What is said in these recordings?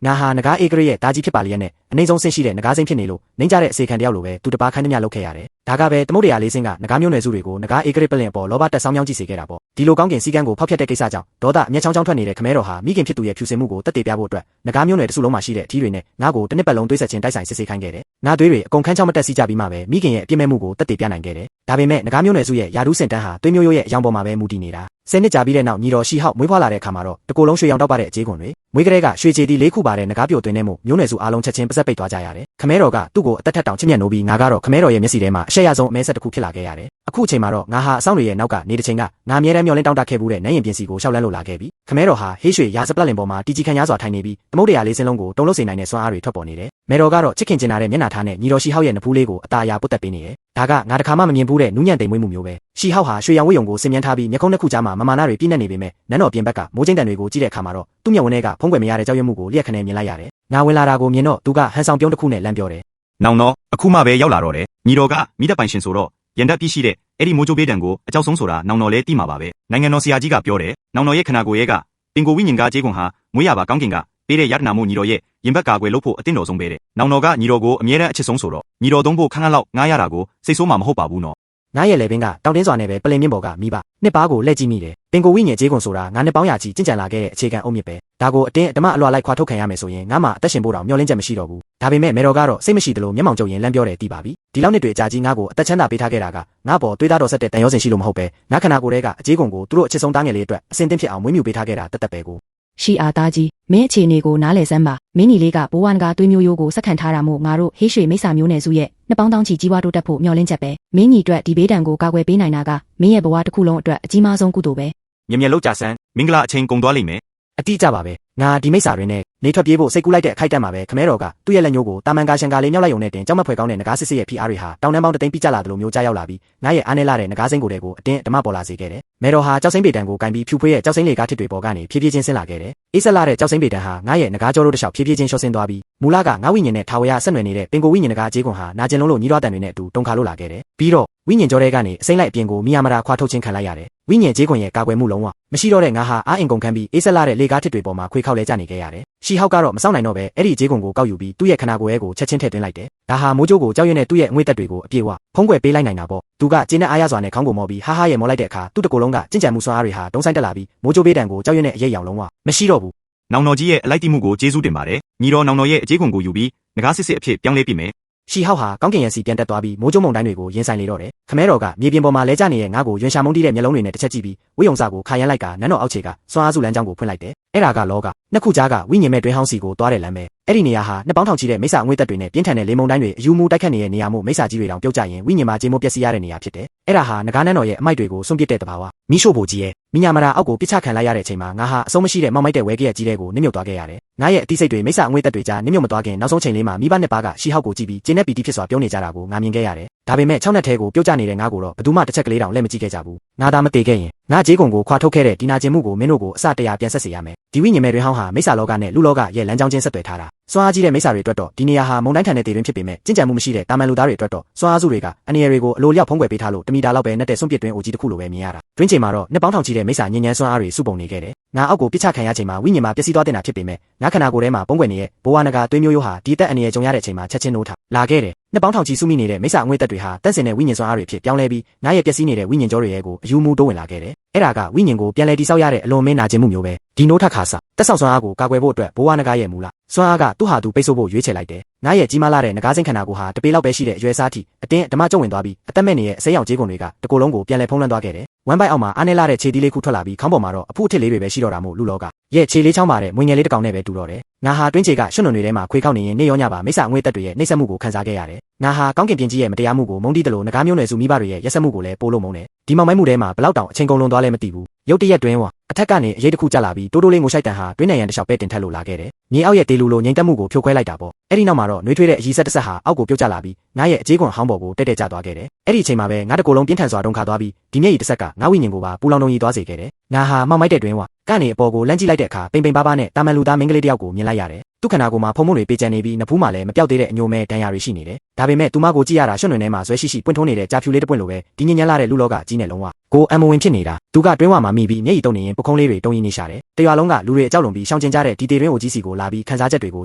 ငါဟာနဂါအေဂရရဲ့တာကြီးဖြစ်ပါလျက်နဲ့အနေဆုံးဆင့်ရှိတဲ့နဂါစိမ့်ဖြစ်နေလို့နှင်းကြတဲ့အစေခံတယောက်လိုပဲသူတပါခန်းတမျှလုပ်ခဲ့ရတယ်။ဒါကပဲသမုဒ္ဒရာလေးစင်းကနဂါမျိုးနွယ်စုတွေကိုနဂါအေဂရပလင်ပေါ်လောဘတက်ဆောင်းမြောင်းကြည့်စေခဲ့တာပေါ့။ဒီလိုကောင်းကင်စည်းကမ်းကိုဖောက်ဖျက်တဲ့ကိစ္စကြောင့်ဒေါသအမျက်ချောင်းချောင်းထွက်နေတဲ့ခမဲတော်ဟာမိခင်ဖြစ်သူရဲ့ဖြူစင်မှုကိုတက်တည်ပြဖို့အတွက်နဂါမျိုးနွယ်တစ်စုလုံးမှာရှိတဲ့အထီးတွေနဲ့ငါ့ကိုတစ်နှစ်ပတ်လုံးတွေးဆက်ခြင်းတိုက်ဆိုင်စစ်ဆေးခိုင်းခဲ့တယ်။ငါသွေးတွေအကုန်ခန်းချောင်းမတက်စီကြပြီးမှပဲမိခင်ရဲ့အပြစ်မဲ့မှုကိုတက်တည်ပြနိုင်ခဲ့တယ်။ဒါပေမဲ့နဂါမျိုးနွယ်စုရဲ့ယာဒူးစင်တန်းဟာသွေးမျိုးရိုးရဲ့အယောင်ပေါ်မှာပဲမူတည်နေတာ။10နှစ်ကြာပြီးတဲ့နောက်ညီတော်ရှီဟောက်မွေးဖွားလာတဲ့အခါမှာတော့တကိုယ်လုံးရွှေရောင်တောက်ပါတဲ့အခြေခွန်တွေမွေးကလေးကရွှေချေတီ၄ခုပါတဲ့နဂါပြိုသွင်းတဲ့မှုမျိုးနွယ်စုအားလုံးချက်ချင်းပစက်ပိတ်သွားကြရတယ်။ခမဲတော်ကသူ့ကိုအသက်ထက်တောင်ချစ်မြတ်နိုးပြီးငါကတော့ခမဲတော်ရဲ့မျက်စိထဲမှာအရှက်ရဆုံးအမဲဆက်တစ်ခုဖြစ်လာခဲ့ရတယ်။အခုအချိန်မှာတော့ငါဟာအဆောင်တွေရဲ့နောက်ကနေတစ်ချိန်ကငါအမြဲတမ်းမျောလင်းတောင်းတခဲ့ဘူးတဲ့နိုင်ရင်ပြင်စီကိုရှောက်လန်းလို့လာခဲ့ပြီ။ခမဲတော်ဟာဟေးရွှေရာစပလက်လင်ပေါ်မှာတီကြီးခံရစွာထိုင်နေပြီးသမုဒ္ဒရာလေးစင်းလုံးကိုတုံလို့စေနိုင်တဲ့စွမ်းအားတွေထွက်ပေါ်နေတယ်။မဲတော်ကတော့ချစ်ခင်ကျင်နာတဲ့မျက်နှာထားနဲ့ညီတော်ရှီဟောက်ရဲ့နဖူးလေးကိုအตาအရာပုတ်တက်ပေးနေတယ်။ဒါကငါတခါမှမမြင်ဘူးတဲ့နူးညံ့တိမ်မွေးမှုမျိုးပဲ။ရှီဟောက်ဟာရွှေရောင်ဝတ်ယုံကိုစင်မြန်းထားပြီးမျက်ခုံးနှစ်ခုကြားမှာမမာနာတွေပြည့်နေနေပေမဲ့နန်းတော်ပြင်ဘက်ကမိုးကျင်းတန်တွေကိုကြည့်တဲ့အခါမှာတော့သူ့မျက်ဝန်းထဲကဖုံးကွယ်မရတဲ့ကြောက်ရွံ့မှုကိုလျက်ခနဲမြင်လိုက်ရတယ်။ငါဝင်လာတာကိုမြင်တော့သူကဟန်ဆောင်ပြုံးတစ်ခုနဲ့လမ်းပြောတယ်။နောင်တော့အခုမှပဲရောက်လာတော့တယ်။ညီတော်ကမိသက်ပိုင်ရှင်ဆိုတော့ရန်တက်ပြည့်ရှိတဲ့အဲ့ဒီမိုးကြိုးပေးတံကိုအကြောက်ဆုံးဆိုတာနောင်တော်လဲတိမှာပါပဲ။နိုင်ငံတော်ဆရာကြီးကပြောတယ်။နောင်တော်ရဲ့ခနာကိုယ်ရဲ့ကပင်ကိုဝိညာဉ်ကကြေးကွန်ဟာမွေးရပါကောင်းကင်ကပေးတဲ့ရတနာမှုညီတော်ရဲ့ရင်ဘက်ကာကွယ်လို့ဖို့အတင်းတော်ဆုံးပဲတဲ့။နောင်တော်ကညီတော်ကိုအမြဲတမ်းအချစ်ဆုံးဆိုတော့ညီတော်သုံးဖို့ခန်းခန်းလောက်ငားရတာကိုစိတ်ဆိုးမှမဟုတ်ပါဘူးနော်။ငါရဲ့လေပင်ကတောင်တင်းစွာနဲ့ပဲပလင်မြင့်ပေါ်ကမိဘနှစ်ပါးကိုလှည့်ကြည့်မိတယ်။ပင်ကိုဝိညာဉ်ကြေးကွန်ဆိုတာငါနှစ်ပေါင်းရာချီကျင့်ကြံလာခဲ့တဲ့အခြေခံအုတ်မြစ်ပဲ။ဒါကိုအတင်းအဓမ္မအလွှာလိုက်ခွာထုတ်ခံရမယ်ဆိုရင်ငါမှအသက်ရှင်ဖို့တောင်မျှော်လင့်ချက်မရှိတော့ဘူး။ဒါပေမဲ့မေတော်ကတော့စိတ်မရှိသလိုမျက်မှောင်ကျုပ်ရင်လမ်းပြောတယ်တီးပါပြီ။ဒီလောက်နှစ်တွေအကြာကြီးငါ့ကိုအသက်ချမ်းသာပေးထားခဲ့တာကငါ့ပေါ်သွေးသားတော်ဆက်တဲ့တန်ရောစင်ရှိလို့မဟုတ်ပဲငါခနာကိုယ်ထဲကအကြေးကွန်ကိုသူတို့အချစ်ဆုံးသားငယ်လေးအတွက်အစင်တင်ဖြစ်အောင်မွေးမြူပေးထားခဲ့တာတသက်ပဲကိုရှီအားသားကြီးမင်းအခြေအနေကိုနားလည်စမ်းပါမင်းညီလေးကဘိုးဝါနကသွေးမျိုးရိုးကိုစက်ခံထားတာမို့ငါတို့ဟေးရွှေမိစ္ဆာမျိုးနယ်စုရဲ့နှစ်ပေါင်းတောင်းချီကြီးပွားတိုးတက်ဖို့မျှော်လင့်ချက်ပဲမင်းညီအတွက်ဒီဘေးဒဏ်ကိုကာကွယ်ပေးနိုင်တာကမင်းရဲ့ဘဝတစ်ခုလုံးအတွက်အကြီးမားဆုံးကုသိုလ်ပဲမြင်မြင်လောက်ကြဆန်းမင်္ဂလာအချိန်ကုန်သွားလိမ့်မယ်အတိအကျပါပဲငါဒီမိစ္ဆာတွေနဲ့နေထွက်ပြေးဖို့စိတ်ကူးလိုက်တဲ့အခိုက်အတန့်မှာပဲခမဲတော်ကသူ့ရဲ့လက်ညှိုးကိုတာမန်ကာရှန်ကာလေးမြောက်လိုက်ုံနဲ့တင်ကြောက်မက်ဖွယ်ကောင်းတဲ့နဂါစစ်စစ်ရဲ့ဖိအားတွေဟာတောင်တန်းပေါင်းတသိန်းပြကျလာသလိုမျိုးကြားရောက်လာပြီးငါရဲ့အားနည်းလာတဲ့နဂါစိမ့်ကိုယ်တွေကိုအတင်းဓမ္မပေါ်လာစေခဲ့တယ်မဲတော်ဟာကြောက်စိမ့်ပေတံကိုကင်ပြီးဖြူဖွေးရဲ့ကြောက်စိမ့်လေကားထစ်တွေပေါ်ကနေဖြည်းဖြည်းချင်းဆင်းလာခဲ့တယ်အေးဆက်လာတဲ့ကြောက်စိမ့်ပေတံဟာငါရဲ့နဂါကြောတို့တစ်လျှောက်ဖြည်းဖြည်းချင်းလျှော့ဆင်းသွားပြီးမူလကငါဝိညာဉ်နဲ့ထာဝရဆက်နွယ်နေတဲ့ပင်ကိုဝိညာဉ်နဂါကြေးကွန်ဟာနာကျင်လုံးလို့ညီးတွားတန်တွေနဲ့အတူတုံခါလို့လာခဲ့တယ်ပြီးတော့ဝိညာဉ်ကြောတွေကနေအစိမ့်လိုက်အပြင်ကိုမိယာမရာခွာထုတ်ခြင်းခံလိုက်ရတယ်ဝိညာဉ်ကြေးကွန်ရဲ့ကာကွယ်မှုလုံးဝမရှိတော့တဲ့ငါဟာအားအင်ကုန်ခံပြီးအေးဆက်လာတဲ့လေကားထစ်တွေပေါ်မှာခွေခောက်လဲကျနေခဲ့ရတယ်ရှီဟောက်ကတော့မစောင့်နိုင်တော့ပဲအဲ့ဒီကြေးကွန်ကိုကောက်ယူပြီးသူ့ရဲ့ခနာကိုယ်ရဲ့ကိုချက်ချင်းထည့်သွင်းလိုက်တယ်ဒါဟာမိုးကြိုးကိုကြောက်ရွံ့တဲ့သူ့ရဲ့အငွေ့တက်တွေကိုအပြေဝဖုံးကွယ်ပေးလိုက်နိုင်တာပေါ့သူကကျင်းတဲ့အားရစွာနဲ့ခေါင်းကိုမော်ပြီးဟာဟာရဲ့မော်လိုက်တဲ့အခါသူ့တကိုယ်လုံးကကြင်ကြံမှုစွမ်းအားတွေဟာတုံးဆိုင်တက်လာပြီးမိုးကြိုးပေးတံကိုကြောက်ရွံ့တဲ့အရေးရောင်လုံးဝမရှိတော့ဘူးနောင်တော်ကြီးရဲ့အလိုက်တိမှုကိုကျေးဇူးတင်ပါတယ်ညီတော်နောင်တော်ရဲ့အကြေးခွန်ကိုယူပြီးငကားစစ်စစ်အဖြစ်ပြောင်းလဲပြမယ်ရှီဟောက်ဟာကောင်းကင်ရန်စီပြန်တက်သွားပြီးမိုးကြိုးမုန်တိုင်းတွေကိုရင်ဆိုင်လေတော့တယ်ခမဲတော်ကမြေပြင်ပေါ်မှာလဲကျနေတဲ့ငါ့ကိုရွှင်ရှာမုန်းတီးတဲ့မျက်လုံးတွေနဲ့တစ်ချက်ကြည့်ပြီးဝိယုံစာကိုခါရမ်းလိုက်ကနန်းတော်အောက်ခြေကစွမ်းအားစုလမ်းကြောင်းကိုဖွင့်လိုက်တယ်အဲ့ဒါကလောကနှစ်ခုကြားကဝိညာဉ်မဲ့တွင်ဟောင်းစီကိုသွားတဲ့လမ်းပဲအဲ့ဒီနေရာဟာနှစ်ပေါင်းထောင်ချီတဲ့မိစ္ဆာအငွေ့သက်တွေနဲ့ပြင်းထန်တဲ့လေမုန်တိုင်းတွေအယူမူတိုက်ခတ်နေတဲ့နေရာမို့မိစ္ဆာကြီးတွေတောင်ပြုတ်ကျရင်ဝိညာဉ်မှာကြေမိုးပျက်စီးရတဲ့နေရာဖြစ်တယ်အဲ့ဒါဟာနဂါနန်းတော်ရဲ့အမိုက်တွေကိုစွန့်ပစ်တဲ့တဘာဝမိရှို့ဖို့ကြီးရဲ့မိညာမရာအောက်ကိုပစ်ချခံလိုက်ရတဲ့အချိန်မှာငါဟာအဆုံးမရှိတဲ့မောက်မိုက်တဲ့ဝဲကရက်ကြီးတွေကိုနစ်မြုပ်သွားခဲ့ရတယ်ငါရဲ့အတိစိတ်တွေမိစ္ဆာအငွေ့သက်တွေကြားနစ်မြုပ်မသွားခင်နောက်ဆုံးချိန်လေးမှာမိဘနှစ်ပါးကရှီဟောက်ကိုကြည့်ပြီးကျင်းတဲ့ပီတိဖြစ်စွာပြုံးနေကြတာကိုငါမြင်ခဲ့ရတယ်ဒါပေမဲ့6နှစ်ထဲကိုပြုတ်ကျနေတဲ့ငါကိုတော့ဘယ်သူမှတစ်ချက်ကလေးတောင်လက်မကြည့်ခဲ့ကြဘူးငါသာမသေးခဲ့ရင်ငါကြေးကွန်ကိုခွာထုတ်ခဲ့တဲ့ဒီနာကျင်မှုကိုမင်းတို့ကိုအစတရာပြန်ဆက်စေရမယ်ဒီဝိညာဉ်မဲ့တွင်ဟောင်းဟာမိစ္ဆာလောကနဲ့လူလောကရဲ့လမ်းကြောင်းချင်းဆက်သွယ်ထားတာစွမ်းအားကြီးတဲ့မိစ္ဆာတွေအတွက်တော့ဒီနေရာဟာမုန်တိုင်းထန်တဲ့တေတွင်ဖြစ်ပေမဲ့ကျင့်ကြံမှုမရှိတဲ့တာမန်လူသားတွေအတွက်တော့စွမ်းအားစုတွေကအန္တရာယ်တွေကိုအလိုလျောက်ဖုံးကွယ်ပေးထားလို့တမီတာလောက်ပဲနဲ့တဲ့စွန့်ပစ်တွင်အိုကြီးတစ်ခုလိုပဲမြင်ရတာတွင်းချိန်မှာတော့နှစ်ပေါင်းထောင်ချီတဲ့မိစ္ဆာညဉ့်ညမ်းစွမ်းအားတွေစုပုံနေခဲ့တယ်ငါအောက်ကိုပစ်ချခံရချိန်မှာဝိညာဉ်မှာပျက်စီးသွားတဲ့နာဖြစ်ပေမဲ့ငါခနာကိုယ်ထဲမှာပုံကွယ်နေတဲ့ဘိုးဝါနဂါသွေးမျိုးရိုးဟာဒီတက်အန္တရာယ်ကြုံရတဲ့အချိန်မှာချက်ချင်းနိုးထလာခဲ့တယ်နှစ်ပေါင်းထောင်ချီစုမိနေတဲ့မိစ္ဆာအငွေ့သက်တွေဟာတန့်စင်တဲ့ဝိညာဉ်စွမ်းအားတွေဖြစ်ပြောင်းလဲပြီးငါရဲ့ပျက်စီးနေတဲ့ဝိညာဉ်ကြောတွေရဲ့ကိုအယူမူတိုးဝင်လာခဲ့တယ်အဲ့ဒါကဝိညာဉ်ကိုပြန်လည်တိဆောက်ရတဲ့အလွန်မင်းနာကျင်မှုမျိုးပဲဒီနိုးထခါစတက်ဆောက်စွမ်းအားကိုကာကွယ်ဖို့အတွက်ဘိုးဝါနဂါရဲ့မူလစွမ်းအားကသူ့ဟာသူပိတ်ဆို့ဖို့ရွေးချယ်လိုက်တယ်ငါရဲ့ကြီးမားလာတဲ့နဂါးစိမ့်ခန္ဓာကိုယ်ဟာတပေလောက်ပဲရှိတဲ့အရွယ်စားထိအတင်းဓမ္မကျုံဝင်သွားပြီးအသက်မဲ့နေရဲ့အစိမ်းရောင်ကြေးကွန်တွေကတကိုယ်လုံးကိုပြန်လည်ဖုံးလွှမ်းသွားခဲ့တယ်ဝမ်းပိုက်အောက်မှာအားနည်းလာတဲ့ခြေသီးလေးခုထွက်လာပြီးခေါင်းပေါ်မှာတော့အဖုအထစ်လေးတွေပဲရှိတော့တာမို့လူလောကရဲ့ခြေလေးချောင်းပါတဲ့မွေငယ်လေးတစ်ကောင်နဲ့ပဲတူတော့တယ်ငါဟာတွင်းခြေကရွှွန့်တွေထဲမှာခွေခောက်နေရင်နေရောညပါမိစ္ဆာအငွေ့သက်တွေရဲ့နှိမ့်ဆက်မှုကိုခံစားခဲ့ရတယ်ငါဟာကောင်းကင်ပြင်ကြီးရဲ့မတရားမှုကိုမုန်းတီးတယ်လို့နဂါးမျိုးနွယ်စုမိဘတွေရဲ့ရက်စက်မှုကိုလည်းပို့လို့မုန်းတယ်ဒီမောင်မိုက်မှုထဲမှာဘလောက်တောင်အချိန်ကုန်လွန်သွားလဲမသိဘူးရုတ်တရက်တွင်းအထက်ကနေအရေးတစ်ခုကျလာပြီးတိုးတိုးလေးငိုရှိုက်တန်ဟာတွင်းနိုင်ရန်တစ်လျှောက်ပဲတင်ထက်လို့လာခဲ့တယ်မြေအောက်ရဲ့တေလူလိုငိမ့်တက်မှုကိုဖြိုခွဲလိုက်တာပေါ့အဲ့ဒီနောက်မှာတော့နှွေးထွေးတဲ့အရီဆက်တစ်ဆက်ဟာအောက်ကိုပြုတ်ကျလာပြီးငါရဲ့အကြေးကွန်ဟောင်းပေါ်ကိုတက်တက်ကျသွားခဲ့တယ်အဲ့ဒီအချိန်မှာပဲငါတကိုယ်လုံးပြင်းထန်စွာဒုံခါသွားပြီးဒီမျက်ရည်တစ်ဆက်ကငါဝိညာဉ်ကိုပါပူလောင်တုံရီသွားစေခဲ့တယ်ငါဟာမောက်မိုက်တဲ့တွင်းကနေအပေါ်ကိုလမ်းကြည့်လိုက်တဲ့အခါပိန်ပိန်ပါးပါးနဲ့တာမန်လူသားမင်းကလေးတစ်ယောက်ကိုမြင်လိုက်ရတယ် သူ့ခန္ဓာကိုယ်မှာဖုံမုံတွေပေကျန်နေပြီးနဖူးမှာလည်းမပြောက်သေးတဲ့အညိုမဲဒဏ်ရာတွေရှိနေတယ်ဒါပေမဲ့သူမကိုကြည့်ရတာရွှွန့်တွင်ထဲမှာဇွဲရှိရှိပွင့်ထုံးနေတဲ့ကြာဖြူလေးတစ်ပွင့်လိုပဲဒီညဉ့်ညမ်းလာတဲ့လူလောကကြီးနဲ့လုံးဝကိုအံမဝင်ဖြစ်နေတာသူကတွင်းဝမှာမိပြီးမျက်ရည်တုံနေရင်ပုခုံးလေးတွေတုံးရင်းနေရှာတယ်တရွာလုံးကလူတွေအကြောက်လွန်ပြီးရှောင်ကျင်ကြတဲ့ဒီတေတွင်းအိုကြီးစီကိုလာပြီးခန်းစားချက်တွေကိ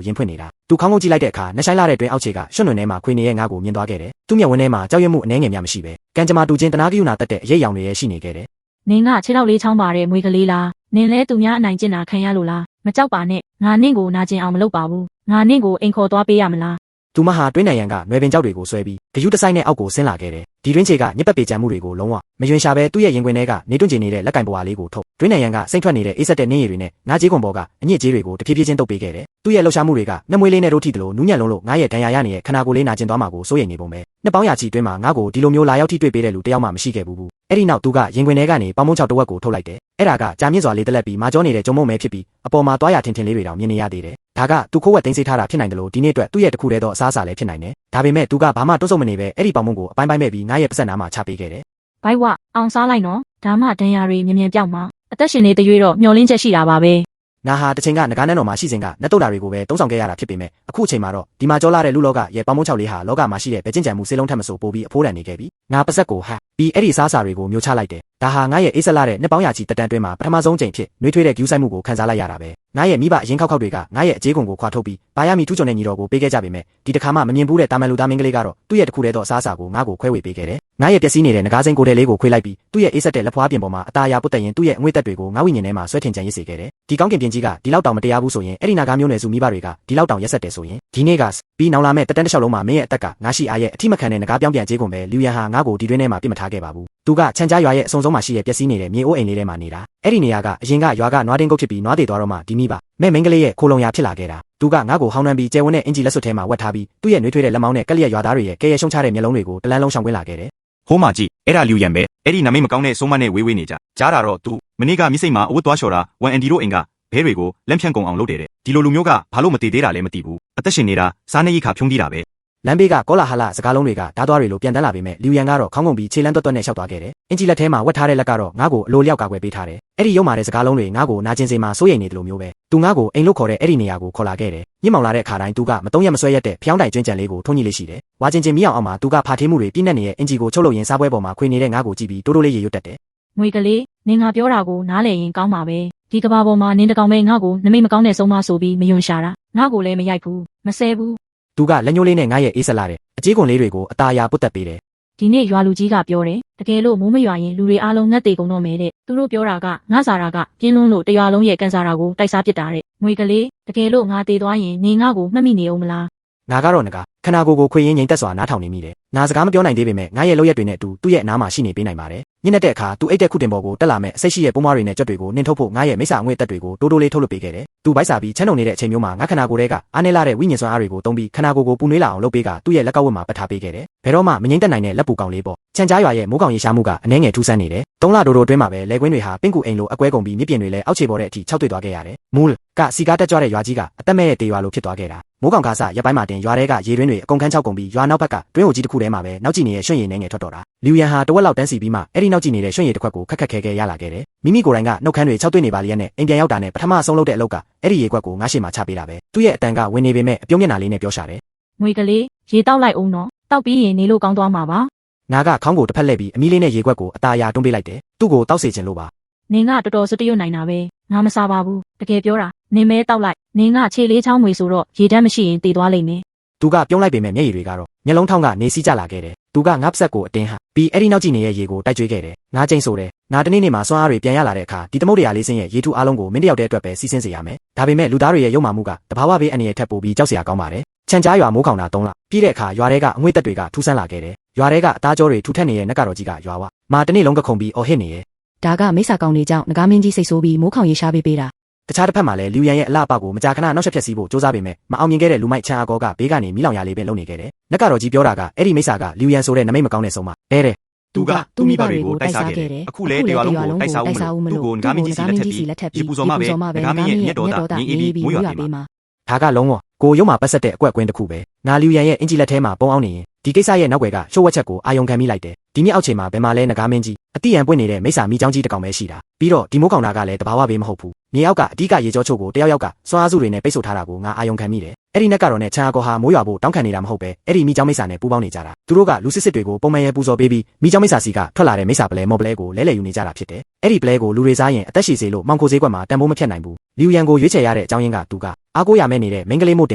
ုရင်ဖွင့်နေတာသူခေါင်းကုန်းကြည့်လိုက်တဲ့အခါနှဆိုင်လာတဲ့တွင်းအောက်ခြေကရွှွန့်တွင်ထဲမှာခွေနေရဲ့ငါးကိုမြင်သွားခဲ့တယ်သူ့မျက်ဝန်းထဲမှာကြောက်ရွံ့မှုအနှဲငယ်များမရှိပဲကံကြမ္မာတူချင်းတနာကယူနာတက်တဲ့အရေးရောင်တွေရဲ့ရှိနေခဲ့တယ် နင်ကခြေထောက်လေးချောင်းပါတဲ့မွေကလေးလားနင်လဲသူများအနိုင်ကျင့်တာခံရလို့လားမကြောက်ပါနဲ့ငါနင့်ကိုနာကျင်အောင်မလုပ်ပါဘူးငါနင့်ကိုအိမ်ခေါ်သွားပေးရမလား သူမဟာတွင်းနိုင်ရန်ကနွယ်ပင်ကြောက်တွေကိုဆွဲပြီးဂယုတဆိုင်နဲ့အောက်ကိုဆင်းလာခဲ့တယ်ဒီတွင်းချေကညက်ပတ်ပေကြံမှုတွေကိုလုံးဝမယွင်ရှာပဲသူ့ရဲ့ရင်ခွင်ထဲကနေတွန့်ကျင်နေတဲ့လက်ကင်ပွားလေးကိုထုတ်တွင်းနိုင်ရန်ကစိမ့်ထွက်နေတဲ့အေးဆက်တဲ့နင်းရည်တွေနဲ့ငါးကြေးကွန်ပေါ်ကအညစ်အကြေးတွေကိုတဖြည်းဖြည်းချင်းတုပ်ပေးခဲ့တယ်သူ့ရဲ့လှုပ်ရှားမှုတွေကနှမွေးလေးနဲ့တို့ထိတယ်လို့နူးညံ့လုံးလို့ငါးရဲ့ဒဏ်ရာရနေတဲ့ခန္ဓာကိုယ်လေးနာကျင်သွားမှာကိုစိုးရိမ်နေပုံပဲနှစ်ပေါင်းရာချီတွင်းမှာငါ့ကိုဒီလိုမျိုးလာရောက်ထိတွေ့ပေးတဲ့လူတယောက်မှမရှိခဲ့ဘူးအဲ့ဒီနောက်သူကရင်ခွင်ထဲကနေပေါင်မုံချောက်တစ်ဝက်ကိုထုတ်လိုက်တယ်အဲ့ဒါကကြာမြင့်စွာလေးတက်လက်ပြီးမာကျောနေတဲ့ဂျုံမုံမဲဖြစ်ပြီးအပေါ်မှာတွားရထင်ထင်လေးတွေတောင်မြင်နေရသေးတယ်ဒါကသူခိုးဝက်သိမ်းစေးထားတာဖြစ်နိုင်တယ်လို့ဒီနေ့အတွက်သူ့ရဲ့တခုတည်းသောအစားအစာလည်းဖြစ်နိုင်တယ်ဒါပေမဲ့သူကဘာမှတွန့်ဆုတ်မနေပဲအဲ့ဒီပေါင်မုံကိုအပိုင်းပိုင်းမဲ့ပြီးငါ့ရဲ့ပါးစပ်နားမှာချပေးခဲ့တယ် ဘိုက်ဝအောင်စားလိုက်နော်ဒါမှဒဏ်ရာတွေမြင်ပြောက်မှာအသက်ရှင်နေတရွေ့တော့မျောလင်းချက်ရှိတာပါပဲ ငါဟာတချိန်ကငကားနန်းတော်မှာရှိစဉ်ကနတ်တုတ်တာတွေကိုပဲတုံးဆောင်ခဲ့ရတာဖြစ်ပေမဲ့အခုအချိန်မှာတော့ဒီမှာကြောလာတဲ့လူလောကရဲ့ပေါင်မုံချောက်လေးဟာလောကမှာရှိတဲ့ဗကျင့်ကြံမှုစေလုံးထက်မဆိုပိုပြီးအဖိုးတန်နေခဲ့ပြီငါပါဆက်ကိုဟာပြီးအဲ့ဒီအစားအစာတွေကိုမျိုးချလိုက်တယ်ဒါဟာငါရဲ့အေးဆက်လာတဲ့နှစ်ပေါင်းရာချီတက်တန်းတွင်းမှာပထမဆုံးချိန်ဖြစ်နှွေးထွေးတဲ့ဂူးဆိုင်မှုကိုခံစားလိုက်ရတာပဲငါရဲ့မိဘအရင်ခောက်တွေကငါရဲ့အကြေးကုန်ကိုခွာထုတ်ပြီးဘာရမီထူးချွန်တဲ့ညီတော်ကိုပေးခဲ့ကြပေမဲ့ဒီတစ်ခါမှမမြင်ဘူးတဲ့တာမန်လူသားမင်းကလေးကတော့သူ့ရဲ့တခုတည်းသောအစားအစာကိုငါ့ကိုခွဲဝေပေးခဲ့တယ်ငါရဲ့ပျက်စီးနေတဲ့ငကားစိမ်းကိုယ်တဲ့လေးကိုခွေးလိုက်ပြီးသူ့ရဲ့အေးဆက်တဲ့လက်ဖွားပြင်ပေါ်မှာအသားအရာပုတ်တက်ရင်သူ့ရဲ့အငွေ့သက်တွေကိုငါဝိညာဉ်ထဲမှာဆွဲထင်ကြံရစ်စေခဲ့တယ်ဒီကောင်းကင်ပြင်ကြီးကဒီလောက်တောင်မတရားဘူးဆိုရင်အဲ့ဒီနာဂါမျိုးနွယ်စုမိဘတွေကဒီလောက်တောင်ရက်ဆက်တယ်ဆိုရင်ဒီနေ့ကပြီးနောင်လာမဲ့တက်တန်းတစ်လျှောက်လုံးမှာမင်းရဲ့အသက်ကငါရှိအားရဲ့အထိမခံတဲ့ငကားပြောင်းပြန်ကြေးကုန်ပဲလူရန်ဟာငါ့ကိုဒီတွင်းထဲမှာပြစ်မထားခဲ့ပါဘူးသူကချန်ကြားရွာရဲ့အစုံဆုံးမှာရှိတဲ့ပျက်စီးနေတဲ့မြေအိုးအိမ်လေးထဲမှာနေတာအဲ့ဒီနေရာကအရင်ကရွာကနွားတင်းကုတ်ဖြစ်ပြီးနွားသေးသွားတော့မှဒီမိဘမဲ့မင်းကလေးရဲ့ခိုလုံရာဖြစ်လာခဲ့တာသူကငါ့ကိုဟောင်းနှမ်းပြီးကျဲဝန်းတဲ့အင်ဂျီလက်စွပ်ထဲမှာဝတ်ထားပြီးသူ့ရဲ့နှွေးထွေးတဲ့လက်မောင်းနဲ့ကက်လျက်ရွာသားတွေရဲ့ကဲရဲရှုံချတဲ့မျက်လုံးတွေကိုတလန်းလုံးရှောင်ကွင်းလာခဲ့တယ် ဟိုးမကြည့်အဲ့ဒါလူရန်ပဲအဲ့ဒီနမိတ်မကောင်းတဲ့စိုးမနဲ့ဝေးဝေးနေကြကြားတာတော့ तू မနေ့ကမြစ်စိတ်မှာအဝတ်သွားလျှော်တာဝန်အန်ဒီတို့အိမ်ကဘဲတွေကိုလက်ဖြန့်ကုန်အောင်လုပ်တယ်တဲ့ဒီလိုလူမျိုးကဘာလို့မတည်သေးတာလဲမသိဘူးအသက်ရှင်နေတာစားနေရိခါဖြုံးတီးတာပဲ လမ်းဘေးကကောလာဟလစကားလုံးတွေကဓာတ်သွားတွေလိုပြန်တန်းလာပေမဲ့လူရန်ကတော့ခေါင်းငုံပြီးခြေလန်းတွတ်တွတ်နဲ့ရှောက်သွားခဲ့တယ်။အင်ဂျီလက်ထဲမှာဝတ်ထားတဲ့လက်ကတော့ငါ့ကိုအလိုလျောက်ကာကွယ်ပေးထားတယ်။အဲ့ဒီရုံမာတဲ့စကားလုံးတွေငါ့ကိုနာကျင်စေမှာစိုးရိမ်နေတယ်လို့မျိုးပဲ။သူငါ့ကိုအိမ်လို့ခေါ်တဲ့အဲ့ဒီနေရာကိုခေါ်လာခဲ့တယ်။ညစ်မောင်လာတဲ့အခါတိုင်းသူကမတုံးရက်မဆွဲရက်တဲ့ဖျောင်းတိုင်ကျွန်းကြံလေးကိုထုံးကြီးလေးရှိတယ်။ဝါချင်းချင်းမီးအောင်အောင်မှာသူကဖာထေးမှုတွေပြည့်နေတဲ့အင်ဂျီကိုချုပ်လို့ရင်စားပွဲပေါ်မှာခွေနေတဲ့ငါ့ကိုကြည့်ပြီးတိုးတိုးလေးရေရွတ်တက်တယ် ငွေကလေးနင်ငါပြောတာကိုနားလည်ရင်ကောင်းပါပဲဒီကဘာပေါ်မှာနင်တကောင်ပဲငါ့ကိုနမိတ်မကောင်းတဲ့ဆုံးမဆိုပြီးမယွန်ရှာတာငါ့ကိုလည်းမရိုက်ဘူးမဆဲဘူး ။သူကလက်ညှိုးလေးနဲ့ငါ့ရဲ့အေးဆက်လာတဲ့အကြေးကွန်လေးတွေကိုအตาအရာပုတ်တက်ပေးတယ် ဒီနေ့ရွာလူကြီးကပြောတယ်တကယ်လို့မိုးမရွာရင်လူတွေအားလုံးငတ်သေးကုန်တော့မယ်တဲ့သူတို့ပြောတာကငါစားတာကပြင်းလွန်းလို့တရွာလုံးရဲ့ကန်စားတာကိုတိုက်စားပစ်တာတဲ့ငွေကလေးတကယ်လို့ငါသေးသွားရင်နေငါ့ကိုမှတ်မိနေအောင်မလား ။ငါကတော့ငကာခန္ဓာကိုယ်ကိုခွေရင်းငိမ့်သက်စွာနားထောင်နေမိတယ်။ငါစကားမပြောနိုင်သေးပေမဲ့ငါရဲ့လောက်ရက်တွေနဲ့သူ့ရဲ့အနားမှာရှိနေပေးနိုင်ပါတယ်။ညနေတဲ့အခါသူအိတ်တဲ့ခုတင်ပေါ်ကိုတက်လာမဲ့အစိတ်ရှိရဲ့ပုံးမတွေနဲ့ကြွက်တွေကိုနှင်ထုတ်ဖို့ငါရဲ့မိစ္ဆာအငွေ့သက်တွေကိုတိုးတိုးလေးထုတ်လုပ်ပေးခဲ့တယ်။သူဗိုက်စာပြီးချမ်းုံနေတဲ့အချိန်မျိုးမှာငါခန္ဓာကိုယ်တွေကအားနေလာတဲ့ဝိညာဉ်စွမ်းအားတွေကိုသုံးပြီးခန္ဓာကိုယ်ကိုပူနွေးလာအောင်လုပ်ပေးကသူ့ရဲ့လက်ကောက်ဝတ်မှာပတ်ထားပေးခဲ့တယ်။ဘယ်တော့မှမငိမ့်သက်နိုင်တဲ့လက်ပူကောင်လေးပေါ့။ချန်ကြားရွာရဲ့မိုးကောင်ရေရှားမှုကအနှဲငယ်ထူးဆန်းနေတယ်။၃လတိုးတိုးအတွင်းမှာပဲလက်ကွင်းတွေဟာပင့်ကူအိမ်လိုအကွဲကုန်ပြီးမြစ်ပြင်တွေလည်းအောက်ခြေပေါ်တဲ့အထိခြောက်သွေ့သွားခဲ့ရတယ်။မူးကစီကားတက်ကြွတဲ့ရွာကြီးကအသက်မဲ့တဲ့တေရွာလိုဖြစ်သွားခဲ့တာ။မိုးကောင်ကားစရပ်ပိုင်းမှာတင်ရွာထဲကရေတွင်းတွေအကုန်ခန်းချောက်ကုန်ပြီးရွာနောက်ဘက်ကတွင်းအိုကြီးတစ်ခုထဲမှာပဲနောက်ကြည့်နေတဲ့ရွှွန့်ရည်နှဲငယ်ထွက်တော့တာလူရန်ဟာတဝက်လောက်တန်းစီပြီးမှအဲ့ဒီနောက်ကြည့်နေတဲ့ရွှွန့်ရည်တစ်ခွက်ကိုခက်ခက်ခဲခဲရလာခဲ့တယ်မိမိကိုယ်တိုင်ကနှုတ်ခမ်းတွေခြောက်သွေ့နေပါလျက်နဲ့အိမ်ပြန်ရောက်တာနဲ့ပထမဆုံးလုပ်တဲ့အလုပ်ကအဲ့ဒီရေခွက်ကိုငါရှေ့မှာချပေးတာပဲသူ့ရဲ့အတန်ကဝင်နေပေမဲ့အပြုံးမျက်နှာလေးနဲ့ပြောရှာတယ် ငွေကလေးရေတောက်လိုက်အောင်နော်တောက်ပြီးရင်နေလို့ကောင်းသွားမှာပါ ငါကခေါင်းကိုတစ်ဖက်လှည့်ပြီးအမီးလေးနဲ့ရေခွက်ကိုအตาအရာတွန်းပေးလိုက်တယ်သူ့ကိုတောက်စေချင်လို့ပါ နင်ကတော်တော်စတရွတ်နိုင်တာပဲငါမစားပါဘူးတကယ်ပြောတာနင်မဲတောက်လိုက်နင်ကခြေလေးချောင်းငွေဆိုတော့ရေတန်းမရှိရင်တည်သွားလိမ့်မယ် သူကပြုံးလိုက်ပေမဲ့မျက်ရည်တွေကတော့မျက်လုံးထောင်းကနေစီးကျလာခဲ့တယ်သူကငါ့ပစက်ကိုအတင်းဟာပြီးအဲ့ဒီနောက်ကြည့်နေတဲ့ရေကိုတိုက်ကြွေးခဲ့တယ်ငါကျိန်ဆိုတယ်ငါတနေ့နေ့မှာစွမ်းအားတွေပြန်ရလာတဲ့အခါဒီသမုဒ္ဒရာလေးစင်းရဲ့ရေထူအားလုံးကိုမင်းတယောက်တည်းအတွက်ပဲစီးဆင်းစေရမယ်ဒါပေမဲ့လူသားတွေရဲ့ရုံမာမှုကတဘာဝဘေးအနေနဲ့ထပ်ပိုပြီးကြောက်စရာကောင်းပါတယ်ချန်ကြားရွာမိုးခေါင်တာ3လပြီးတဲ့အခါရွာထဲကအငွေ့သက်တွေကထူးဆန်းလာခဲ့တယ်ရွာထဲကအသားကြောတွေထူထပ်နေတဲ့နက်ကတော့ကြီးကရွာဝမာတနေ့လုံးကခုန်ပြီးအော်ဟစ်နေရဲ့ ဒါကမိစ္ဆာကောင်တွေကြောင့်ငကားမင်းကြီးစိတ်ဆိုးပြီးမိုးခေါင်ရေရှားပေးပေးတာ တခြားတစ်ဖက်မှာလည်းလူရန်ရဲ့အလှအပကိုမကြာခဏနောက်ဆက်ဖြတ်စီးဖို့စ조사ပေမဲ့မအောင်မြင်ခဲ့တဲ့လူမိုက်ချန်အကောကဘေးကနေမီးလောင်ရလေးပဲလုပ်နေခဲ့တယ်။နက်ကတော့ကြီးပြောတာကအဲ့ဒီမိစ္ဆာကလူရန်ဆိုတဲ့နမိတ်မကောင်းတဲ့ဆုံးမ။တဲ့ သူကသူ့မိဘတွေကိုတိုက်စားခဲ့တယ်အခုလဲတရွာလုံးကိုတိုက်စားဦးမလို့သူ့ကိုငါးမင်းကြီးစီလက်ထက်ပြီးရေပူစော်မပဲငါးမင်းရဲ့ညက်တော်တာငင်းအေးပြီးမွေးရွာပေးမှာ ဒါကလုံးဝကိုရုံမှာပတ်ဆက်တဲ့အကွက်အကွင်းတစ်ခုပဲ။ငါလူရန်ရဲ့အင်ဂျီလက်ထဲမှာပုံအောင်နေရင်ဒီကိစ္စရဲ့နောက်ွယ်ကရှိုးဝက်ချက်ကိုအာယုံခံမိလိုက်တယ်။ဒီမြက်အောက်ချိန်မှာဘယ်မှာလဲငကားမင်းကြီးအတိရန်ပွင့်နေတဲ့မိစ္ဆာမိချောင်းကြီးတစ်ကောင်ပဲရှိတာ။ပြီးတော့ဒီမိုးကောင်တာကလည်းတဘာဝဘေးမဟုတ်ဘူး မြေအောက်ကအဓိကရေကြောချို့ကိုတယောက်ယောက်ကစွမ်းအားစုတွေနဲ့ပိတ်ဆို့ထားတာကိုငါအာယုံခံမိတယ်အဲ့ဒီနက်ကတော့နဲ့ချန်အာကောဟာမိုးရွာဖို့တောင်းခံနေတာမဟုတ်ပဲအဲ့ဒီမိเจ้าမိစ္ဆာနဲ့ပူးပေါင်းနေကြတာသူတို့ကလူစစ်စစ်တွေကိုပုံမှန်ရဲပူဇော်ပေးပြီးမိเจ้าမိစ္ဆာစီကထွက်လာတဲ့မိစ္ဆာပလဲမော်ပလဲကိုလဲလှယ်ယူနေကြတာဖြစ်တယ်အဲ့ဒီပလဲကိုလူတွေစားရင်အသက်ရှည်စေလို့မောင်ကိုဈေးကွက်မှာတန်ဖိုးမဖြတ်နိုင်ဘူးလျူရန်ကိုရွေးချယ်ရတဲ့အကြောင်းရင်းကသူကအားကိုးရမဲ့နေတဲ့မိန်းကလေးမို့တင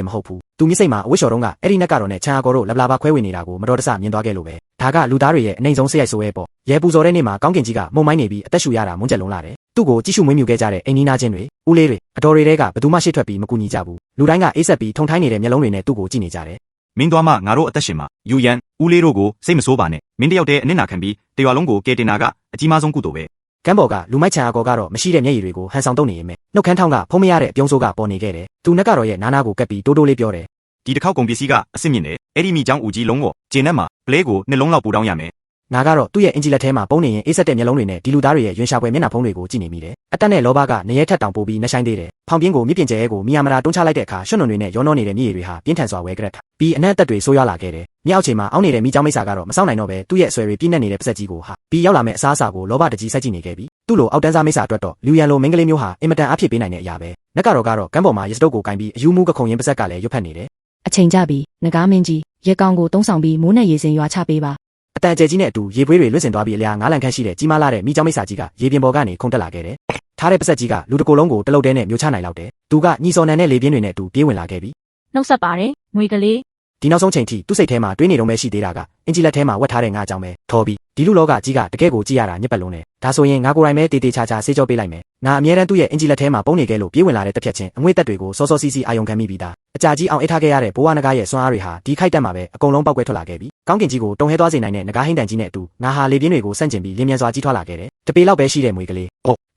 ်မဟုတ်ဘူးသူမျက်စိမှာအဝတ်လျှော်တုံးကအဲ့ဒီနက်ကတော့နဲ့ချန်အာကောတို့လဘလာပါခွဲဝင်နေတာကိုမတော်တဆမြင်သွားခဲ့လို့ပဲဒါကလူသားတွေရဲ့အနေဆုံးစရိုက်ဆိုရဲပေါ့ရဲပူဇော်တဲ့နေ့မှာကောင်းကင်ကြီးကမှုန်မိုင်းနေပြီးအသက်ရှူရတာမွန်းကျက်လုံးလာတယ်သူ့ကိုကြည့်ရှုမွေးမြူခဲ့ကြတဲ့အိမ်နီးနားချင်းတွေဦးလေးတွေအတော်တွေကဘသူမှရှေ့ထွက်ပြီးမကူညီကြဘူးလူတိုင်းကအေးဆက်ပြီးထုံထိုင်းနေတဲ့မျက်လုံးတွေနဲ့သူ့ကိုကြည့်နေကြတယ်မင်းသွားမှငါတို့အသက်ရှင်မှာယူရန်ဦးလေးတို့ကိုစိတ်မဆိုးပါနဲ့မင်းတယောက်တည်းအနစ်နာခံပြီးတရွာလုံးကိုကယ်တင်တာကအကြီးမားဆုံးကုသိုလ်ပဲကမ်းပေါ်ကလူမိုက်ချန်အာကောကတော့မရှိတဲ့မျက်ရည်တွေကိုဟန်ဆောင်တုံနေရင်မဲ့နှုတ်ခမ်းထောင်းကဖုံးမရတဲ့ပြုံးစိုးကပေါ်နေခဲ့တယ်သူနက်ကတော့ရဲ့နားနာကိုကပ်ပြီးတိုးတိုးလေးပြောတယ်ဒီတစ်ခေါက်ကုန်ပစ္စည်းကအစ်စ်မြင့်တယ်အဲ့ဒီမိချောင်းဦးကြီးလုံးကိုဂျင်းနဲ့မှာပလဲကိုနှစ်လုံးလောက်ပူတောင်းရမယ်ငါကတော့သူ့ရဲ့အင်ဂျီလက်ထဲမှာပုံနေရင်အေးဆက်တဲ့မျက်လုံးတွေနဲ့ဒီလူသားတွေရဲ့ရွှင်ရှာပွဲမျက်နှာဖုံးတွေကိုကြည့်နေမိတယ်အတက်နဲ့လောဘကနေရဲထက်တောင်ပိုပြီးနှဆိုင်သေးတယ်ဖောင်ပြင်းကိုမြစ်ပြင်ကျဲကိုမီယာမရာတွန်းချလိုက်တဲ့အခါရွှွန့်နွန်တွေနဲ့ရောနှောနေတဲ့မြေရည်တွေဟာပြင်းထန်စွာဝဲကြက်ပြီးအနက်တက်တွေဆိုးရွားလာခဲ့တယ်မြေအောက်ချိန်မှာအောင်းနေတဲ့မိเจ้าမိစ္ဆာကတော့မစောင့်နိုင်တော့ပဲသူ့ရဲ့အဆွဲတွေပြင်းနေတဲ့ပစက်ကြီးကိုဟာပြီးရောက်လာမဲ့အစားအစာကိုလောဘတကြီးစိုက်ကြည့်နေခဲ့ပြီးသူ့လိုအောက်တန်းစားမိစ္ဆာအတွက်တော့လူရန်လိုမင်းကလေးမျိုးဟာအင်မတန်အဖြစ်ပေးနိုင်တဲ့အရာပဲနက်ကတော့ကမ်းပေါ်မှာရစတုပ်ကိုကင်ပြီးအယူမှုကခုံရင်ပစက်ကလည်းရွတ်ဖက်နေတယ်အချိန်ကြပြီငကားမင်းကြီးရေကောင်ကိုတုံးဆောင်ပြီးမိုးနဲ့ရေစင်ရွာချပေးပါအတန်ကျဲကြီးနဲ့အတူရေပွေးတွေလွင့်စင်သွားပြီးအလျာ9လန်ခန့်ရှိတဲ့ကြီးမားလာတဲ့မိเจ้าမိစ္ဆာကြီးကရေပြင်ပေါ်ကနေခုန်တက်လာခဲ့တယ်ထားတဲ့ပစက်ကြီးကလူတစ်ကိုယ်လုံးကိုတလုတ်တဲနဲ့မျိုးချနိုင်လောက်တယ်သူကညီစော်နန်နဲ့လေပြင်းတွေနဲ့အတူပြေးဝင်လာခဲ့ပြီးနှုတ်ဆက်ပါတယ်ငွေကလေးဒီနောက်ဆုံးချိန်ထိသူ့စိတ်ထဲမှာတွေးနေတော့မှရှိသေးတာကအင်ဂျီလက်ထဲမှာဝတ်ထားတဲ့ငါအကြောင်းပဲထော်ပြီးဒီလူလောကကြီးကတကယ့်ကိုကြည့်ရတာညက်ပတ်လုံးနဲ့ဒါဆိုရင်ငါကိုယ်တိုင်ပဲတေးသေးချာချာဆေးကြောပေးလိုက်မယ်ငါအမြဲတမ်းသူ့ရဲ့အင်ဂျီလက်ထဲမှာပုံနေခဲ့လို့ပြေးဝင်လာတဲ့တစ်ဖြက်ချင်းအငွေ့သက်တွေကိုစောစောစီးစီးအာယုံခံမိပြီးသားအကြာကြီးအောင်အိတ်ထားခဲ့ရတဲ့ဘိုးဝါနဂါရဲ့စွမ်းအားတွေဟာဒီခိုက်တက်မှာပဲအကုန်လုံးပောက်ကွဲထွက်လာခဲ့ပြီးကောင်းကင်ကြီးကိုတုံဟဲသွားစေနိုင်တဲ့နဂါဟိန်းတန်ကြီးနဲ့အတူငါဟာလေပြင်းတွေကိုဆန့်ကျင်ပြီးလင်းမြန်စွာကြီးထွားလာခဲ့တယ်တပေလောက်ပဲရှိတဲ့မွေကလေ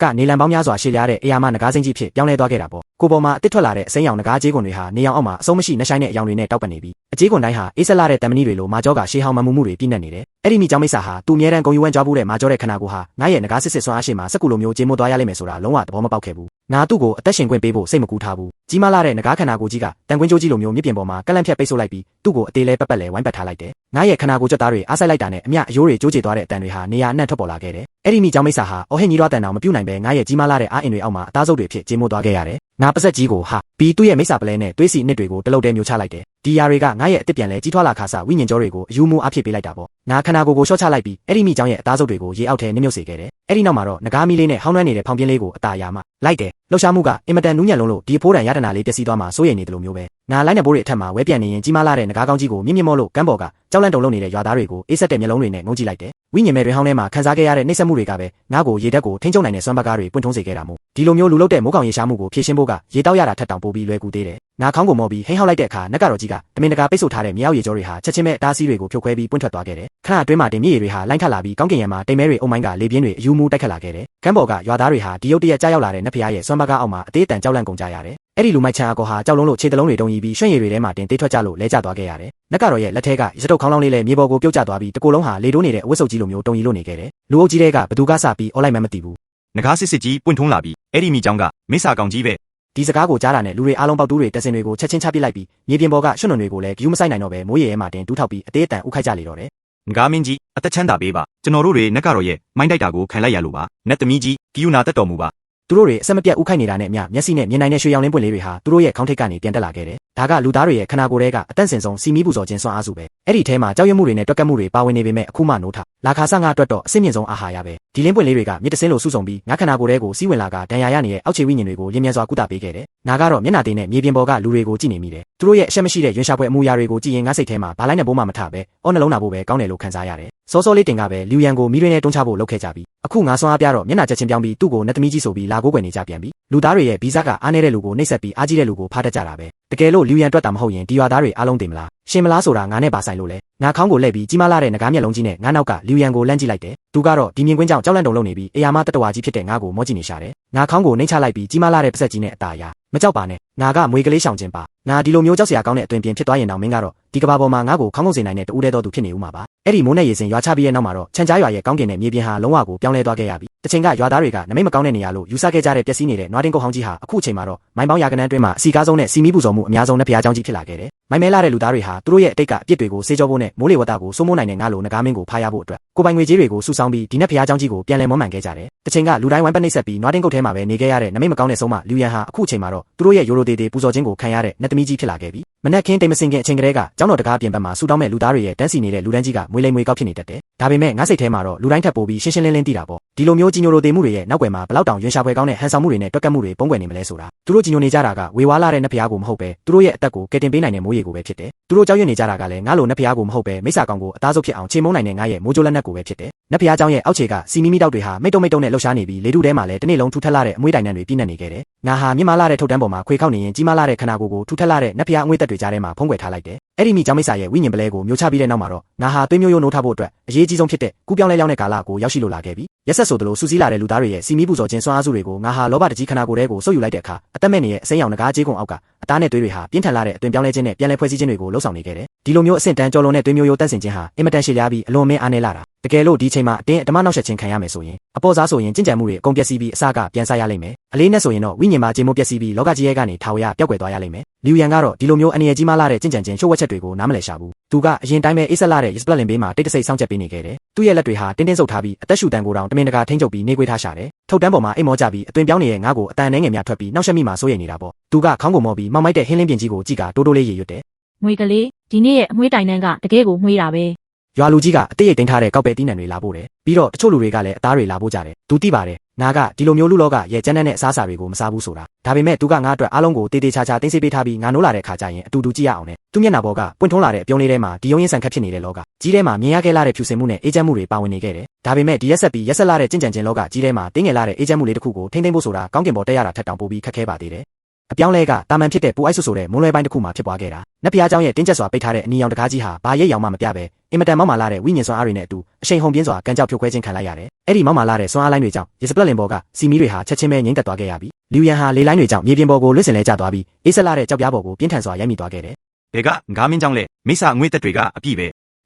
းကနေလံပေါင်းများစွာရှည်လျားတဲ့အရာမနဂါစိမ့်ကြီးဖြစ်ပြောင်းလဲသွားခဲ့တာပေါ့ကိုပေါ်မှာအစ်စ်ထွက်လာတဲ့အစိမ်းရောင်နဂါကြေးကွန်တွေဟာနေအောင်အောက်မှာအဆုံးမရှိနှဆိုင်တဲ့အယောင်တွေနဲ့တောက်ပနေပြီးအကြေးကွန်တိုင်းဟာအေးဆက်လာတဲ့တမနီတွေလိုမာကြောကရှေးဟောင်းမမှုမှုတွေပြည့်နေတယ်အဲ့ဒီမိเจ้าမိစ္ဆာဟာသူအမြဲတမ်းဂုံယူဝမ်းကြွားဖို့တဲ့မာကြောတဲ့ခနာကိုဟာငါရဲ့နဂါစစ်စစ်စွမ်းအားရှိမှာစက်ကူလိုမျိုးကြေးမို့သွားရလိမ့်မယ်ဆိုတာလုံးဝသဘောမပေါက်ခဲ့ဘူးငါသူ့ကိုအသက်ရှင်ခွင့်ပေးဖို့စိတ်မကူးထားဘူးကြီးမားလာတဲ့နဂါခနာကိုကြီးကတန်ကွင်းကြိုးကြီးလိုမျိုးမြစ်ပြင်ပေါ်မှာကလန့်ဖြတ်ပိတ်ဆို့လိုက်ပြီးသူ့ကိုအသေးလဲပက်ပက်လဲဝိုင်းပတ်ထားလိုက်တယ်ငါရဲ့ခနာကိုကြွသားတွေအားဆိုင်လိုက်တာနဲ့အမြအယိုးတွေကျိုးကျသွားတဲ့အတန်တွေဟာနေရာအနှံ့ထွက်ပေါ်လာခဲ့တယ်အဲ့ဒီမိเจ้าမိစ္ဆာဟာအော်ဟစ်ညီတော်တန်တောင်မပြုတ်နိုင်ပဲငါရဲ့ကြီးမားလာတဲ့အားအင်တွေအောက်မှာအသားစုပ်တွေဖြစ်ကြေးမို့သွားခဲ့ရတယ်ငါပစက်ကြီးကိုဟာပြီးသူ့ရဲ့မိစ္ဆာပလဲနဲ့သွေးစီနှစ်တွေကိုတလုတ်တဲမျိုးချလိုက်တယ်ဒီယာတွေကငါရဲ့အစ်စ်ပြန်လဲကြီးထွားလာခါစားဝိညာဉ်ကြောတွေကိုအယူမှုအဖြစ်ပေးလိုက်တာပေါ့ငါခနာကိုရှော့ချလိုက်ပြီးအဲ့ဒီမိเจ้าရဲ့အသားစုပ်တွေကိုရေအောက်ထဲနစ်မြုပ်စေခဲ့တယ်အဲ့ဒီနောက်မှာတော့နဂါမီလေးနဲ့ဟောင်းနှွမ်းနေတဲ့ဖောင်ပြင်းလေးကိုအตาရမှလိုက်တယ်လှုပ်ရှားမှုကအင်မတန်နူးညံ့လုံးလို့ဒီဖိုးတန်ရတနာလေးပျက်စီးသွားမှစိုးရိမ်နေတယ်လို့မျိုးပဲငါလိုက်တဲ့ဘိုးတွေအထက်မှာဝဲပြန်နေရင်ကြီးမားလာတဲ့နဂါကောင်းကြီးကိုမြင့်မြင့်မော့လို့ကမ်းပေါ်ကကြောက်လန့်တုန်လုံနေတဲ့ရွာသားတွေကိုအေးဆက်တဲ့မျက်လုံးတွေနဲ့ငုံကြည့်လိုက်တယ်ဝိညာဉ်မဲ့တွေဟောင်းထဲမှာခံစားခဲ့ရတဲ့နှိမ့်ဆက်မှုတွေကပဲငါ့ကိုရေတက်ကိုထိန်းချုပ်နိုင်တဲ့စွမ်းပကားတွေပွင့်ထုံးစေခဲ့တာမို့ဒီလိုမျိုးလူလုတ်တဲ့မိုးကောင်ရေရှားမှုကိုဖြည့်ရှင်းဖို့ကရေတောက်ရတာထက်တောင်ပိုပြီးလွယ်ကူသေးတယ်ငါခေါင်းကိုမော်ပြီးဟိန်းဟောက်လိုက်တဲ့အခါနက်ကတော့ကြီးကတမင်တကာပိတ်ဆို့ထားတဲ့မြေအောက်ရေကြောတွေဟာချက်ချင်းပဲအသားစီးတွေကိုဖြုတ်ခွဲပြီးပွင့်ထွက်သွားခဲ့တယ်ခဏအတွင်းမှာတင်မြေရည်တွေဟာလိုင်းထလာပြီးကောင်းကင်ရံမှာတိမ်မဲတွေအုံမိုင်းကလေပြင်းတွေအယူမူတိုက်ခတ်လာခဲ့တယ်ကမ်းပေါ်ကရွာသားတွေဟာဒီရုတ်တရက်ကြားရောက်လာတဲ့နက်ဖျားရဲ့စွမ်းပကားအောက်မှာအသေးအတန်ကြောက်လန့်ကုန်ကြရတယ်အဲ့ဒီလူမိုက်ချန်အကောဟာကြောက်လုံးလို့ခြေတလုံးတွေတုံရီပြီးရွှံ့ရည်တွေထဲမှာတင်တေးထွက်ကြလို့လဲကျသွားခဲ့ရတယ်နက်ကတော့ရဲ့လက်ထဲကရစတုပ်ခေါင်းလောင်းလေးလည်းမြေပေါ်ကိုပြုတ်ကျသွားပြီးတကိုယ်လုံးဟာလေတိုးနေတဲ့အဝတ်စုပ်ကြီးလိုမျိုးတုံရီလို့နေခဲ့တယ်လူအုပ်ကြီးတွေကဘသူကစပြီးအော်လိုက်မှမသိဘူးနဂါစစ်စစ်ကြီးပွင့်ထုံးလာပြီးအဲ့ဒီမိเจ้าကမိစ္ဆာကောင်ကြီးပဲဒီစကားကိုကြားတာနဲ့လူတွေအားလုံးပေါက်တူးတွေတက်စင်တွေကိုချက်ချင်းချပစ်လိုက်ပြီးမြေပြင်ပေါ်ကရွှွန့်နွန်တွေကိုလည်းဂယူးမဆိုင်နိုင်တော့ပဲမိုးရေထဲမှာတင်တူးထောက်ပြီးအသေးအတန်ဥခိုက်ကြလေတော့တယ်ငကားမင်းကြီးအသက်ချမ်းသာပေးပါကျွန်တော်တို့တွေနက်ကတော့ရဲ့မိုင်းတိုက်တာကိုခံလိုက်ရလို့ပါနက်သမီးကြီးဂီယူနာတက်တော်မူပါသူတို့တွေအဆက်မပြတ်ဥခိုက်နေတာနဲ့အမျှမျက်စိနဲ့မြင်နိုင်တဲ့ရွှေရောင်လင်းပွင့်လေးတွေဟာသူတို့ရဲ့ခေါင်းထိပ်ကနေပြန်တက်လာခဲ့တယ်ဒါကလူသားတွေရဲ့ခနာကိုယ်ထဲကအတန့်စင်ဆုံးစီမီးပူဇော်ခြင်းစွမ်းအားစုပဲအဲ့ဒီထဲမှာကြောက်ရွံ့မှုတွေနဲ့တွက်ကပ်မှုတွေပါဝင်နေပေမဲ့အခုမှနိုးထလာခါဆငါအတွက်တော့အစစ်မြင့်ဆုံးအာဟာရပဲဒီလင်းပွင့်လေးတွေကမြစ်တစင်းလိုစုဆုံပြီးငါခနာကိုယ်ထဲကိုစီးဝင်လာကဒဏ်ရာရနေတဲ့အောက်ခြေဝိညာဉ်တွေကိုလင်းမြန်စွာကုသပေးခဲ့တယ်ငါကတော့မျက်နှာသေးနဲ့မြေပြင်ပေါ်ကလူတွေကိုကြည့်နေမိတယ်သူတို့ရဲ့အဆက်မရှိတဲ့ရွှင်ရှာပွဲအမူအရာတွေကိုကြည့်ရင်ငါစိတ်ထဲမှာဘာလိုက်နဲ့ဘိုးမှမထပဲအော်နှလုံးနာဖို့ပဲကောင်းတယ်လို့ခံစားရတယ်စောစောလေးတင်ကပဲလူရန်ကိုမီးရင်းနဲ့တွန်းချဖို့လုပ်ခဲ့ကြပြီးအခုငါစွမ်းအားပြတော့မျက်နှာချက်ချင်းပြောင်းပြီးသူ့ကိုနတ်သမီးကြီးဆိုပြီးလာကိုးကွယ်နေကြပြန်ပြီလူသားတွေရဲ့ဗီဇကအားနေတဲ့လူကိုနှိပ်စက်ပြီးအားကြီးတဲ့လူကိုဖားတတ်ကြတာပဲတကယ်လို့လူရန်တွက်တာမဟုတ်ရင်ဒီရွာသားတွေအားလုံးတင်မလားရှင်မလားဆိုတာငါနဲ့ပါဆိုင်လို့လဲငါခေါင်းကိုလှည့်ပြီးကြီးမားလာတဲ့ငကားမျက်လုံးကြီးနဲ့ငါနောက်ကလူရန်ကိုလှမ်းကြည့်လိုက်တယ်သူကတော့ဒီမြင်ကွင်းကြောင့်ကြောက်လန့်တုန်လုံနေပြီးအရာမတတဝါကြီးဖြစ်တဲ့ငါကိုမောကြည့်နေရှာတယ်ငါခေါင်းကိုနှိမ့်ချလိုက်ပြီးကြီးမားလာတဲ့ပစက်ကြီးနဲ့အตาရမကြောက်ပါနဲ့ငါကမွေကလေးရှောင်ခြင်းပါငါဒီလိုမျိုးကြောက်စရာကောင်းတဲ့အသွင်ပြင်ဖြစ်သွားရင်တော့မင်းကတော့ဒီကဘာပေါ်မှာငါ့ကိုခေါင်းကုန်စေနိုင်တဲ့တူးတဲ့တော်သူဖြစ်နေဦးမှာပါအဲ့ဒီမိုးနဲ့ရေစင်ရွာချပြီးရဲ့နောက်မှာတော့ချန်ကြားရွာရဲ့ကောင်းကင်နဲ့မြေပြင်ဟာလုံးဝကိုပြောင်းလဲသွားခဲ့ရပြီတချိန်ကရွာသားတွေကနမိတ်မကောင်းတဲ့နေရာလို့ယူဆခဲ့ကြတဲ့ပျက်စီးနေတဲ့နွားတင်းကုတ်ဟောင်းကြီးဟာအခုအချိန်မှာတော့မိုင်းပေါင်းရာကနန်းတွင်းမှာအစီကားဆုံးနဲ့စီမီးပူဇော်မှုအများဆုံးနဲ့ဘုရားကျောင်းကြီးဖြစ်လာခဲ့တယ် မိုင်မဲလာတဲ့လူသားတွေဟာသူတို့ရဲ့အတိတ်ကအပြစ်တွေကိုစေကြောဖို့နဲ့မိုးလေဝသကိုစိုးမိုးနိုင်တဲ့ငါလိုနဂါမင်းကိုဖားရဖို့အတွက်ကိုပိုင်ငွေကြေးတွေကိုစုဆောင်းပြီးဒီနက်ဖျားเจ้าကြီးကိုပြန်လည်မွမ်းမံခဲ့ကြတယ်။တစ်ချိန်ကလူတိုင်းဝိုင်းပတ်နှိပ်စက်ပြီးနွားတင်းကုတ်ထဲမှာပဲနေခဲ့ရတဲ့နမိတ်မကောင်းတဲ့ဆုံးမလူရန်ဟာအခုအချိန်မှာတော့သူတို့ရဲ့ရိုးရိုးသေးသေးပူဇော်ခြင်းကိုခံရတဲ့နတ်သမီးကြီးဖြစ်လာခဲ့ပြီ။မနက်ခင်းတိမ်မစင်ခင်အချိန်ကလေးကကျောင်းတော်တကားပြင်ပမှာဆူတောင်းမဲ့လူသားတွေရဲ့တန်းစီနေတဲ့လူတန်းကြီးကမွေလိမ်မွေကောက်ဖြစ်နေတတ်တယ်။ဒါပေမဲ့ငါစိတ်ထဲမှာတော့လူတိုင်းထပ်ပိုပြီးရှင်းရှင်းလင်းလင်းသိတာပေါ့။ဒီလိုမျိုးကြီးညိုလိုသေးမှုတွေရဲ့နောက်ွယ်မှာဘလောက်တောင်ရွှင်ရှာဖွယ်ကောင်းတဲ့ဟန်ဆောင်မှုတွေနဲ့တွက်ကပ်မှုတွေပုံကွယ်နေမလဲဆိုတာသူတို့ကြီးညိုနေကြတာကဝေဝါးလာတဲ့နတ်ဖျားကိုမဟုတ်ပဲသူတို့ရဲ့အသက်ကိုကယ်တင်ပေးနိုင်တဲ့မိုးရေကိုပဲဖြစ်တယ်။သူတို့ကြောက်ရွံ့နေကြတာကလည်းငါလိုနတ်ဖျားကိုမဟုတ်ပဲမိစ္ဆာကောင်ကိုအသားစုပ်ဖြစ်အောင်ချေမုန်းနိုင်တဲ့ငါရဲ့မိုးကြိုးလက်နက်ကိုပဲဖြစ်တယ်။နတ်ဖျားเจ้าရဲ့အောက်ခြေကစီမီမီတောက်တွေဟာမိတ်တုံနဲ့လှုပ်ရှားနေပြီးလေထုထဲမှာလည်းတစ်နေ့လုံးထူထပ်လာတဲ့အမွှေးတိုင်နှံတွေပြည့်နေနေခဲ့တယ်။ငါဟာမြင့်မားလာတဲ့ထုတ်တန်းပေါ်မှာခွေခောက်နေရင်ကြီးမားလာတဲ့ခန္ဓာကိုယ်ကိုထူထပ်လာတဲ့နတ်ဖျားအငွေ့သက်တွေကြားထဲမှာဖုံးကွယ်ထားလိုက်တယ်။အဲ့ဒီမိเจ้าမိစ္ဆာရဲ့ဝိညာဉ်ပလဲကိုမျိုးချပြီးတဲ့နောက်မှာတော့ငါဟာသွေးမျိုးရိုးနိုးထဖို့အတွက်အရေးကြီးဆုံးဖြစ်တဲ့ကူးပြောင်းလဲရောက်တဲ့ကာလကိုရောက်ရှိလိုလာခဲ့ပြီ။ရက်ဆက်ဆိုသလိုစူးစီးလာတဲ့လူသားတွေရဲ့စီမီပူဇော်ခြင်းစွမ်းအားစုတွေကိုငါဟာလောဘတကြီးခန္ဓာကိုယ်ထဲကိုဆုပ်ယူလိုက်တဲ့အခါအသက်မဲ့နေရဲ့အစိမ်းရောင်ငကားကြေးကုံအောက်ကအသားနဲ့သွေးတွေဟာပြင်းထန်လာတဲ့အသွင်ပြောင်းလဲခြင်းနဲ့ပြန်လည်ဖွဲ့စည်းခြင်းတွေကိုလှုပ်ဆောင်နေခဲ့တယ်။ဒီလိုမျိုးအဆင့်တန်းကြော်လွန်တဲ့သွေးမျိုးရိုးတန့်စင်ခြင်းဟာအင်မတန်ရှည်လျားပြီးအလွန်မင်းအားနည်းလာတာ။တကယ်လို့ဒီချိန်မှာအတင်းအဓမ္မနောက်ဆက်ခြင်းခံရမယ်ဆိုရင်အပေါ်စားဆိုရင်ကြင်ကြံမှုတွေအကုန်ပျက်စီးပြီးအစကပြန်စားရလိမ့်မယ်။အလေးနဲ့ဆိုရင်တော့ဝိညာဉ်မှာကြေမိုးပျက်စီးပြီးလောကကြီးရဲ့ကနေထာဝရပျောက်ကွယ်သွားရလိမ့်မယ်။လီယူယန်ကတော့ဒီလိုမျိုးအနေရကြီးမားလာတဲ့ကြင်ကြံခြင်းရှုပ်ဝက်ချက်တွေကိုနားမလည်ရှာဘူး။သူကအရင်တိုင်းပဲအေးဆက်လာတဲ့ယစ်ပလတ်လင်ဘေးမှာတိတ်တဆိတ်စောင့်ချက်ပေးနေခဲ့တယ်။သူ့ရဲ့လက်တွေဟာတင်းတင်းဆုပ်ထားပြီးအသက်ရှူတန်ကိုတောင်တမင်တကာထိန်းချုပ်ပြီးနေခွေးထားရှာတယ်။ထုတ်တန်းပေါ်မှာအိမ်မောကြပြီးအသွင်ပြောင်းနေတဲ့ငါ့ကိုအတန်နှဲငယ်များထွက်ပြီးနှောက်ယှက်မိမှစိုးရိမ်နေတာပေါ့။သူကခေါင်းကိုမောပြီးမောက်မိုက်တဲ့ဟင်းလင်းပြင်ကြီးကိုကြည့်ကတိုးတိုးလေးရေရွတ်တယ်။ငွေကလေးဒီနေ့ရဲ့အမွှေးတိုင်နှံကတကယ်ကိုမွှေးတာပဲ။ရွာလူကြီးကအတိတ်ရိတ်သိမ်းထားတဲ့ကောက်ပဲတီးနှံတွေလာဖို့တယ်။ပြီးတော့တချို့လူတွေကလည်းအသားတွေလာဖို့ကြတယ်။သူသိပါတယ်။ငါကဒီလိုမျိုးလူလောကရဲ့ကျန်းတဲ့အစားအစာတွေကိုမစားဘူးဆိုတာ။ဒါပေမဲ့သူကငါအတွက်အားလုံးကိုတေးသေးချာချာသိသိပေးထားပြီးငါနိုးလာတဲ့ခါကျရင်အတူတူကြည့်ရအောင်နဲ့သူမျက်နှာပေါ်ကပွင့်ထွန်းလာတဲ့အပြုံးလေးထဲမှာဒီယုံရင်ဆန်ခတ်ဖြစ်နေတဲ့လောကကြီးထဲမှာမြင်ရခဲ့လာတဲ့ဖြူစင်မှုနဲ့အေးချမ်းမှုတွေပါဝင်နေခဲ့တယ်။ဒါပေမဲ့ဒီရက်ဆက်လာတဲ့ကြင်ကြံခြင်းလောကကြီးထဲမှာတင်းငယ်လာတဲ့အေးချမ်းမှုလေးတစ်ခုကိုထိမ့်သိမ်းဖို့ဆိုတာကောင်းကင်ပေါ်တက်ရတာထက်တောင်ပိုပြီးခက်ခဲပါသေးတယ်။အပြောင်းလဲကတာမန်ဖြစ်တဲ့ပူအိုက်ဆိုတဲ့မွန်းလွဲပိုင်းတစ်ခုမှာဖြစ်ပွားခဲ့တာ။နတ်ဖျားเจ้าရဲ့တင်းကျပ်စွာပိတ်ထားတဲ့အနီရောင်တကားကြီးဟာဘာရိပ်ရောင်မှမပြပဲအင်မတန်မောက်မာလာတဲ့ဝိညာဉ်စွမ်းအားတွေနဲ့အတူအရှိန်ဟုန်ပြင်းစွာကန်ကြောက်ဖြိုခွဲခြင်းခံလိုက်ရတယ်။အဲ့ဒီမောက်မာလာတဲ့စွမ်းအားလိုင်းတွေကြောင့်ရစ်ပလက်လင်ဘော်ကစီမီတွေဟာချက်ချင်းပဲငိမ့်သက်သွားခဲ့ရပြီ။လီယူယန်ဟာလေလိုင်းတွေကြောင့်မြေပြင်ပေါ်ကိုလွတ်စင်လဲကျသွားပြီးအေးဆက်လာတဲ့ကြောက်ပြားပေါ်ကိုပြင်းထန်စွာရိုက်မိသွားခဲ့တယ်။ဘဲကငါးမင်းကြောင့်လဲမိစ္ဆာအငွေ့သက်တွေကအပြည့်ပ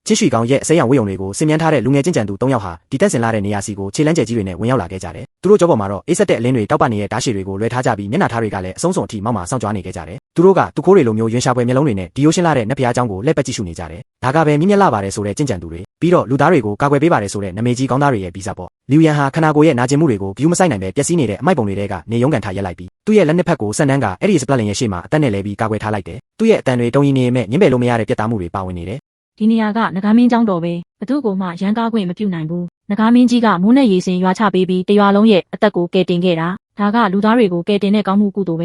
ဲချင်းရွှီကောင်ရဲ့အစိမ်းရောင်ဝိယုံတွေကိုစင်မြန်းထားတဲ့လူငယ်ချင်းကြံသူ၃ယောက်ဟာဒီတက်ဆင်လာတဲ့နေရာစီကိုခြေလမ်းကျဲကြီးတွေနဲ့ဝင်ရောက်လာခဲ့ကြတယ်။သူတို့ကြောပေါ်မှာတော့အေးဆက်တဲ့အလင်းတွေတောက်ပနေတဲ့ဓာတ်ရှည်တွေကိုလွှဲထားကြပြီးမျက်နှာထားတွေကလည်းအဆုံးစွန်အထိမောက်မာစောင့်ကြွားနေခဲ့ကြတယ်။သူတို့ကသူခိုးတွေလိုမျိုးရွှင်ရှာဖွယ်မျက်လုံးတွေနဲ့ဒီယိုရှင်းလာတဲ့နတ်ဖျားเจ้าကိုလက်ပတ်ကြည့်ရှုနေကြတယ်။ဒါကပဲမြင့်မြတ်လာပါတယ်ဆိုတဲ့ချင်းကြံသူတွေပြီးတော့လူသားတွေကိုကာကွယ်ပေးပါတယ်ဆိုတဲ့နမေကြီးကောင်းသားတွေရဲ့ဗီဇပေါ့။လီယူယန်ဟာခန္ဓာကိုယ်ရဲ့နာကျင်မှုတွေကိုဂယူးမဆိုင်နိုင်ပဲပျက်စီးနေတဲ့အမိုက်ပုံတွေထဲကနေရုံးကန်ထားရက်လိုက်ပြီးသူ့ရဲ့လက်နှစ်ဖက်ကိုဆက်နှန်းကအဲ့ဒီစပလက်လင်ရဲ့ရှေ့မှာအသက်နဲ့လဲပြီးကာကွယ်ထားလိုက်တယ်။သူ့ရဲ့အတန်တွေတုံးရင်နေမဲ့ညှင်းပယ်လို့မရတဲ့ပြတ်သားမှုတွေပါဝင်နေတယ်။ဒီနေရာကနဂါမင်းကျောင်းတော်ပဲဘသူ့ကိုမှရန်ကားခွင့်မပြုနိုင်ဘူး။နဂါမင်းကြီးကမိုးနဲ့ရေစင်ရွာချပေးပြီးတရွာလုံးရဲ့အသက်ကိုကယ်တင်ခဲ့တာ။ဒါကလူသားတွေကိုကယ်တင်တဲ့ကောင်းမှုကုသိုလ်ပ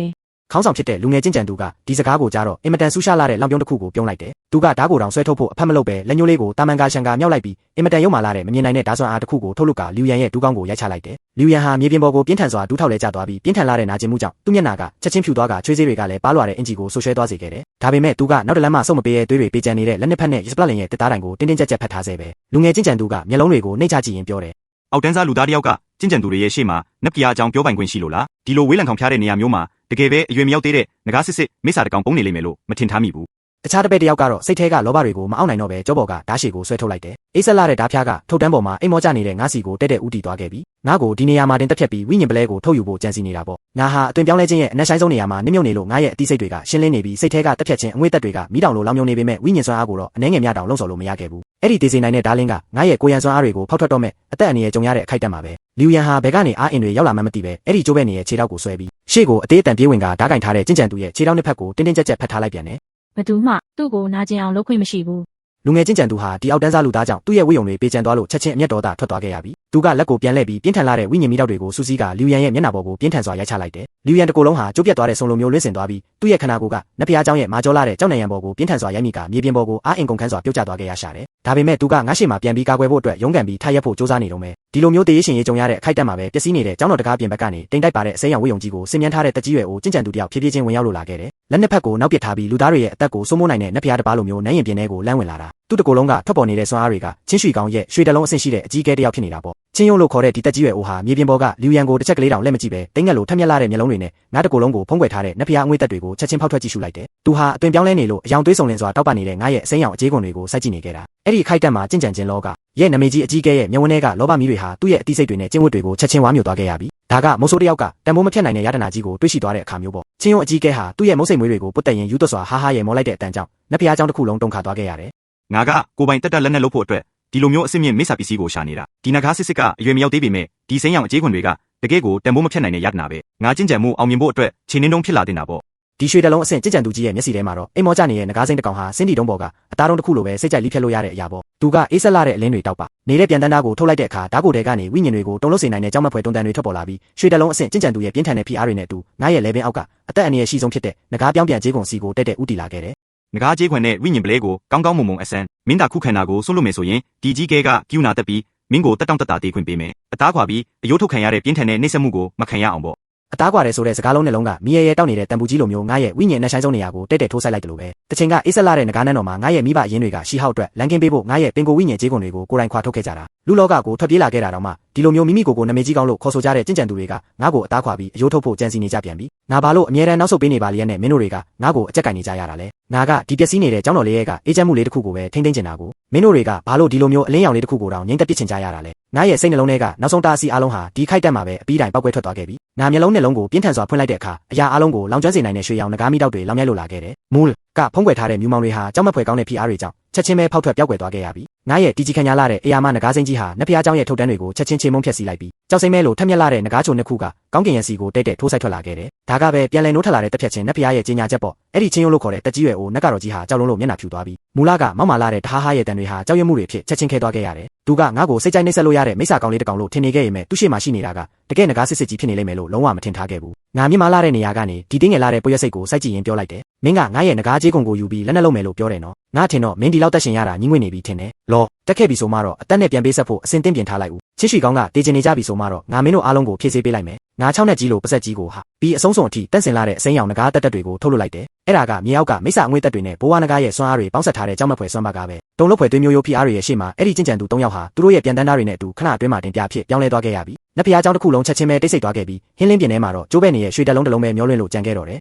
ဲခေါင်းဆောင်ဖြစ်တဲ့လူငယ်ချင်းကြံသူကဒီစကားကိုကြားတော့အင်မတန်ဆူရှာလာတဲ့လောင်ပြုံးတစ်ခုကိုပြုံးလိုက်တယ်။သူကဓာတ်ကိုတောင်ဆွဲထုတ်ဖို့အဖက်မလုပ်ပဲလက်ညှိုးလေးကိုတာမန်ကာရှန်ကာမြောက်လိုက်ပြီးအင်မတန်ရုံမာလာတဲ့မမြင်နိုင်တဲ့ဓာတ်စွမ်းအားတစ်ခုကိုထုတ်လုပ်ကလီယူယန်ရဲ့ဒူးကောင်းကိုရိုက်ချလိုက်တယ်။လီယူယန်ဟာမြေပြင်ပေါ်ကိုပြင်းထန်စွာဒူးထောက်လဲကျသွားပြီးပြင်းထန်လာတဲ့နာကျင်မှုကြောင့်သူ့မျက်နှာကချက်ချင်းဖြူသွားကချွေးစေးတွေကလည်းပါလွာတဲ့အင်ဂျီကိုဆွဆွဲသွားစေခဲ့တယ်။ဒါပေမဲ့သူကနောက်တစ်လမ်းမှစုံမပေးရဲ့သွေးတွေပေးကြံနေတဲ့လက်နှစ်ဖက်နဲ့ရစ်ပလတ်လင်ရဲ့တစ်သားတိုင်ကိုတင်းတင်းကြပ်ကြပ်ဖတ်ထားစေပဲ။လူငယ်ချင်းကြံသူကမျက်လုံးတွေကိုနှိပ်ချကြည့်ရင်ပြောတယ်။အောက်တန်းစားလူသားတယောက်ကကျင့်ကြံသူတွေရဲ့ရှေ့မှာနတ်ဖျားအကြောင်းပြောပိုင်ခွင့်ရှိလို့လား။ဒီလိုဝေးလံခေါင်ဖျားတဲ့နေရာမျိုးမှာတကယ်ပဲအရွယ်မရောက်သေးတဲ့ငကားစစ်မိစ္ဆာတကောင်ပုံနေလိမ့်မယ်လို့မထင်ထားမိဘူးတခြားတစ်ပည့်တစ်ယောက်ကတော့စိတ်ထဲကလောဘတွေကိုမအောင်နိုင်တော့ပဲကြောပေါ်ကဓာတ်ရှည်ကိုဆွဲထုတ်လိုက်တယ်။အေးဆက်လာတဲ့ဓာတ်ဖျားကထုတ်တန်းပေါ်မှာအိမ်မောကျနေတဲ့ငါးစီကိုတဲ့ဥတီသွားခဲ့ပြီးငါ့ကိုဒီနေရာမှာတင်တက်ဖြတ်ပြီးဝိညာဉ်ပလဲကိုထုတ်ယူဖို့ကြံစီနေတာပေါ့။ငါဟာအသွင်ပြောင်းလဲခြင်းရဲ့အနက်ရှိုင်းဆုံးနေရာမှာနစ်မြုပ်နေလို့ငါရဲ့အသိစိတ်တွေကရှင်းလင်းနေပြီးစိတ်ထဲကတက်ဖြတ်ခြင်းအငွေ့သက်တွေကမိတောင်လိုလောင်မြုံနေပေမဲ့ဝိညာဉ်စွမ်းအားကိုတော့အနှဲငယ်များတောင်လုံဆော်လို့မရခဲ့ဘူး။အဲ့ဒီဒေစီနိုင်တဲ့ဓာလင်းကငါရဲ့ကိုရန်စွမ်းအားတွေကိုဖောက်ထွက်တော့မဲ့အသက်အန္တရာယ်ကြုံရတဲ့အခိုက်အတန့်မှာပဲလီယူယန်ဟာဘဲကနေအားအင်တွေရောက်လာမှမသိပဲအဲ့ဒီကျိုးဘက်နေရဲ့ခြေထောက်ကိုဆွဲပြီးရှေ့ကိုအသေးအတန်ပြေးဝင်ကဓာတ်ကင်ထားတဲ့ကျင့်ကြံသူရဲ့ခြေထောက်နှစ်ဖက်ကိုတင်းတင်းကြပ်ကြပ်ဖတ်ထားလိုက်ပြန်တယ်။ဘသူမှသူ့ကိုနာကျင်အောင်လုပ်ခွင့်မရှိဘူးလူငယ်ချင်းကြံသူဟာဒီအောက်တန်းစားလူသားကြောင့်သူ့ရဲ့ဝိယုံတွေပေးချန်သွားလို့ချက်ချင်းအမျက်တော်သားထွက်သွားခဲ့ရပြီသူကလက်ကိုပြန်လှည့်ပြီးပြင်းထန်လာတဲ့ဝိညာဉ်မီးတောက်တွေကိုစူးစီးကလီယူယန်ရဲ့မျက်နှာပေါ်ကိုပြင်းထန်စွာရိုက်ချလိုက်တယ်လီယူယန်တကိုယ်လုံးဟာကျိုးပြတ်သွားတဲ့ဆုံလိုမျိုးလွင့်စင်သွားပြီးသူ့ရဲ့ခန္ဓာကိုယ်ကနတ်ဖျားเจ้าရဲ့မာကျောလာတဲ့ကြောက်နံရံပေါ်ကိုပြင်းထန်စွာရိုက်မိကမြေပြင်ပေါ်ကိုအားအင်ကုန်ခန်းစွာပြုတ်ကျသွားခဲ့ရရှာတယ်ဒါပေမဲ့သူကငါ့ရှေ့မှာပြန်ပြီးကာကွယ်ဖို့အတွက်ရုန်းကန်ပြီးထားရက်ဖို့စူးစမ်းနေတော့မယ်ဒီလိုမျိုးတရေရှင်ရေးကြုံရတဲ့အခိုက်အတန့်မှာပဲပျက်စီးနေတဲ့ကျောင်းတော်တကားပြင်ဘက်ကနေတိမ်တိုက်ပါတဲ့အစိမ်းရောင်ဝိယုံကြီးကိုစင်မြန်းထားတဲ့တက်ကြီးရွယ်ကိုကျင့်ကြံသူတယောက်ဖြည်းဖြည်းချင်းဝင်ရောက်လို့လာခဲ့တယ်လက်နှစ်ဖက်ကိုနောက်ပစ်ထားပြီးလူသားတွေရဲ့အသက်ကိုစိုးမိုးနိုင်တဲ့နတ်ဖျားတစ်ပါးလိုမျိုးနန်းရင်ပြင်းထဲကိုလမ်းဝင်လာတာသူ့တကိုယ်လုံးကထွက်ပေါ်နေတဲ့စွမ်းအားတွေကချင်းရွှီကောင်ရဲ့ရွှေတလုံးအဆင့်ရှိတဲ့အကြီးအကဲတစ်ယောက်ဖြစ်နေတာပေါ့ချင်းယုံလို့ခေါ်တဲ့ဒီတက်ကြီးရွယ်အိုဟာမြေပြင်ပေါ်ကလီယူယန်ကိုတစ်ချက်ကလေးတောင်လက်မကြည့်ပဲတိမ်ငက်လိုထက်မြက်လာတဲ့မျက်လုံးတွေနဲ့ငါးတကိုယ်လုံးကိုဖုံးကွယ်ထားတဲ့နတ်ဖျားအငွေ့သက်တွေကိုချက်ချင်းဖောက်ထွက်ကြည့်ရှုလိုက်တယ်သူဟာအသွင်ပြောင်းလဲနေလို့အယောင်သွေးစုံလင်စွာတောက်ပနေတဲ့ငါရဲ့အစိမ်းရောင်အကြေးခွန်တွေကိုစိုက်ကြည့်နေခဲ့တာအဲ့ဒီအခိုက်အတန့်မှာကျင့်ကြံခြင်းလောကရဲ့နမေကြီးအကြီးအကဲရဲ့မျက်ဝန်းထဲကလောဘမီးတွေဟာသူ့ရဲ့အသိစိတ်တွေနဲ့ကျင့်ဝတ်တွေကိုချက်ချင်းဝါမျိုးသွားခဲ့ရပြီဒါကမိုးဆိုးတစ်ယောက်ကတန်ဖိုးမဖြတ်နိုင်တဲ့ယတနာကြီးကိုတွေးရှိသွားတဲ့အခါမျိုးပေါ့ ချင်းယုံအကြီးကဲဟာသူ့ရဲ့မုတ်စိတ်မွေးတွေကိုပုတ်တက်ရင်ယူသွတ်စွာဟာဟာရဲ့မောလိုက်တဲ့အတန်းကြောင့်နတ်ဖျားเจ้าတစ်ခုလုံးတုန်ခါသွားခဲ့ရတယ် ငါကကိုပိုင်တက်တက်လက်နဲ့လုပ်ဖို့အတွက်ဒီလိုမျိုးအစ်စ်မြင့်မိစ္ဆာပစ္စည်းကိုရှာနေတာဒီနဂါစစ်စစ်ကအရွယ်မရောက်သေးပေမဲ့ဒီစိမ်းရောင်အကြေးခွန်တွေကတကယ်ကိုတန်ဖိုးမဖြတ်နိုင်တဲ့ရတနာပဲငါကျင့်ကြံမှုအောင်မြင်ဖို့အတွက်ခြေနှင်းတုံးဖြစ်လာတင်တာပေါ့ ဒီရွှေတလုံးအဆင့်ကြင်ကြံသူကြီးရဲ့မျက်စိထဲမှာတော့အိမ်မောကျနေတဲ့ငကားစိမ့်တစ်ကောင်ဟာစင်းတီတုံးပေါ်ကအသားတုံးတစ်ခုလိုပဲစိတ်ကြိုက်လိဖျက်လို့ရတဲ့အရာပေါ့သူကအေးဆက်လာတဲ့အလင်းတွေတောက်ပါနေတဲ့ပြန်တန်းသားကိုထုတ်လိုက်တဲ့အခါဓာတ်ကိုယ်ထဲကနေဝိညာဉ်တွေကိုတုံလို့စေနိုင်တဲ့ကြောက်မက်ဖွယ်တုံတန်တွေထွက်ပေါ်လာပြီးရွှေတလုံးအဆင့်ကြင်ကြံသူရဲ့ပြင်းထန်တဲ့ဖိအားတွေနဲ့အတူငါရဲ့လေပင်အောက်ကအသက်အန္တရာယ်ရှိဆုံးဖြစ်တဲ့ငကားပြောင်းပြန်ကြေးကုန်စီကိုတက်ဥတီလာခဲ့တယ် ငကားကြေးခွန်နဲ့ဝိညာဉ်ပလဲကိုကောင်းကောင်းမွန်မွန်အဆန်းမင်းသားခုခန္ဓာကိုစွန့်လွတ်မယ်ဆိုရင်ဒီကြီးကဲကကျူနာတက်ပြီးမင်းကိုတက်တောင့်တက်တာတေးခွင့်ပေးမယ်အသားခွာပြီးအယိုးထုတ်ခံရတဲ့ပြင်းထန်တဲ့နှိမ့်ဆက်မှုကိုမခံရအောင်ပေါ့ အသားကွာတယ်ဆိုတဲ့စကားလုံးနဲ့လုံးကမီရဲရဲတောက်နေတဲ့တံပူကြီးလိုမျိုးငါရဲ့ဝိညာဉ်နဲ့ဆိုင်ဆုံးနေရာကိုတဲ့တဲ့ထိုးဆိုင်လိုက်တယ်လို့ပဲတချင်ကအေးဆက်လာတဲ့ငကားနန်းတော်မှာငါရဲ့မိဘအရင်းတွေကရှီဟောက်အတွက်လန်ကင်းပေးဖို့ငါရဲ့ပင်ကိုဝိညာဉ်ကြေးခွန်တွေကိုကိုယ်တိုင်ခွာထုတ်ခဲ့ကြတာလူလောကကိုထွက်ပြေးလာခဲ့တာတော့မှဒီလိုမျိုးမိမိကိုနမေကြီးကောင်းလို့ခေါ်ဆိုကြတဲ့ကြင်ကြံသူတွေကငါ့ကိုအသားခွာပြီးအယိုးထုတ်ဖို့ကြံစီနေကြပြန်ပြီငါဘာလို့အမြဲတမ်းနောက်ဆုတ်ပေးနေပါလျက်နဲ့မင်းတို့တွေကငါ့ကိုအကြက်ကင်နေကြရတာလဲငါကဒီပျက်စီးနေတဲ့ကျောင်းတော်လေးရဲ့ကအေးချမ်းမှုလေးတစ်ခုကိုပဲထိမ့်သိမ့်ကျင်တာကိုမင်းတို့တွေကဘာလို့ဒီလိုမျိုးအလင်းရောင်လေးတစ်ခုကိုတောင်ငိမ့်သက်ပစ်ချင်ကြရတာလဲငါရဲ့စိတ်နှလုံးထဲကနောက်ဆုံးတားစီအလုံးဟာဒီခိုက်တက်မှာပဲအပီးတိုင်ပောက်ကွဲထွက်သွားခဲ့ပြီငါမျက်လုံးနဲ့လုံးကိုပြင်းထန်စွာဖွင့်လိုက်တဲ့အခါအရာအလုံးကိုလောင်ကျွမ်းစေနိုင်တဲ့ရွှေရောင်ငကားမိတောက်တွေလောင်မြိုက်လို့လာခဲ့တယ်မူးကဖုံးကွယ်ထားတဲ့မြူမောင်တွေဟာကြောက်မက်ဖွယ်ကောင်းတဲ့ဖိအားတွေကြောင့်ချက်ချင်းပဲဖောက်ထွက်ပျောက်ကွယ်သွားခဲ့ရပြီငါရဲ့တီကြီးခညာလာတဲ့အရာမငကားစိမ့်ကြီးဟာနတ်ဖျားเจ้าရဲ့ထုတ်တန်းတွေကိုချက်ချင်းချေမုန်းဖျက်ဆီးလိုက်ပြီးကြောက်စိမ့်မဲလိုထက်မြက်လာတဲ့ငကားချုံနှစ်ခုကကောင်းကင်ရန်စီကိုတဲ့တဲ့ထိုးဆိုင်ထွက်လာခဲ့တယ်ဒါကပဲပြန်လည်နိုးထလာတဲ့တက်ဖြတ်ချင်းနတ်ဖျားရဲ့ကြီးညာချက်ပေါ့အဲ့ဒီချင်းရုံးလို့ခေါ်တဲ့တက်ကြီးရွယ်အိုနတ်ကတော်ကြီးဟာကြောက်လုံးလို့မျက်နှာဖြူသွားပြီးမူလကမောက်မာလာတဲ့ဓာဟာရဲ့တန်တွေဟာကြောက်ရွံ့မှုတွေဖြစ်ချက်ချင်းခဲသွားခဲ့ရတယ်သူကငါ့ကိုစိတ်ကြိုက်နှိမ့်ဆက်လို့ရတဲ့မိစ္ဆာကောင်လေးတစ်ကောင်လို့ထင်နေခဲ့ရင်မဲ့သူ့ရှိမှရှိနေတာကတကယ်ငကားစစ်စစ်ကြီးဖြစ်နေလိမ့်မယ်လို့လုံးဝမထင်ထားခဲ့ဘူးငါမြင်မာလာတဲ့နေရာကနေဒီတင်းငယ်လာတဲ့ပွရက်စိတ်ကိုစိုက်ကြည့်ရင်ပြောလိုက်တယ်မင်းကငါရဲ့ငကားကြေးကုန်ကိုယူပြီးလက်နဲ့လုံးမယ်လို့ပြောတယ်နော်ငါထင်တော့မင်းဒီလောက်တက်ရှင်ရတာညှိငွေ့နေပြီထင်တယ်လောတက်ခဲ့ပြီဆိုမှတော့အတက်နဲ့ပြန်ပေးဆက်ဖို့အစင်တင်းပြင်ထားလိုက်ဦးချစ်ရှိကောင်းကတေးချင်နေကြပြီဆိုမှတော့ငါမင်းတို့အားလုံးကိုဖြည့်ဆေးပေးလိုက်မယ်ငါ6နဲ့ကြီးလို့ပစက်ကြီးကိုဟာပြီးအဆုံးစုံအထိတန့်စင်လာတဲ့အစိမ်းရောင်ငကားတက်တွေကိုထုတ်လွှတ်လိုက်တယ်အဲ့ဒါကမြေအောက်ကမိစ္ဆာအငွေ့တက်တွေနဲ့ဘိုးဝါငကားရဲ့စွမ်းအားတွေပေါင်းဆက်ထားတဲ့ကြောက်မက်ဖွယ်စွမ်းပါကားပဲတုံလို့ဖွယ်သွေးမျိုးရိုးဖိအားတွေရဲ့ရှေ့မှာအဲ့ဒီကျင့်ကြံသူ3ယောက်ဟာသူတို့ရဲ့ပြန်တန်းသားတွေနဲ့အတူခဏအတွင်းမှာတင်ပြဖြစ်ပြောင်းလဲသွားခဲ့ရပြီနတ်ဖျားเจ้าတစ်ခုလုံးချက်ချင်းပဲတိတ်ဆိတ်သွားခဲ့ပြီးဟင်းလင်းပြင်းထဲမှာတော့ကျိုးပဲ့နေရဲ့ရွှေတက်လုံးတစ်လုံးပဲမျောလွင့်လို့ကြံခဲ့တော့တယ်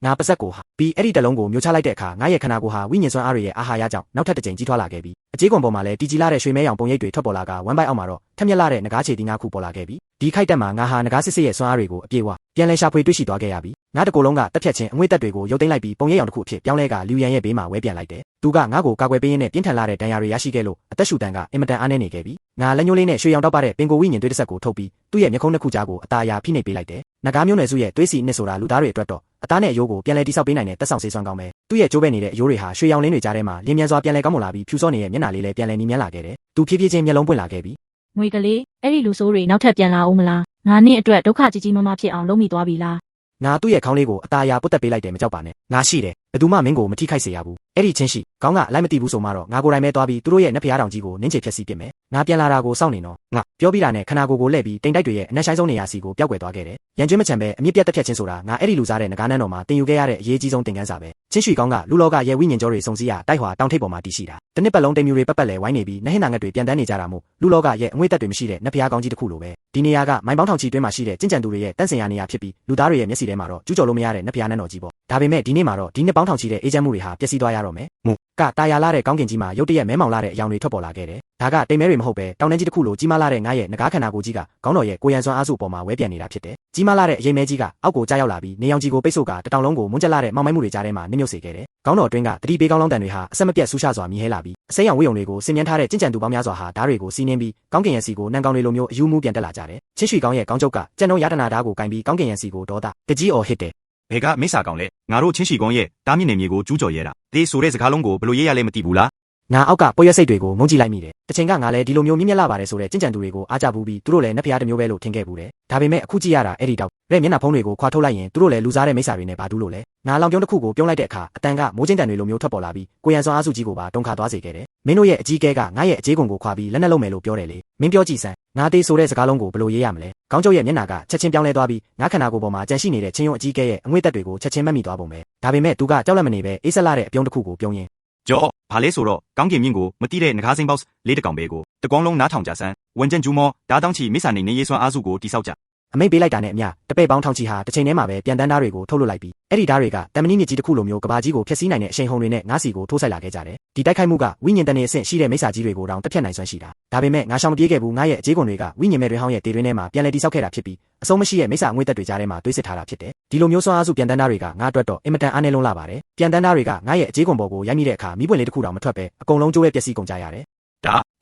ငါပစက်ကိုဟာပြီးအဲ့ဒီတလုံးကိုမျိုးချလိုက်တဲ့အခါငါရဲ့ခန္ဓာကိုယ်ဟာဝိညာဉ်စွမ်းအားတွေရဲ့အာဟာရကြောင့်နောက်ထပ်တစ်ကြိမ်ကြီးထွားလာခဲ့ပြီးအကြေးကွန်ပေါ်မှာလည်းတီကြီးလာတဲ့ရွှေမဲရောင်ပုံရိပ်တွေထွက်ပေါ်လာကဝမ်းပိုက်အောက်မှာတော့ထက်မြက်လာတဲ့ငကားချေတီငါးခုပေါ်လာခဲ့ပြီးဒီခိုက်တက်မှာငါဟာငကားစစ်စစ်ရဲ့စွမ်းအားတွေကိုအပြည့်အဝပြန်လဲရှာဖွေတွေ့ရှိသွားခဲ့ရပြီးငါတကူလုံးကတက်ဖြတ်ချင်းအငွေ့တက်တွေကိုရုပ်သိမ်းလိုက်ပြီးပုံရိပ်ရောင်တစ်ခုအဖြစ်ပြောင်းလဲကလူရန်ရဲ့ဘေးမှာဝဲပြန်လိုက်တယ်သူကငါ့ကိုကာကွယ်ပေးရင်းနဲ့ပြင်းထန်လာတဲ့ဒဏ်ရာတွေရရှိခဲ့လို့အသက်ရှူတန်ကအင်မတန်အားနည်းနေခဲ့ပြီးငါလက်ညှိုးလေးနဲ့ရွှေရောင်တောက်ပတဲ့ပင်ကိုဝိညာဉ်သွေးတစ်ဆက်ကိုထုတ်ပြီးသူ့ရဲ့မျက်ခုံးနှစ်ခုကြားကိုအตาအရာဖိနှိပ်ပေးလိုက်တယ်ငကားမျိုးနွယ်စုရဲ့သွေးစီနှစ်ဆိုတာလူသားတွေအတွက်တော့အသားနဲ့အယိုးကိုပြန်လဲတိဆောက်ပေးနိုင်တဲ့တက်ဆောင်ဆေးစွမ်းကောင်းပဲသူ့ရဲ့ကျိုးပဲနေတဲ့အယိုးတွေဟာရွှေရောင်လင်းတွေကြားထဲမှာလင်းမြန်စွာပြန်လဲကောင်းမွန်လာပြီးဖြူစောနေတဲ့မျက်နှာလေးလည်းပြန်လဲနီးမြန်းလာခဲ့တယ်သူဖြည်းဖြည်းချင်းမျက်လုံးပွင့်လာခဲ့ပြီး ငွေကလေးအဲ့ဒီလူဆိုးတွေနောက်ထပ်ပြန်လာအောင်မလားငါနဲ့အတွက်ဒုက္ခကြီးကြီးမားမားဖြစ်အောင်လုပ်မိသွားပြီလား ငါသူ့ရဲ့ခေါင်းလေးကိုအตาအရာပုတ်တက်ပေးလိုက်တယ်မကြောက်ပါနဲ့ငါရှိတယ်ဘယ်သူမှမင်းကိုမထိခိုက်စေရဘူးအဲ့ဒီချင်းရှိခေါင်းကအလိုက်မသိဘူးဆိုမှတော့ငါကိုယ်တိုင်ပဲသွားပြီးသူတို့ရဲ့နတ်ဖျားတောင်ကြီးကိုနင်းချေဖျက်ဆီးပစ်မယ်ငါပြန်လာတာကိုစောင့်နေနော်ငါပြောပြီးတာနဲ့ခနာကိုလှည့်ပြီးတိမ်တိုက်တွေရဲ့အနက်ဆိုင်ဆုံးနေရာစီကိုပျောက်ကွယ်သွားခဲ့တယ်ရန်ကျွမ်းမချံပဲအမြင့်ပြတ်တက်ဖြတ်ခြင်းဆိုတာငါအဲ့ဒီလူစားတဲ့ငကားနန်းတော်မှာတင်ယူခဲ့ရတဲ့အရေးကြီးဆုံးသင်ခန်းစာပဲချင်းရှိခေါင်းကလူလောကရဲ့ဝိညာဉ်ကြောတွေစုံစည်းရာတိုက်ဟွာတောင်ထိပ်ပေါ်မှာတည်ရှိတာတစ်နှစ်ပတ်လုံးတိမ်မြူတွေပတ်ပတ်လဲဝိုင်းနေပြီးနှဟင်းနာငတ်တွေပြန်တန်းနေကြတာမို့လူလောကရဲ့အငွေ့တက်တွေမရှိတဲ့နတ်ဖျားကောင်းကြီးတစ်ခုလိုပဲဒီနေရာကမိုင်းပေါင်းထောင်ချီတွင်းမှာရှိတဲ့ကျင့်ကြံသူတွေရဲ့တန့်စင်ရာနေရာဖြစ်ပြီးလူသားတွေရဲ့မျက်စိထဲမှာတော့ကျူးကျော်လို့မရတဲ့နတ်ဖျားနန်းတော်ကြီးပေါ့ဒါပေမဲ့ဒီနေ့မှာတော့ဒီနှစ်ပေါင်းထောင်ချီတဲ့အေဂျင့်မှုတွေဟာပျက်စီးသွားရတော့မယ်မူကတာယာလာတဲ့ကောင်းကင်ကြီးမှာရုတ်တရက်မဲမောင်လာတဲ့အယောင်တွေထွက်ပေါ်လာခဲ့တယ်ဒါကတိမ်မဲတွေမဟုတ်ပဲတောင်တန်းကြီးတစ်ခုလိုကြီးမားလာတဲ့ငါရဲ့ငကားခန္ဓာကိုယ်ကြီးကခေါင်းတော်ရဲ့ကိုရန်စွမ်းအားစုပေါ်မှာဝဲပြန်နေတာဖြစ်တယ်ကြီးမားလာတဲ့အရေးမဲကြီးကအောက်ကိုကြားရောက်လာပြီးနေအောင်ကြီးကိုပိတ်ဆို့ကတတောင်လုံးကိုမွန်းကျက်လာတဲ့မောင်မိုက်မှုတွေကြားထဲမှာနစ်မြုပ်စေခဲ့တယ်ခေါင်းတော်အတွင်းကတတိပေးကောင်းလောင်းတန်တွေဟာအဆက်မပြတ်ဆူရှစွာမြည်ဟဲလာပြီးအစိမ်းရောင်ဝိယုံတွေကိုဆင်မြန်းထားတဲ့ကျင့်ကြံသူပေါင်းများစွာဟာဓာတ်တွေကိုစီးနှင်းပြီးကောင်းကင်ရန်စီကိုနှံကောင်းတွေလိုမျိုးအယူမှုပြန်တက်လာကြတယ်ချင်းရွှေကောင်းရဲ့ကောင်းကျုပ်ကကြံတော့ရတနာဓာတ်ကိုကင်ပြီးကောင်းကင်ရန်စီကိုဒေါသတကြီးအော်ဟစ်တယ် ဘယ်ကမိစ္ဆာကောင်လဲငါတို့ချင်းရှိကုန်းရဲ့တားမြင့်နေမြေကိုကျူးကျော်ရဲတာတေးဆိုတဲ့စကားလုံးကိုဘယ်လိုရေးရလဲမသိဘူးလား ငါအောက်ကပွက်ရက်စိတ်တွေကိုငုံကြည့်လိုက်မိတယ်တချင်ကငါလည်းဒီလိုမျိုးမြင့်မြတ်လာပါတယ်ဆိုတဲ့ကျင့်ကြံသူတွေကိုအားကြဘူးပြီးသူတို့လည်းနတ်ဖျားတစ်မျိုးပဲလို့ထင်ခဲ့ဘူးတယ်ဒါပေမဲ့အခုကြည့်ရတာအဲ့ဒီတော့တဲ့မျက်နှာဖုံးတွေကိုခွာထုတ်လိုက်ရင်သူတို့လည်းလူစားတဲ့မိစ္ဆာတွေနဲ့ဘာတူးလို့လဲငါလောင်ပြုံးတစ်ခုကိုပြုံးလိုက်တဲ့အခါအတန်ကမိုးချင်းတန်တွေလိုမျိုးထွက်ပေါ်လာပြီးကိုရန်စွမ်းအားစုကြီးကိုပါတုံခါသွားစေခဲ့တယ်မင်းတို့ရဲ့အကြီးကဲကငါရဲ့အကြေးကွန်ကိုခွာပြီးလက်နဲ့လုံးမယ်လို့ပြောတယ်လေမင်းပြောကြည့်စမ်းငါသေးဆိုတဲ့စကားလုံးကိုဘယ်လိုရေးရမလဲခေါင်းကျုပ်ရဲ့မျက်နှာကချက်ချင်းပြောင်းလဲသွားပြီးငါခန္ဓာကိုယ်ပေါ်မှာကြံရှိနေတဲ့ချင်းယုံအကြီးကဲရဲ့အငွေ့သက်တွေကိုချက်ချင်းမှတ်မိသွားပုံပဲဒါပေမဲ့သူကကြောက်လန့်မနေပဲအေးဆက်လာတဲ့အပြုံးတစ်ခုကိုပြုံးရင်း ကြောဘာလဲဆိုတော့ကောင်းကင်မြင့်ကိုမတိတဲ့ငကားစိမ်းပေါက်လေးတကောင်ပဲကိုတကောင်းလုံးနားထောင်ကြစမ်းဝန်ကျန်ကျူးမောဓာတောင်းချီမိစ္ဆာနေနေရေးစွမ်းအားစုကိုတိဆောက်ကြ အမိတ်ပေးလိုက်တာနဲ့အမျှတပည့်ပေါင်းထောင်ချီဟာတစ်ချိန်တည်းမှာပဲပြန်တန်းသားတွေကိုထုတ်လွှတ်လိုက်ပြီးအဲ့ဒီဓာတ်တွေကတမန်နီမြစ်ကြီးတစ်ခုလိုမျိုးကဘာကြီးကိုဖျက်ဆီးနိုင်တဲ့အရှိန်ဟုန်တွေနဲ့ငါးစီကိုထိုးဆိုင်လာခဲ့ကြတယ်ဒီတိုက်ခိုက်မှုကဝိညာဉ်တန်နေအဆင့်ရှိတဲ့မိစ္ဆာကြီးတွေကိုတောင်တက်ဖြတ်နိုင်စွမ်းရှိတာဒါပေမဲ့ငါရှောင်မပြေးခဲ့ဘူးငါရဲ့အခြေခွန်တွေကဝိညာဉ်မဲ့တွင်ဟောင်းရဲ့တေတွင်ထဲမှာပြန်လည်တိဆောက်ခဲ့တာဖြစ်ပြီးအဆုံးမရှိရဲ့မိစ္ဆာငွေသက်တွေကြားထဲမှာတွေးစစ်ထားတာဖြစ်တယ်ဒီလိုမျိုးစွမ်းအားစုပြန်တန်းသားတွေကငါအတွက်တော့အင်မတန်အားနည်းလုံးလာပါတယ်ပြန်တန်းသားတွေကငါရဲ့အခြေခွန်ပေါ်ကိုရိုက်မိတဲ့အခါမိပွင့်လေးတစ်ခုတောင်မထွက်ပဲအကုန်လုံးကျိုးရဲ့ပျက်စီးကုန်ကြရတ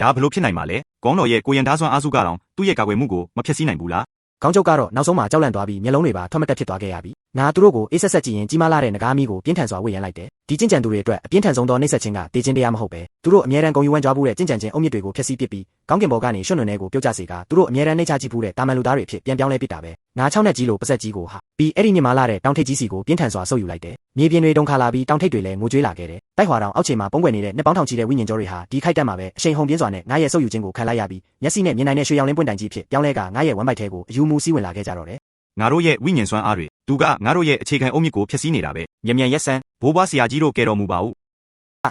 ယ်ဒါဘလို့ဖြစ်နိုင်မှာလဲကောင်းတော်ရဲ့ကိုရန်သားစွမ်းအားစုကတော့သူ့ရဲ့ကာကွယ်မှုကိုမဖျက်ဆီးနိုင်ဘူးလားခေါင်းချုပ်ကတော့နောက်ဆုံးမှာကြောက်လန့်သွားပြီးမျက်လုံးတွေပါထွက်မတက်ဖြစ်သွားခဲ့ရပြီငါသူတို့ကိုအေးဆက်ဆက်ကြည့်ရင်ကြီးမားလာတဲ့ငကားမီးကိုပြင်းထန်စွာဝေ့ရန်လိုက်တယ်ဒီကျင့်ကြံသူတွေအတွက်အပြင်းထန်ဆုံးသောနှိမ့်ဆက်ခြင်းကတေးခြင်းတရားမဟုတ်ပဲသူတို့အမြဲတမ်းဂုဏ်ယူဝမ်းကြွားမှုတဲ့ကျင့်ကြံခြင်းအုတ်မြစ်တွေကိုဖျက်ဆီးပစ်ပြီးကောင်းကင်ဘော်ကနေရွှွန့်နွယ်နယ်ကိုပြုတ်ကျစေကသူတို့အမြဲတမ်းနှိမ့်ချကြည့်ဖူးတဲ့တာမန်လူသားတွေဖြစ်ပြန်ပြောင်းလဲပစ်တာပဲငါ6နဲ့ကြီးလိုပါဆက်ကြီးကိုဟာပြီးအဲ့ဒီညမာလာတဲ့တောင်ထိပ်ကြီးစီကိုပြင်းထန်စွာဆုပ်ယူလိုက်တယ်မြေပြင်တွေတုန်ခါလာပြီးတောင်ထိပ်တွေလည်းငိုကြွေးလာခဲ့တယ်တိုက်ဟွာတောင်အောက်ခြေမှာပုံကွယ်နေတဲ့နှစ်ပေါင်းထောင်ချီတဲ့ဝိညာဉ်ကြောတွေဟာဒီခိုက်တက်မှာပဲအရှိန်ဟုန်ပြင်းစွာနဲ့ငါရဲ့ဆုပ်ယူခြင်းကိုခံလိုက်ရပြီးမျက်စိနဲ့မြင်နိုင်တဲ့ရွှေရောင်လင်းပွင့်တိုင်ကြီးဖြစ်ပြောင်းလဲကငါရဲ့ဝမ်းပိုက်ထဲကိုအယူမူစီးဝင်လာခဲ့ကြတော့တယ်ငါတို့ရဲ့ဝိညာဉ်စွမ်းအားတွေသူကငါတို့ရဲ့အခြေခံအုတ်မြစ်ကိုဖျက်ဆီးနေတာပဲမြန်ရက်ဆန်းဘိုးဘွားဆရာကြီးတို့ကဲတော်မူပါဦ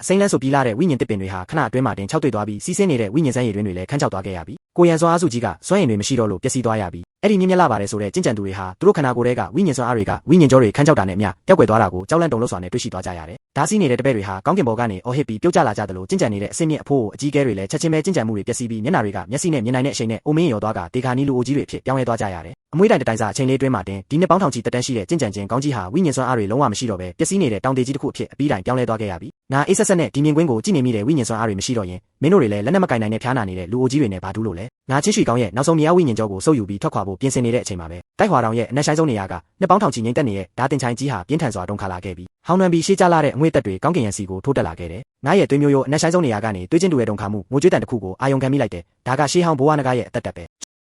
းစိမ့်လန်းဆိုပြီးလာတဲ့ဝိညာဉ်တစ်ပင်တွေဟာခဏအတွင်းမှာတင်၆တွေ့သွားပြီးစီးဆင်းနေတဲ့ဝိညာဉ်စမ်းရည်တွေလည်းခန်းချောက်သွားခဲ့ရပြီးကိုရန်စွမ်းအားစုကြီးကစွမ်းရည်တွေမရှိတော့လို့ပျက်စီးသွားရပြီးအဲ့ဒီမြင့်မြတ်လာပါတယ်ဆိုတဲ့ကျင့်ကြံသူတွေဟာသူတို့ခန္ဓာကိုယ်တွေကဝိညာဉ်စွမ်းအားတွေကဝိညာဉ်ကြောတွေခန်းချောက်တာနဲ့အမျှပျောက်ကွယ်သွားတာကိုကြောက်လန့်တုန်လှုပ်စွာနဲ့တွေ့ရှိသွားကြရတယ်။ဒါစီးနေတဲ့တပည့်တွေဟာကောင်းကင်ဘော်ကနေအော်ဟစ်ပြီးပြုတ်ကျလာကြသလိုကျင့်ကြံနေတဲ့အစင်းမြင့်အဖိုးကိုအကြီးကဲတွေလည်းချက်ချင်းပဲကျင့်ကြံမှုတွေပျက်စီးပြီးမျက်နှာတွေကမျက်စိနဲ့မြင်နိုင်တဲ့အချိန်နဲ့အိုမင်းရောသွားကဒေခါနီလူအိုကြီးတွေဖြစ်ပြောင်းလဲသွားကြရတယ်။အမွေးတိုင်တိုင်စာအချိန်လေးတွင်းမှာတင်ဒီနှစ်ပေါင်းထောင်ချီတက်တန်းရှိတဲ့ကျင့်ကြံခြင်းကောင်းကြီးဟာဝိညာဉ်စွမ်းအားတွေလုံးဝမရှိတော့ပဲပျက်စီးနေတဲ့တောင်တေကြီးတစ်ခုအဖြစ်အပြီးတိုင်ပြောင်းလဲသွားခဲ့ရပြီးငါအေးဆက်ဆက်နဲ့ဒီမြင်ကွင်းကိုကြည့်နေမိတဲ့ဝိညာဉ်စွမ်းအားတွေမရှိတော့ရင်မင်းတို့တွေလည်းလက်နက်မကင်နိုင်တဲ့ဖျားနာနေတဲ့လူအိုကြီးတွေနဲ့ဘာတူးလို့လဲငါချင်းရွှေကောင်းရဲ့နောက်ဆုံးမြေဝိညာဉ်ကြောကိုစုပ်ယူပြီးထွက်ခွာဖို့ပြင်ဆင်နေတဲ့အချိန်မှာပဲတိုက်ဟွာတောင်ရဲ့အနက်ဆိုင်ဆုံးနေရာကနှစ်ပေါင်းထောင်ချီငိမ့်တက်နေတဲ့ဓာတင်ချိုင်ကြီးဟာပြင်းထန်စွာတုန်ခါလာခဲ့ပြီးဟောင်းနှံပြီးရှေ့ကျလာတဲ့အငွေ့တက်တွေကောင်းကင်ရန်စီကိုထိုးတက်လာခဲ့တယ်ငါရဲ့သွေးမျိုးရိုးအနက်ဆိုင်ဆုံးနေရာကနေသွေးချင်းတူရဲ့တုန်ခါမှုငိုကြွေးတန်တစ်ခုကိုအာယုံခံမိလိုက်တယ်ဒါကရှေးဟောင်းဘိုးဝါနဂါရဲ့အသက်တက်ပဲ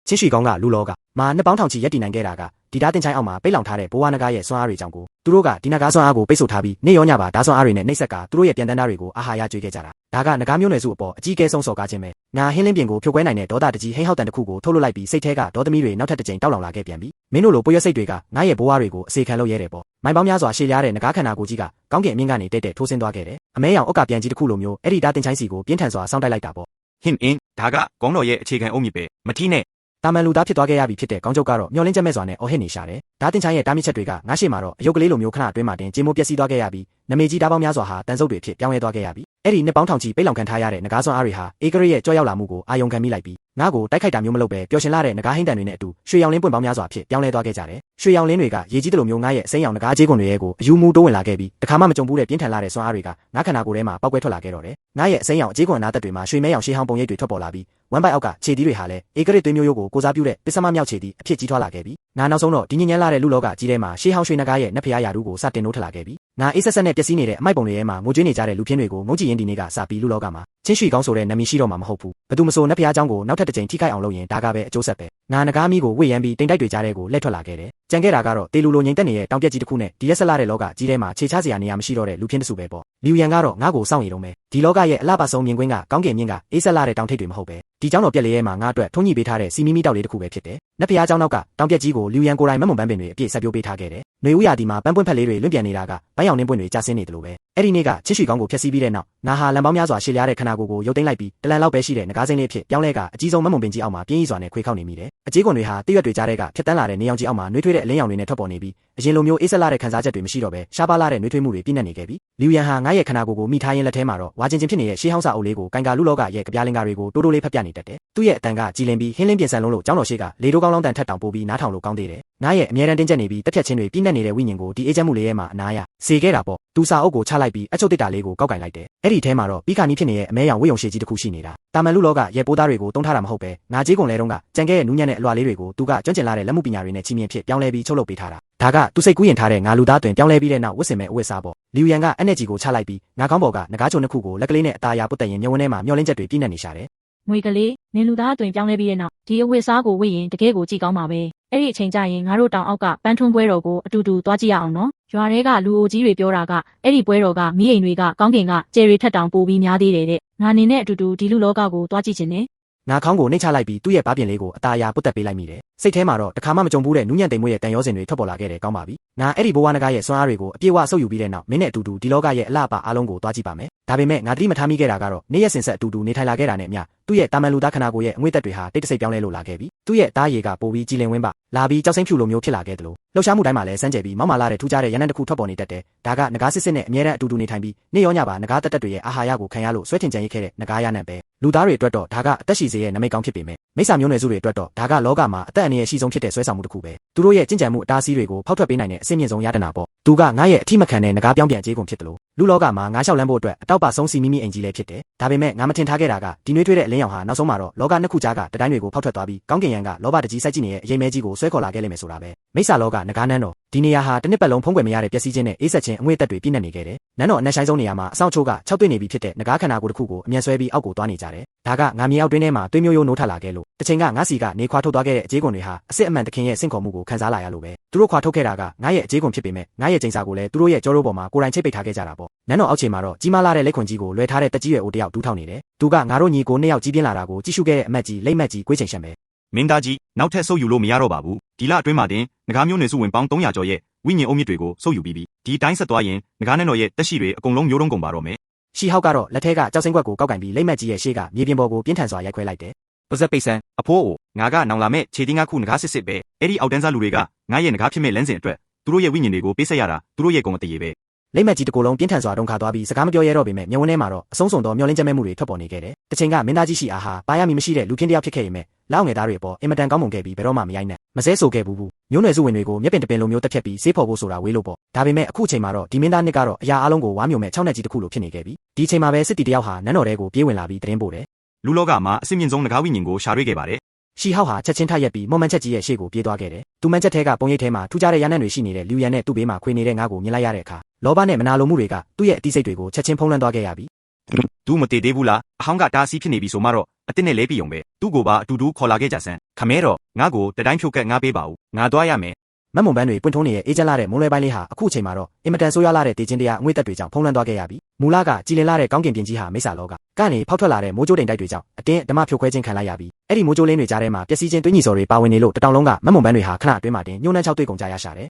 ချင်းရွှေကောင်းကလူလောကမာနှစ်ပေါင်းထောင်ချီရက်တည်နိုင်ခဲ့တာကဒီဓာတင်ချိုင်အောက်မှာပိတ်လောင်ထားတဲ့ဘိုးဝါနဂါရဲ့စွမ်းအားတွေကြောင့်ကိုသူတို့ကဒီနဂါစွမ်းအားကိုပိတ်ဆို့ထားပြီးနေရောညပါဓာစွမ်းအားတွေနဲ့နှိပ်စက်ကသူတို့ရဲ့ပြန်တန်းသားတွေကိုအာဟာရကျွေးခဲ့ကြတာဒါကနဂါမျိုးနွယ်စုအပေါ်အကြီးအကဲဆုံးစော်ကားခြင်းပဲငါဟင်းလင်းပြင်ကိုဖြိုခွဲနိုင်တဲ့ဒေါသတကြီးဟိန်းဟောက်တန်တစ်ခုကိုထုတ်လွှတ်လိုက်ပြီးစိတ်ထဲကဒေါသမီးတွေနောက်ထပ်တစ်ကြိမ်တောက်လောင်လာခဲ့ပြန်ပြီးမင်းတို့လိုပွေရစိတ်တွေကငါရဲ့ဘိုးဝါတွေကိုအစေခံလုပ်ရဲတယ်ပေါ့မိုင်းပေါင်းများစွာရှည်လျားတဲ့နဂါခန္ဓာကိုယ်ကြီးကကောင်းကင်အမြင့်ကနေတဲ့ထိုးဆင်းသွားခဲ့တယ်အမဲရောင်အုတ်ကပြန်ကြီးတစ်ခုလိုမျိုးအဲ့ဒီဓာတင်ချိုင်စီကိုပြင်းထန်စွာစောင်းတိုက်လိုက်တာပေါ့ဟင်ဒါကကောင်းတော်ရဲ့အခြေခံအုတ်မြစ်ပဲမထီးနဲ့တာမန်လူသားဖြစ်သွားခဲ့ရပြီဖြစ်တဲ့ကောင်းကျုပ်ကတော့မျောလင်းချက်မဲ့စွာနဲ့အော်ဟစ်နေရှာတယ်။ဓာတင်ချိုင်းရဲ့တားမြစ်ချက်တွေကငါးရှေ့မှာတော့အယုတ်ကလေးလိုမျိုးခဏအတွင်းမှာတင်ကြေမိုးပျက်စီးသွားခဲ့ရပြီးနမေကြီးဓာတ်ပေါင်းများစွာဟာတန်ဆုပ်တွေဖြစ်ပြောင်းလဲသွားခဲ့ရပြီးအဲ့ဒီနှစ်ပေါင်းထောင်ချီပိတ်လောင်ခံထားရတဲ့နဂါးစွမ်းအားတွေဟာအေဂရစ်ရဲ့ကြောက်ရောက်လာမှုကိုအာယုံခံမိလိုက်ပြီးငါ့ကိုတိုက်ခိုက်တာမျိုးမလုပ်ပဲပျော်ရှင်လာတဲ့နဂါးဟိန်းတန်တွေနဲ့အတူရွှေရောင်လင်းပွင့်ပေါင်းများစွာဖြစ်ပြောင်းလဲသွားခဲ့ကြတယ်။ရွှေရောင်လင်းတွေကရေကြီးတလိုမျိုးငါ့ရဲ့စိမ်းရောင်နဂါးကြေးကွန်တွေရဲ့ကိုအယူမူတိုးဝင်လာခဲ့ပြီးတခါမှမကြုံဘူးတဲ့ပြင်းထန်လာတဲ့စွမ်းအားတွေကငါခန္ဓာကိုယ်ထဲမှာပောက်ကွဲထွက်လာခဲ့တော့တယ်။ငါ့ရဲ့စိမ်းရောင်အကြေးကွန်အနာသက်တွေမှာရွှေမဲရောင်ရှေးဟောင်းပုံရိပ်တွေထွက်ပေါ်လာပြီးဝမ်းပိုက်အောက်ကခြေသီးတွေဟာလည်းအေဂရစ်သွေးမျိုးရိုးကိုကိုစားပြုတဲ့ပစ္စမမြောက်ခြေသီးအဖြစ်ကြီးထွားလာခဲ့ပြီးငါနောက်ဆုံးတော့ဒီညဉ့်ညမ်းလာတဲ့လူလောကကြီးထဲမှာရှေးဟောင်းရွှေနဂါးရဲ့နတ်ဖျားရာထူးကိုစတင်နိုးထလာခဲ့ပြီးငါအေးဆက်ဆက်နဲ့ပျက်စီးနေတဲ့အမိုက်ပုံတွေထဲမှာငိုကြွေးနေကြတဲ့လူပြင်းတွေကိုငုံကြည့်ရင်းဒီနေ့ကစပြီးလူလောကမှာချင်းရွှေကောင်းဆိုတဲ့နမီရှိတော့မှာမဟုတ်ဘူးဘသူမဆိုနတ်ဖျားเจ้าကိုနောက်ထပ်တစ်ချိန်ထိခိုက်အောင်လုပ်ရင်ဒါကပဲအကျိုးဆက်ပဲငါနဂါးမီးကိုဝေ့ရမ်းပြီးတိမ်တိုက်တွေကြားထဲကိုလှည့်ထွက်လာခဲ့တယ်ကြံခဲ့တာကတော့တေလူလိုငိမ့်တက်နေတဲ့တောင်ပြက်ကြီးတစ်ခုနဲ့ဒီရက်ဆက်လာတဲ့လောကကြီးထဲမှာခြေချစရာနေရာမရှိတော့တဲ့လူပြင်းတစုပဲပေါ့လီယူယန်ကတော့ငါ့ကိုစောင့်ရည်တော့မယ်ဒီလောကရဲ့အလှပဆုံးမြင်ကွင်းကကောင်းကင်မြင့်ကအေးဆက်လာတဲ့တောင်ထိပ်တွေမဟုတ်ပဲဒီเจ้าတော်ပြက်လေးရဲ့မှာငါအတွက်ထုံးညှိပေးထားတဲ့စီမီမီတောက်လေးတစ်ခုပဲဖြစ်တယ်နတ်ဖျားเจ้าနောက်ကတောင်ပြက်ကြီးကိုလီယူယန်ကိုယ်တိုင်မမုံပန်းပင်တွေအပြည့်ဆက်ပြိုးပေးထားခဲ့တယ်ຫນွေဦးရာဒီမှာပန်းပွင့်ဖက်လေးတွေလွင့်ပြန်နေတာကဘိုင်းရောင်နှင်းပွင့်တွေကျဆင်းနေတယ်လို့ပဲအဲ့ဒီနေ့ကချစ်ရွှေကောင်းကိုဖျက်ဆီးပြီးတဲ့နောက်ငါဟာလံပေါင်းများစွာရှည်လျားတဲ့ခန္ဓာကိုယ်ကိုရုပ်သိမ်းလိုက်ပြီးတလန်လောက်ပဲရှိတဲ့ငကားစိမ်းလေးဖြစ်ပြောင်းလဲကအကြီးဆုံးမမုံပင်ကြီးအောက်မှာပြင်းရီစွာနဲ့ခွေခောက်နေမိတယ်အကြီးကွန်တွေဟာတရွက်တွေကြားထဲကဖြတ်တန်းလာတဲ့နေရောင်ကြီးအောက်မှာနှွေးထွေးတဲ့အလင်းရောင်တွေနဲ့ထွက်ပေါ်နေပြီးအရင်လိုမျိုးအေးဆက်လာတဲ့ခံစားချက်တွေမရှိတော့ပဲရှားပါလာတဲ့နှွေးထွေးမှုတွေပြည့်နေခဲ့ပြီးလီယူယန်ဟာငါရဲ့ခန္ဓာကိုယ်ကိုမိထားရင်းလက်ထဲမှာတော့ဝါချင်းချင်းဖြစ်နေတဲ့ရှေးဟောင်းစာအုပ်လေးကိုကန်ကာလူလောကရဲ့ကြပြားလင်္ကာတွေကိုတိုးတိုးလေးဖတ်ပြနေတတ်တယ်သူ့ရဲ့အတန်ကကြည်လင်ပြီးဟင်းလင်းပြင်ဆန်လုံးလို့ကျောင်းတော်ရှိကလေတိုးကောင်းလောင်းတန်ထက်တောင်ပိုပြီးနားထောင်လို့ကောင်းသေးတယ်ငါရဲ့အမြဲတမ်းတင်းကျပ်နေပြီးတက်ဖြတ်ခြင်းတွေပြည့်နေတဲ့ဝိညာဉ်ကိုဒီအေးချမ်းမှုလေးရဲ့မှာအနာရစေခဲ့တာပေါ့သူစာအုပ်ကိုချလိုက်ပြီးအချုပ်တစ်တာလေးကိုကောက်ကင်လိုက်တယ်အဲ့ဒီထဲမှာတော့ပြီးခါနီးဖြစ်နေတဲ့အမဲရောင်ဝိယုံရှည်ကြီးတစ်ခုရှိနေတာတာမန်လူလောကရဲ့ပိုးသားတွေကိုတုံးထားတာမဟုတ်ပဲငါကြီးကွန်လဲတုန်းကကြံခဲ့ရဲ့နူးညံ့တဲ့အလွှာလေးတွေကိုသူကကျွမ်းကျင်လာတဲ့လက်မှုပညာတွေနဲ့ချီးမြှင့်ဖြစ်ပြောင်းလဲပြီးချုပ်လုပ်ပေးထားတာဒါကသူစိတ်ကူးရင်ထားတဲ့ငါလူသားတွင်ပြောင်းလဲပြီးတဲ့နောက်ဝတ်ဆင်မဲ့အဝတ်စားပေါ့လီယူယန်ကအက်နယ်ဂျီကိုချလိုက်ပြီးငါကောင်းပေါ်ကငကားချုံနှစ်ခုကိုလက်ကလေးနဲ့အသားအရာပုတ်တက်ရင်မျက်ဝန်းထဲမှာမျောလင်းချက်တွေပြည့်နေနေရှာတယ်ငွေကလေးနင်လူသားအသွင်ပြောင်းလဲပြီးတဲ့နောက်ဒီအဝတ်စားကိုဝတ်ရင်တကယ်ကိုကြည့်ကောင်းပါပဲအဲ့ဒီအချိန်ကျရင်ငါတို့တောင်အောက်ကပန်းထွန်းပွဲတော်ကိုအတူတူသွားကြည့်ရအောင်နော်ရွာတွေကလူအိုကြီးတွေပြောတာကအဲ့ဒီပွဲတော်ကမိအိမ်တွေကကောင်းကင်ကကျယ်ရီထက်တောင်ပိုပြီးများသေးတယ်တဲ့ငါနေနဲ့အတူတူဒီလူလောကကိုသွားကြည့်ခြင်းနဲ့ငါခေါင်းကိုနှိမ့်ချလိုက်ပြီးသူ့ရဲ့ဘားပြင်လေးကိုအသားအရာပုတ်တက်ပေးလိုက်မိတယ် စိတ်ထဲမှာတော့တခါမှမကြုံဘူးတဲ့နူးညံ့တိမ်မွေ့ရဲ့တန်ရောစင်တွေထွက်ပေါ်လာခဲ့တယ်ကောင်းပါပြီငါအဲ့ဒီဘဝနဂါရဲ့စွမ်းအားတွေကိုအပြည့်အဝဆုပ်ယူပြီးတဲ့နောက်မင်းနဲ့အတူတူဒီလောကရဲ့အလှပအားလုံးကိုသွားကြည့်ပါမယ်ဒါပေမဲ့ငါသတိမထားမိခဲ့တာကတော့နေ့ရက်စင်ဆက်အတူတူနေထိုင်လာခဲ့တာနဲ့အမျှသူ့ရဲ့တာမန်လူသားခန္ဓာကိုယ်ရဲ့အငွေ့သက်တွေဟာတိတ်တဆိတ်ပြောင်းလဲလို့လာခဲ့ပြီသူ့ရဲ့သားရည်ကပိုပြီးကြည်လင်ဝင်းပါလာပြီးကြောက်စိမ့်ဖြူလိုမျိုးဖြစ်လာခဲ့တယ်လို့လှုပ်ရှားမှုတိုင်းမှာလည်းစမ်းကြယ်ပြီးမောက်မာလာတဲ့ထူးခြားတဲ့ရန်နံတစ်ခုထွက်ပေါ်နေတတ်တယ်ဒါကငကားစစ်စစ်နဲ့အမြဲတမ်းအတူတူနေထိုင်ပြီးနေ့ရောညပါငကားတက်တက်တွေရဲ့အာဟာရကိုခံရလို့ဆွဲထင်ကြံရိပ်ခဲ့တဲ့ငကားရနံပဲလူသားတွေအတွက်တော့ဒါကအသက်ရှည်စေရဲ့နမိတ်ကောင်းဖြစ်ပေမဲ့မိစ္ဆာမျိုးနွယ်စုတွေအတွက်တော့ဒါကလောကမှာအသက်အန္တရာယ်ရှိဆုံးဖြစ်တဲ့ဆွဲဆောင်မှုတစ်ခုပဲသူတို့ရဲ့ကြင်ကြံမှုအတားအဆီးတွေကိုဖောက်ထွက်ပေးနိုင်တဲ့အဆင့်မြင့်ဆုံးရတနာပေါ့သူကငါရဲ့အထိမခံတဲ့ငကားပြောင်းပြန်ကြေးကုန်ဖြစ်တယ်လို့လူလောကမှာငါလျှောက်လန်းဖို့အတွက်အတောက်ပဆုံးစီမိမိအိမ်ကြီးလည်းဖြစ်တယ်ဒါပေမဲ့ငါမထင်ထားခဲ့တာကဒီနှွေးထွေးတဲ့အလင်းရောင်ဟာနောက်ဆုံးမှာတော့လောကနှစ်ခုကြားကတတိုင်းတွေကိုဖောက်ထွက်သွားပြီးကောင်းကင်ယံကလောဘတကြီးစိုက်ကြည့်နေတဲ့အရေးမဲကြီးကိုဆွဲခေါ်လာခဲ့လိမ့်မယ်ဆိုတာပဲမိစ္ဆာလောကငကားနန်းတော်ဒီနေရာဟာတစ်နှစ်ပတ်လုံးဖုံးကွယ်မရတဲ့ပျက်စီးခြင်းနဲ့အေးဆက်ခြင်းအငွေ့သက်တွေပြည့်နှက်နေခဲ့တယ်နန်းတော်အနက်ဆိုင်ဆုံးနေရာမှာအဆောင်ချိုးက6တွေ့နေပြီဖြစ်တဲ့ငကားခန္ဓာကိုယ်တစ်ခုကိုအမြန်ဆွဲပြီးအောက်ကိုသွားနေကြတယ်ဒါကငါမြေအောက်တွင်းထဲမှာသွေးမျိုးရိုးနိုးထလာခဲ့လို့တစ်ချိန်ကငါစီကနေခွာထုတ်သွားခဲ့တဲ့အကြေးကွန်တွေဟာအစ်စ်အမှန်တခင်ရဲ့စင့်ခေါ်မှုကိုခံစားလာရလို့ပဲသူတို့ခွာထုတ်ခဲ့တာကငါရဲ့အကြေးကွန်ဖြစ်ပေမဲ့ငါရဲ့ကျိန်စာကိုလည်းသူတို့ရဲ့ကြောရိုးပေါ်မှာကိုယ်တိုင်ချိတ်ပိတ်ထားခဲ့ကြတာပေါ့နန်းတော်အောက်ခြေမှာတော့ကြီးမားလာတဲ့လက်ခွန်ကြီးကိုလွှဲထားတဲ့တက်ကြီးရွယ်အိုတယောက်ဒူးထောက်နေတယ်သူကငါတို့ညီကိုနှစ်ယောက်ကြီးပြင်းလာတာကိုကြည့်ရှုခဲ့တဲ့အမတ်ကြီးလိမ့်မတ်ကြီးကိုယ်ချိန်ရှံပဲမင်းသားကြီးနောက်ထပ်ဆုပ်ယူလို့မရတော့ပါဘူးဒီလအတွင်းမှာတင်ငကားမျိုးနွယ်စုဝင်ပေါင်း300ကျော်ရဲ့ဝိညာဉ်အုံမြစ်တွေကိုဆုပ်ယူပြီးပြီဒီတိုင်းဆက်သွားရင်ငကားနဲ့တော်ရဲ့တက်ရှိတွေအကုန်လုံးမျိုးတုံးကုန်ပါတော့မယ်ရှီဟောက်ကတော့လက်ထဲကကြောက်စိမ့်ခွက်ကိုကောက်ကင်ပြီးလိမ့်မတ်ကြီးရဲ့ရှေ့ကမြေပြင်ပေါ်ကိုပြင်းထန်စွာရိုက်ခွဲလိုက်တယ်ပါဇက်ပိတ်ဆန်းအဖိုးအိုငါကနောင်လာမဲ့ခြေတင်းကားခုငကားစစ်စစ်ပဲအဲ့ဒီအောက်တန်းစားလူတွေကငါရဲ့ငကားဖြစ်မဲ့လမ်းစဉ်အတွက်သူတို့ရဲ့ဝိညာဉ်တွေကိုပေးဆက်ရတာသူတို့ရဲ့ကုန်အတရေပဲလိမ့်မတ်ကြီးတကိုယ်လုံးပြင်းထန်စွာဒုံခါသွားပြီးစကားမပြောရတော့ပေမဲ့မျက်ဝန်းထဲမှာတော့အဆုံးစွန်သောမျောလင်းချက်မဲ့မှုတွေထွက်ပေါ်နေခဲ့တယ်။တစ်ချိန်ကမင်းသားကြီးရှိအားဟာပါရမီမရှိတဲ့လူခင်းတယောက်ဖြစ်ခဲ့ရင်မဲ့လောက်ငယ်သားတွေပေါ်အင်မတန်ကောင်းမွန်ခဲ့ပြီးဘယ်တော့မှမရိုက်နဲ့မစဲဆိုခဲ့ဘူး။မျိုးနွယ်စုဝင်တွေကိုမျက်ပင်တပင်လိုမျိုးတက်ဖြတ်ပြီးဆေးဖော်ဖို့ဆိုတာဝေးလို့ပေါ့။ဒါပေမဲ့အခုချိန်မှာတော့ဒီမင်းသားနှစ်ကတော့အရာအလုံးကိုဝါမျိုးမဲ့6နှစ်ကြီးတစ်ခုလိုဖြစ်နေခဲ့ပြီ။ဒီချိန်မှာပဲစစ်တီတယောက်ဟာနန်းတော်ထဲကိုပြေးဝင်လာပြီးသတင်းပို့တယ်။လူလောကမှာအစစ်မြင့်ဆုံးငကားဝိညာဉ်ကိုရှာတွေ့ခဲ့ပါတယ်။ရှီဟောက်ဟာချက်ချင်းထရက်ပြီးမော်မန်ချက်ကြီးရဲ့ရှေ့ကိုပြေးသွားခဲ့တယ်။သူမန်ချက်ထဲကပုံရိပ်ထဲမှာထူးခြားတဲ့ရနံ့တွေရှိနေတဲ့လူရန်နဲ့သူ့ဘေးမှာခွေနေတဲ့ငါ့ကိုမြင်လိုက်ရတဲ့အခါလောဘနဲ့မနာလိုမှုတွေကသူ့ရဲ့အတိစိတ်တွေကိုချက်ချင်းဖုံးလွှမ်းသွားခဲ့ရပြီ။သူမတည်သေးဘူးလားအဟောင်းကတားဆီးဖြစ်နေပြီဆိုမှတော့အစ်စ်နဲ့လဲပြီးုံပဲသူ့ကိုပါအတူတူခေါ်လာခဲ့ကြစမ်းခမဲတော့ငါ့ကိုတတိုင်းဖြုတ်ကက်ငါပေးပါဦးငါသွားရမယ်မတ်မုံပန်းတွေပွင့်ထုံးနေတဲ့အေးချမ်းလာတဲ့မုံလွယ်ပိုင်းလေးဟာအခုချိန်မှာတော့အင်မတန်ဆိုးရွားလာတဲ့တေချင်းတရားအငွေ့သက်တွေကြောင့်ဖုံးလွှမ်းသွားခဲ့ရပြီမူလကကြည်လင်လာတဲ့ကောင်းကင်ပြင်ကြီးဟာမိစ္ဆာလောကကနေဖောက်ထွက်လာတဲ့မိုးကြိုးတိမ်တိုက်တွေကြောင့်အတင်းဓမ္မဖြိုခွဲခြင်းခံလိုက်ရပြီအဲ့ဒီမိုးကြိုးလင်းတွေကြားထဲမှာပျက်စီးခြင်းတွင်းညီစော်တွေပါဝင်နေလို့တတောင်လုံးကမတ်မုံပန်းတွေဟာခဏအတွင်းမှာတင်ညှိုးနှမ်းချောက်တွေ့ကုန်ကြရရှာတယ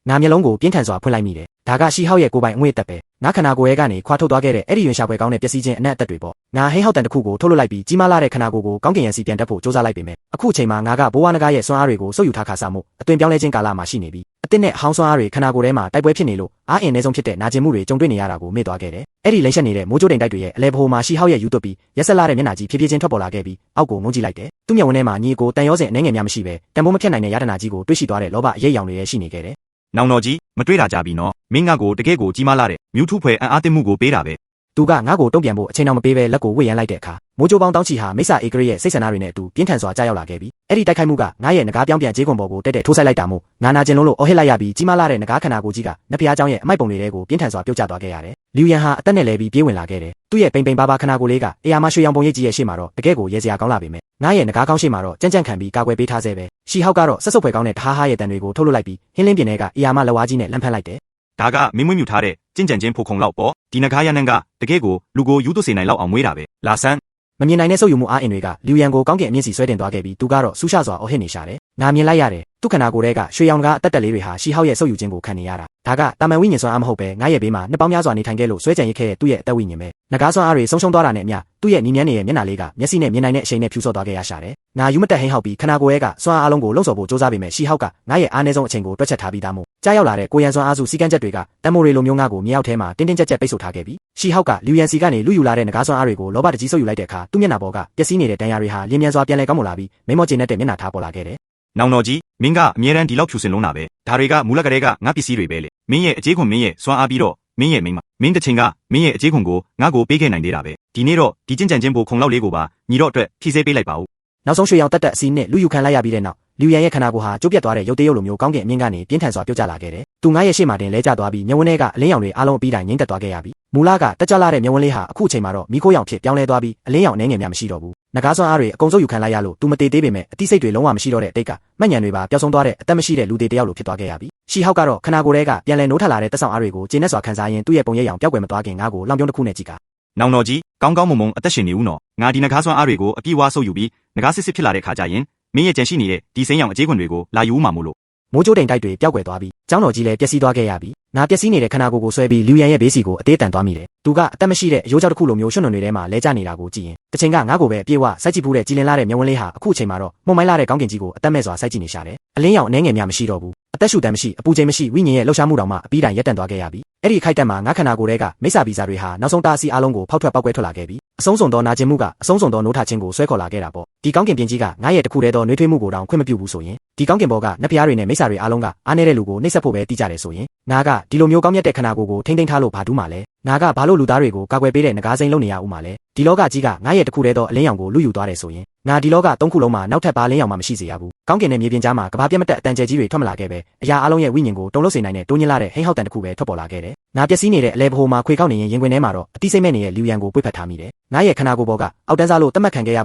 ်ငါမျက်လုံးကိုပြင်းထန်စွာဖွင့်လိုက်မိတယ်ဒါကရှီဟောက်ရဲ့ကိုယ်ပိုင်အငွေ့သက်ပဲငါခန္ဓာကိုယ်ရဲ့ကနေခွာထုတ်သွားခဲ့တဲ့အဲ့ဒီရင်ရှာပွဲကောင်းတဲ့ပျက်စီးခြင်းအနက်အသက်တွေပေါ့ငါဟိဟောက်တန်တစ်ခုကိုထုတ်လွှတ်လိုက်ပြီးကြီးမားလာတဲ့ခန္ဓာကိုယ်ကိုကောင်းကင်ရန်စီပြန်တက်ဖို့စ조사လိုက်ပေမဲ့အခုချိန်မှာငါကဘိုးဝါနဂါရဲ့စွမ်းအားတွေကိုစုပ်ယူထားခါစားမှုအသွင်ပြောင်းလဲခြင်းကာလမှာရှိနေပြီအစ်စ်နဲ့အဟောင်းစွမ်းအားတွေခန္ဓာကိုယ်ထဲမှာတိုက်ပွဲဖြစ်နေလို့အားအင်နေဆုံးဖြစ်တဲ့နာကျင်မှုတွေကြုံတွေ့နေရတာကိုမေ့သွားခဲ့တယ်အဲ့ဒီလိမ့်ဆက်နေတဲ့မိုးကြိုးတိမ်တိုက်တွေရဲ့အလဲဘိုးမှာရှီဟောက်ရဲ့ယူသွတ်ပြီးရက်ဆက်လာတဲ့မျက်နှာကြီးဖြည်းဖြည်းချင်းထွက်ပေါ်လာခဲ့ပြီးအောက်ကိုငုံကြည့်လိုက်တယ်သူ့မျက်ဝန်းထဲမှာညီကိုတန်ရောစင်အနှဲငယ်များမရှိပဲတန်ဖိုးမဖြတ်နိုင်တဲ့ရတနာကြီးကိုတွေးရှိသွားတဲ့လောဘအရေးရောင်တွေရဲ့ရှိနေခဲ့တယ်နောင်တော်ကြီးမတွေးတာကြပြီနော်မင်းငါ့ကိုတကယ့်ကိုကြီးမားလာတဲ့မြူးထုဖွဲအံ့အားသင့်မှုကိုပေးတာပဲသူကငါ့ကိုတုံ့ပြန်ဖို့အချိန်တောင်မပေးဘဲလက်ကိုဝှေ့ရမ်းလိုက်တဲ့အခါမိုးကြိုးပေါင်းတောင်းချီဟာမိစ္ဆာအေဂရရဲ့စိတ်ဆန္ဒတွေနဲ့အတူပြင်းထန်စွာကြားရောက်လာခဲ့ပြီးအဲ့ဒီတိုက်ခိုက်မှုကငါရဲ့ငကားပြောင်းပြန်ကြေးကွန်ပေါ်ကိုတက်တက်ထိုးဆိုင်လိုက်တာမို့ငါနာကျင်လုံးလို့အော်ဟစ်လိုက်ရပြီးကြီးမားလာတဲ့ငကားခန္ဓာကိုယ်ကြီးကနဖျားเจ้าရဲ့အမိုက်ပုံတွေကိုပြင်းထန်စွာပြုတ်ကျသွားခဲ့ရတယ်။လျူယန်ဟာအသက်နဲ့လဲပြီးပြေးဝင်လာခဲ့တယ်။သူ့ရဲ့ပိန်ပိန်ပါပါခန္ဓာကိုယ်လေးကအေယာမရွှေရောင်ပုံရိပ်ကြီးရဲ့ရှေ့မှာတော့တကယ့်ကိုရဲစရာကောင်းလာပေမဲ့ငါရဲ့ငကားကောင်းရှေ့မှာတော့ကြမ်းကြမ်းခံပြီးကာကွယ်ပေးထားဆဲပဲ။ရှီဟောက်ကတော့ဆက်စုပ်ဖွယ်ကောင်းတဲ့တဟားဟားရဲ့တန်တွေကိုထုတ်လွှတ်လိုက်ပြီးဟင်းလင်းပြင်းတွေကအေယာမလက်ဝါးကြီးနဲ့လမ်းဖက်လိုက်တယ်။ဒါကမင်းမွေးမြူထားတဲ့ကျင့်ကြံခြင်းဖိုခုံလောက်ပေါ့ဒီနဂါးရနန်းကတကယ့်ကိုလူကိုယူသွစေနိုင်လောက်အောင်မွေးတာပဲလာဆန်းမမြင်နိုင်တဲ့ဆုပ်ယူမှုအားအင်တွေကလျူယန်ကိုကောင်းကင်အမြင့်စီဆွဲတင်သွားခဲ့ပြီးသူကတော့ဆူးရှစွာအော်ဟစ်နေရှာတယ်။ငါမြင်လိုက်ရတယ်။သူ့ခန္ဓာကိုယ်ထဲကရွှေရောင်ကအတက်တက်လေးတွေဟာရှီဟောက်ရဲ့ဆုပ်ယူခြင်းကိုခံနေရတာ။ဒါကတာမန်ဝိညာဉ်စွမ်းအားမဟုတ်ပဲငါရဲ့ဘေးမှာနှစ်ပေါင်းများစွာနေထိုင်ခဲ့လို့ဆွဲကြံရစ်ခဲ့တဲ့သူ့ရဲ့အသက်ဝိညာဉ်ပဲ။ငကားစွမ်းအားတွေဆုံးရှုံးသွားတာနဲ့အမျှသူ့ရဲ့နီးမြန်းနေတဲ့မျက်နှာလေးကမျက်စိနဲ့မြင်နိုင်တဲ့အရှိန်နဲ့ဖြူစော့သွားခဲ့ရရှာတယ်။ငါယူမတက်ဟင်းဟောက်ပြီးခန္ဓာကိုယ်ရဲ့ကစွမ်းအားအလုံးကိုလုံဆော်ဖို့စ조사ပေမဲ့ရှီဟောက်ကငါရဲ့အားနည်းဆုံးအချိန်ကိုတွက်ချက်ထားပြီးသားမို့ကြားရောက်လာတဲ့ကိုရန်စွမ်းအားစုစီကန်းချက်တွေကတမ်မိုရီလိုမျိုးငါကိုမြေအောက်ထဲမှာတင်းတင်းကြပ်ကြပ်ပိတ်ဆို့ထားခဲ့ပြီးရှီဟောက်ကလျူယန်စီကနေလူယူလာတဲ့ငကားစွမ်းအားတွေကိုလောဘတကြီးဆုပ်ယူလိုက်တဲ့အခါသူ့မျက်နှာပေါ်ကပျက်စီးနေတဲ့ဒဏ်ရာတွေဟာလင်းမြန်စွာပြန်လည်ကောင်းမွန်လာပြီးမိမောကျဉ်တဲ့မျက်နှာထားပေါ်လာခဲ့တယ်။နောင်တော်ကြီးမင်းကအမြဲတမ်းဒီလောက်ဖြူစင်လုံးတာပဲဒါတွေကမူလကတည်းကငါပစ္စည်းတွေပဲလေမင်းရဲ့အကြေးခွန်မင်းရဲ့စွမ်းအားပြီးတော့မင်းရဲ့မိန်းမမင်းတစ်ချိန်ကမင်းရဲ့အကြေးခွန်ကိုငါ့ကိုပေးခဲ့နိုင်သေးတာပဲဒီနေ့တော့ဒီကျင့်ကြံခြင်းဘိုခုံလောက်လေးကိုပါညီတော့အတွက်ဖြည့်ဆည်းပေးလိုက်ပါဦးနောက်ဆုံးရွှေရောင်တက်တက်အစီးနဲ့လူယူခံလိုက်ရပြီးတဲ့နောက်လျူယန်ရဲ့ခန္ဓာကိုယ်ဟာကျိုးပြတ်သွားတဲ့ရုပ်သေးရုပ်လိုမျိုးကောင်းကင်အမြင့်ကနေပြင်းထန်စွာပြုတ်ကျလာခဲ့တယ်။သူငါရဲ့ရှေ့မှာတင်လဲကျသွားပြီးမျက်ဝန်းထဲကအလင်းရောင်တွေအားလုံးအပြီးတိုင်ငိမ့်သက်သွားခဲ့ရပြီ။မူလကတက်ကြလာတဲ့မျက်ဝန်းလေးဟာအခုချိန်မှာတော့မီးခိုးရောင်ဖြစ်ပြောင်းလဲသွားပြီးအလင်းရောင်အနေငယ်များမရှိတော့ဘူး။ငကားစွမ်းအားတွေအကုန်စုပ်ယူခံလိုက်ရလို့သူမတည်သေးပေမဲ့အတိစိတ်တွေလုံးဝမရှိတော့တဲ့အတိတ်ကမှတ်ဉာဏ်တွေပါပျောက်ဆုံးသွားတဲ့အသက်မရှိတဲ့လူတွေတယောက်လိုဖြစ်သွားခဲ့ရပြီ။ရှီဟောက်ကတော့ခန္ဓာကိုယ်ထဲကပြန်လည်နိုးထလာတဲ့တက်ဆောင်အားတွေကိုကျေနပ်စွာခံစားရင်းသူ့ရဲ့ပုံရိပ်ရောင်ပျောက်ကွယ်မသွားခင်ငါကိုလောင်ပြုံးတစ်ခုနဲ့ကြည့်ကနောင်တော်ကြီးကောင်းကောင်းမွန်မွန်အသက်ရှင်နေဦးနော်ငါဒီငကားစွမ်းအားတွေကိုအပြည့်အဝဆုပ်ယူပြီးငကားစစ်စစ်ဖြစ်လာတဲ့ခါကျရင် မင်းရဲ့ကြံရှိနေတဲ့ဒီစိမ်းရောင်အကြေးခွန်တွေကိုလာယူမှာမို့လို့ မိုးကြိုးတိမ်တိုက်တွေပျောက်ကွယ်သွားပြီးကျောင်းတော်ကြီးလည်းပျက်စီးသွားခဲ့ရပြီးနာပျက်စီးနေတဲ့ခန္ဓာကိုယ်ကိုဆွဲပြီးလူရန်ရဲ့ဘေးစီကိုအသေးတန်သွားမိတယ်သူကအသက်မရှိတဲ့အရိုးကြောက်တစ်ခုလိုမျိုးရွှွန့်နွံတွေထဲမှာလဲကျနေတာကိုကြည့်ရင်တစ်ချိန်ကငါ့ကိုပဲအပြေးဝစိုက်ကြည့်ဖူးတဲ့ကြည်လင်လာတဲ့မျက်ဝန်းလေးဟာအခုအချိန်မှာတော့မှုံမိုင်းလာတဲ့ကောင်းကင်ကြီးကိုအသက်မဲ့စွာစိုက်ကြည့်နေရှာတယ်အလင်းရောင်အနှဲငယ်များမရှိတော့ဘူးအသက်ရှူတမ်းမရှိအပူချိန်မရှိဝိညာဉ်ရဲ့လှုပ်ရှားမှုတောင်မှအပြီးတိုင်ရပ်တန့်သွားခဲ့ရပြီအဲ့ဒီခိုက်တက်မှာငါခန္ဓာကိုယ်ထဲကမိစ္ဆာဗီဇာတွေဟာနောက်ဆုံးတားဆီးအားလုံးကိုဖောက်ထွက်ပောက်ကွဲထွက်လာခဲ့ပြီအဆုံးစွန်သောနာကျင်မှုကအဆုံးစွန်သောနိုးထခြင်းကိုဆွဲခေါ်လာခဲ့တာပေါ့ဒီကောင်းကင်ပြင်ကြီးကငါရဲ့တခုတည်းသောနှွေးထွေးမှုကိုတောင်ခွင့်မပြုဘူးဆိုရင်ဒီကောင်းကင်ဘောကနတ်ဖျားတွေနဲ့မိစ္ဆာတွေအားလုံးကအားနေတဲ့လူကိုနှိပ်စက်ဖို့ပဲတီးကြတယ်ဆိုရင်ငါကဒီလိုမျိုးကောင်းမြတ်တဲ့ခန္ဓာကိုယ်ကိုထိမ့်သိမ်းထားလို့ဘာတူးမှလဲငါကဘာလို့လူသားတွေကိုကာကွယ်ပေးတဲ့ငကားစိမ်းလုပ်နေရဦးမှာလဲဒီလောကကြီးကငါရဲ့တခုတည်းသောအလင်းရောင်ကိုလူယူသွားတယ်ဆိုရင်ငါဒီလောကသုံးခုလုံးမှာနောက်ထပ်ဘာလင်းရောင်မှမရှိစေရဘူးကောင်းကင်နဲ့မြေပြင်ကြားမှာကဘာပြတ်မတက်အတန်ကျဲကြီးတွေထွက်မလာခဲ့ပဲအရာအလုံးရဲ့ဝိညာဉ်ကိုတုံလို့စေနိုင်တဲ့တိုးညစ်လာတဲ့ဟိန်းဟောက်တန်တစ်ခုပဲထွက်ပေါ်လာခဲ့တယ်ငါပျက်စီးနေတဲ့အလဲဘိုမှာခွေကောက်နေရင်ရင်ခွင်ထဲမှာတော့အတိစိမ့်မဲ့နေတဲ့လူရန်ကိုပွေ့ဖက်ထားမိတယ်ငါရဲ့ခန္ဓာကိုယ်ပေါ်ကအောက်တန်းစားလို့တတ်မှတ်ခံခဲ့ရ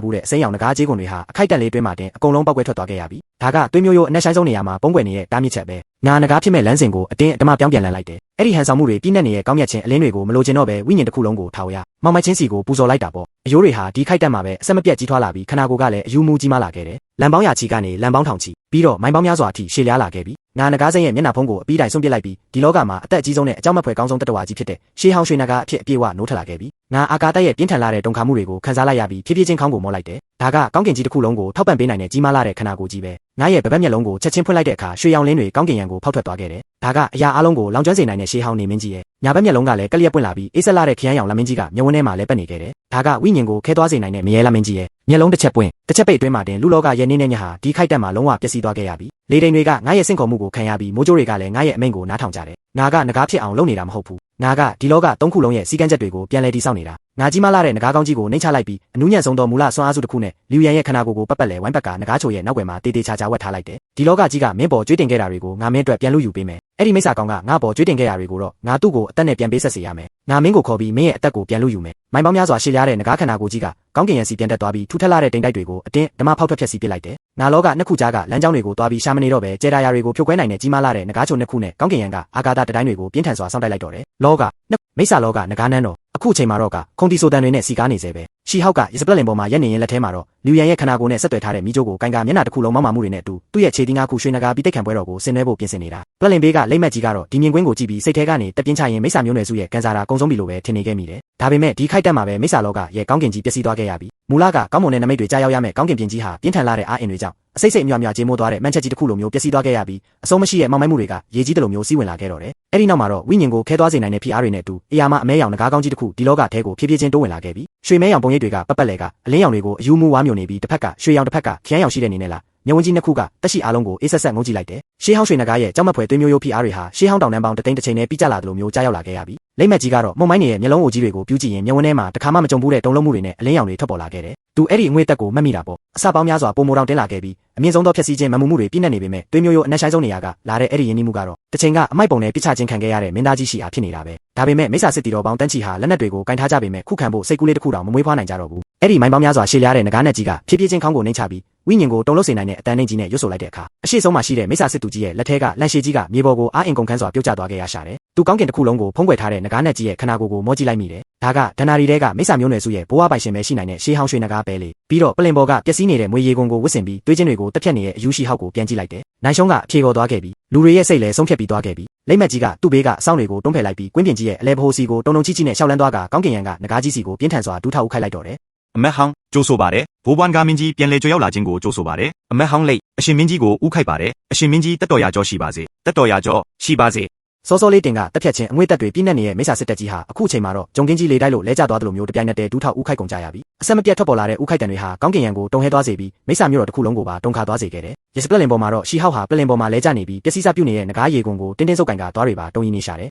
ဘူးတဲ့အစိမ်းရောင်ငကားကြေးခွန်တွေဟာအခိုက်အတန့်လေးတွင်းမှာတင်အကုန်လုံးပောက်ကွဲထွက်သွားခဲ့ရပြီဒါကသွေးမျိုးရိုးအနက်ဆိုင်ဆုံးနေရာမှာပုံကွယ်နေတဲ့တားမြစ်ချက်ပဲငါငကားဖြစ်မဲ့လမ်းစဉ်ကိုအတင်းအဓမ္မပြောင်းပြန်လှန်လိုက်တယ်အဲ့ဒီဟန်ဆောင်မှုတွေပြည့်နေနေတဲ့ကောင်းမြတ်ခြင်းအလင်းတွေကိုမလိုချင်တော့ပဲဝိညာဉ်တစ်ခုလုံးကိုထောက်ရမောင်မိုက်ချင်းစီကိုပူဇော်လိုက်တာပေါ့အယိုးတွေဟာဒီခိုက်တက်မှာပဲအဆက်မပြတ်ကြီးထွားလာပြီးခန္ဓာကိုယ်ကလည်းအယူမူကြီးမားလာခဲ့တယ်လံပေါင်းရာချီကနေလံပေါင်းထောင်ချီပြီးတော့မိုင်ပေါင်းများစွာအထိရှည်လျားလာခဲ့ပြီငါငကားစိမ်းရဲ့မျက်နှာဖုံးကိုအပြီးတိုင်ဆုံးပစ်လိုက်ပြီးဒီလောကမှာအသက်အကြီးဆုံးနဲ့အကြောင်းမဖွယ်ကောင်းဆုံးတတဝါကြီးဖြစ်တဲ့ရှေးဟောင်းရွှေနဂါအဖြစ်အပြည့်အဝနိုးထလာခဲ့ပြီငါအာကာသရဲ့ပြင်းထန်လာတဲ့တုန်ခါမှုတွေကိုခံစားလိုက်ရပြီးဖြည်းဖြည်းချင်းခေါင်းကိုမောလိုက်တယ်ဒါကကောင်းကင်ကြီးတစ်ခုလုံးကိုထောက်ပံ့ပေးနိုင်တဲ့ကြီးမားလာတဲ့ခန္ဓာကိုယ်ကြီးပဲငါရဲ့ဗပတ်မျက်လုံးကိုချက်ချင်းဖွင့်လိုက်တဲ့အခါရွှေရောင်လင်းတွေကောင်းကင်ရံကိုဖောက်ထွက်သွားခဲ့တယ်ဒါကအရာအလုံးကိုလောင်ကျွမ်းစေနိုင်တဲ့ရှေးဟောင်းနေမင်းကြီးရဲ့ညာဘက်မျက်လုံးကလည်းကလျက်ပွင့်လာပြီးအေးဆက်လာတဲ့ခရမ်းရောင်လမင်းကြီးကမျက်ဝန်းထဲမှာလဲပတ်နေခဲ့တယ်ဒါကဝိညာဉ်ကိုခဲသွားစေနိုင်တဲ့မရဲလမင်းကြီးရဲ့မျက်လုံးတစ်ချက်ပွင့်တစ်ချက်ပိတ်အတွင်းမှာတင်လူလောကရဲ့နေနေညဟာဒီခိုက်တက်မှာလုံးဝပျက်စီးသွားခဲ့ရပြီလေတိန်တွေကငါရဲ့စင့်ခေါ်မှုကိုခံရပြီးမိုးကြိုးတွေကလည်းငါရဲ့အမိန့်ကိုနားထောင်ကြတယ်ငါကငကားဖြစ်အောင်လုပ်နေတာမဟုတ်ဘူးငါကဒီလောကသုံးခုလုံးရဲ့စီကံချက်တွေကိုပြန်လည်တည်ဆောက်နေတာငါကြီးမားလာတဲ့ငကားကောင်းကြီးကိုနှိမ့်ချလိုက်ပြီးအနူးညံ့ဆုံးသောမူလဆွမ်းအားစုတစ်ခုနဲ့လူရန်ရဲ့ခန္ဓာကိုယ်ကိုပတ်ပတ်လဲဝိုင်းပတ်ကငကားချိုရဲ့နောက်ွယ်မှာတေးသေးချာချာဝတ်ထားလိုက်တယ်ဒီလောကကြီးကမင်းပေါ်ကြွေးတင်ခဲ့တာတွေကိုငါမင်းအတွက်ပြန်လူယူပေးမယ်အဲ့ဒီမိစ္ဆာကောင်ကငါပေါ်ကြွေးတင်ခဲ့တာတွေကိုတော့ငါသူ့ကိုအသက်နဲ့ပြန်ပေးဆက်စေရမယ်ငါမင်းကိုခေါ်ပြီးမင်းရဲ့အသက်ကိုပြန်လူယူမယ်မိုင်ပေါင်းများစွာရှည်လျားတဲ့ငကားခန္ဓာကိုယ်ကြီးကကောင်းကင်ရံစီပြန်တက်သွားပြီးထူထပ်လာတဲ့တိမ်တိုက်တွေကိုအတင်းဓမ္မဖောက်ထွက်ဖျက်ဆီးပစ်လိုက်တယ်ငါလောကနှစ်ခုကြားကလမ်းကြောင်းတွေကိုတွားပြီးရှာမနေတော့ပဲကျေတာယာတွေကိုဖြုတ်ခွဲနိုင်တဲ့ကြီးမားလာတဲ့ငကားချိုနှစ်ခုနဲ့ကောင်းကင်ရံကအာကာသတတိုင်းတွေကိုပြင်းထန်စွာစောင့်တိုက်လိုက်တော့တယ်လောကမိစ္ဆာလောကငကားနန်းတော်အခုချိန်မှာတော့ကခုံတီဆိုတန်တွေနဲ့စီကားနေစေပဲရှီဟောက်ကရစပလက်လင်ပေါ်မှာရက်နေရင်လက်ထဲမှာတော့လူရန်ရဲ့ခန္ဓာကိုယ်နဲ့ဆက်သွယ်ထားတဲ့မိကျိုးကိုကိုင်ကာမျက်နှာတစ်ခုလုံးမောက်မာမှုတွေနဲ့အတူသူ့ရဲ့ခြေသီးငါးခုရွှေနဂါပြီးတိတ်ခံပွဲတော်ကိုဆင်နွှဲဖို့ပြင်ဆင်နေတာပလက်လင်ဘေးကလိမ့်မက်ကြီးကတော့ဒီမြင်ကွင်းကိုကြည့်ပြီးစိတ်ထဲကနေတက်ပြင်းချရင်မိစ္ဆာမျိုးနွယ်စုရဲ့ကန်စာတာကုံဆုံးပြီလို့ပဲထင်နေခဲ့မိတယ်ဒါပေမဲ့ဒီခိုက်တက်မှာပဲမိစ္ဆာလောကရဲ့ကောင်းကင်ကြီးပျက်စီးသွားခဲ့ရပြီမူလကကောင်းမွန်တဲ့နမိတ်တွေကြားရောက်ရမယ်ကောင်းကင်ပြင်ကြီးဟာပြင်းထန်လာတဲ့အားအင်တွေကြောင့်အစိတ်စိတ်အမြွှာကြေမိုးသွားတဲ့မန်ချက်ကြီးတစ်ခုလိုမျိုးပျက်စီးသွားခဲ့ရပြီးအဆုံးမရှိတဲ့မောင်မိုက်မှုတွေကရေကြီးတလိုမျိုးစီးဝင်လာခဲ့တော့တယ်အဲ့ဒီနောက်မှာတော့ဝိညာဉ်ကိုခဲသွားစေနိုင်တဲ့ဖိအားတွေနဲ့အတူအရာမအမဲရောင်ငကားကောင်းကြီးတစ်ခုဒီလောကထဲကိုဖြည်းဖြည်းချင်းတိုးဝင်လာခဲ့ပြီးရွှေမဲရောင်ပုံရိပ်တွေကပတ်ပတ်လဲကအလင်းရောင်တွေကိုအယူမူဝါမျိုးနေပြီးတစ်ဖက်ကရွှေရောင်တစ်ဖက်ကခရမ်းရောင်ရှိတဲ့နေနဲ့လားညဝန်းကြီးနှစ်ခုကတက်ရှိအားလုံးကိုအေးဆက်ဆက်ငုံကြည့်လိုက်တယ်ရှေးဟောင်းရွှေနဂါရဲ့ကြောက်မက်ဖွယ်သွေးမျိုးရိုးဖိအားတွေဟာရှေးဟောင်းတောင်တန်းပေါင်းတသိန်းတစ်ချိန်နဲ့ပြီးကျလာသလိုမျိုးကြားရောက်လာခဲ့ရပြီးလိမ့်မက်ကြီးကတော့မုံမိုင်းနေရဲ့မျက်လုံးအိုကြီးတွေကိုပြူးကြည့်ရင်မျက်ဝန်းထဲမှာတစ်ခါမှမကြုံဘူးတဲ့တုံလုံးမှုတွေနဲ့အလင်းရောင်တွေထွက်ပေါ်လာခဲ့တယ်သူအဲ့ဒီအငွေ့တက်ကိုမှတ်မိတာပေါ့အစပေါင်းများစွာပုံမိုတောင်တင်းလာခဲ့ပြီးအမြင့်ဆုံးသောဖြည့်ဆည်းခြင်းမမှုမှုတွေပြည့်နေနေပေမဲ့သွေးမျိုးရိုးအနက်ဆိုင်ဆုံးနေရာကလာတဲ့အဲ့ဒီယဉ်နှီးမှုကတော့တစ်ချိန်ကအမိုက်ပုံနဲ့ပြစ်ချခြင်းခံခဲ့ရတဲ့မင်းသားကြီးရှိအားဖြစ်နေတာပဲဒါပေမဲ့မိစ္ဆာစစ်တီတော်ပေါင်းတန်းချီဟာလက်နက်တွေကိုကင်ထားကြပေမဲ့ခုခံဖို့စိတ်ကူးလေးတစ်ခုတောင်မမွေးဖွားနိုင်ကြတော့ဘူးအဲ့ဒီမိုင်းပေါင်းများစွာရှည်လျားတဲ့ငကားနက်ကြီးကဖြည်းဖြည်းချင်းခေါင်းကိုနှိမ့်ချပြီးဝိညာဉ်ကိုတုံလို့စေနိုင်တဲ့အတန်နှိမ့်ကြီးနဲ့ရွတ်ဆိုလိုက်တဲ့အခါအရှိဆုံးမှာရှိတဲ့မိစ္ဆာစစ်သူကြီးရဲ့လက်ထဲကလန့်ရှည်ကြီးကမြေပေါ်ကိုအားအင်ကုန်ခန်းစွာပြုတ်ကျသွားခဲ့ရရှာတယ်သူကောင်းကင်တစ်ခုလုံးကိုဖုံးကွယ်ထားတဲ့ငကားနက်ကြီးရဲ့ခန္ဓာကိုယ်ကိုမောကြည့်လိုက်မိတယ်ဒါကဒဏ္ဍာရီတွေကမိစ္ဆာမျိုးနွယ်စုရဲ့ဘိုးဘပိုင်ရှင်ပဲရှိနိုင်တဲ့ရှေးဟောင်းရွှေနဂါပဲလေပြီးတော့ပလင်ပေါ်ကပျက်စီးနေတဲ့မွေရေကုန်ကိုဝစ်စင်ပြီးတွေးချင်းတွေကိုတက်ဖြတ်နေတဲ့အယူရှိဟောက်ကိုပြန်ကြည့်လိုက်တယ်နိုင်ရှုံးကအဖြေခေါ်သွားခဲ့ပြီးလူတွေရဲ့စိတ်လည်းဆုံးဖြတ်ပြီးသွားခဲ့ပြီးလိမ့်မက်ကြီးကသူ့ဘေးကအဆောင်တွေကိုတွန်းဖယ်လိုက်ပြီးကွင်းပြင်ကြီးရဲ့အလဲဘိုးစီကိုတုံတုံချီချီနဲ့ရှောက်လန်းသွားကကောင်းကင်ရံကငကားကြီးစီကိုပြင်းထန်စွာဒူးထောက်ဥခိုက်လိုက်တော့တယ်အမက်ဟောင်းကြိုးဆိုပါတယ်ဘိုးဘွမ်ကားမင်းကြီးပြန်လေကြွရောက်လာခြင်းကိုကြိုးဆိုပါတယ်အမက်ဟောင်းလိတ်အရှင်မင်းကြီးကိုဥခိုက်ပါတယ်အရှင်မင်းကြီးတက်တော်ရာကြောရှိပါစေတက်တော်ရာကြောရှိပါစေစောစောလေးတင်ကတက်ဖြတ်ခြင်းအငွေ့တက်တွေပြင်းနေတဲ့မိစ္ဆာစစ်တပ်ကြီးဟာအခုချိန်မှာတော့ဂျုံကင်းကြီးလေတိုက်လို့လဲကျသွားသလိုမျိုးတပြိုင်နက်တည်းဒူးထောက်ဥခိုက်ကုန်ကြရပြီအဆက်မပြတ်ထွက်ပေါ်လာတဲ့ဥခိုက်တန်တွေဟာကောင်းကင်ရံကိုတုံဟဲသွားစေပြီးမိစ္ဆာမျိုးတော်တစ်ခုလုံးကိုပါတုံခါသွားစေခဲ့တယ်ရစပလက်လင်ပေါ်မှာတော့ရှီဟောက်ဟာပလင်ပေါ်မှာလဲကျနေပြီးပျက်စီးစပြုတ်နေတဲ့ငကားရေကုန်ကိုတင်းတင်းစုပ်ကင်ကသွားတွေပါတုံရင်နေရှာတ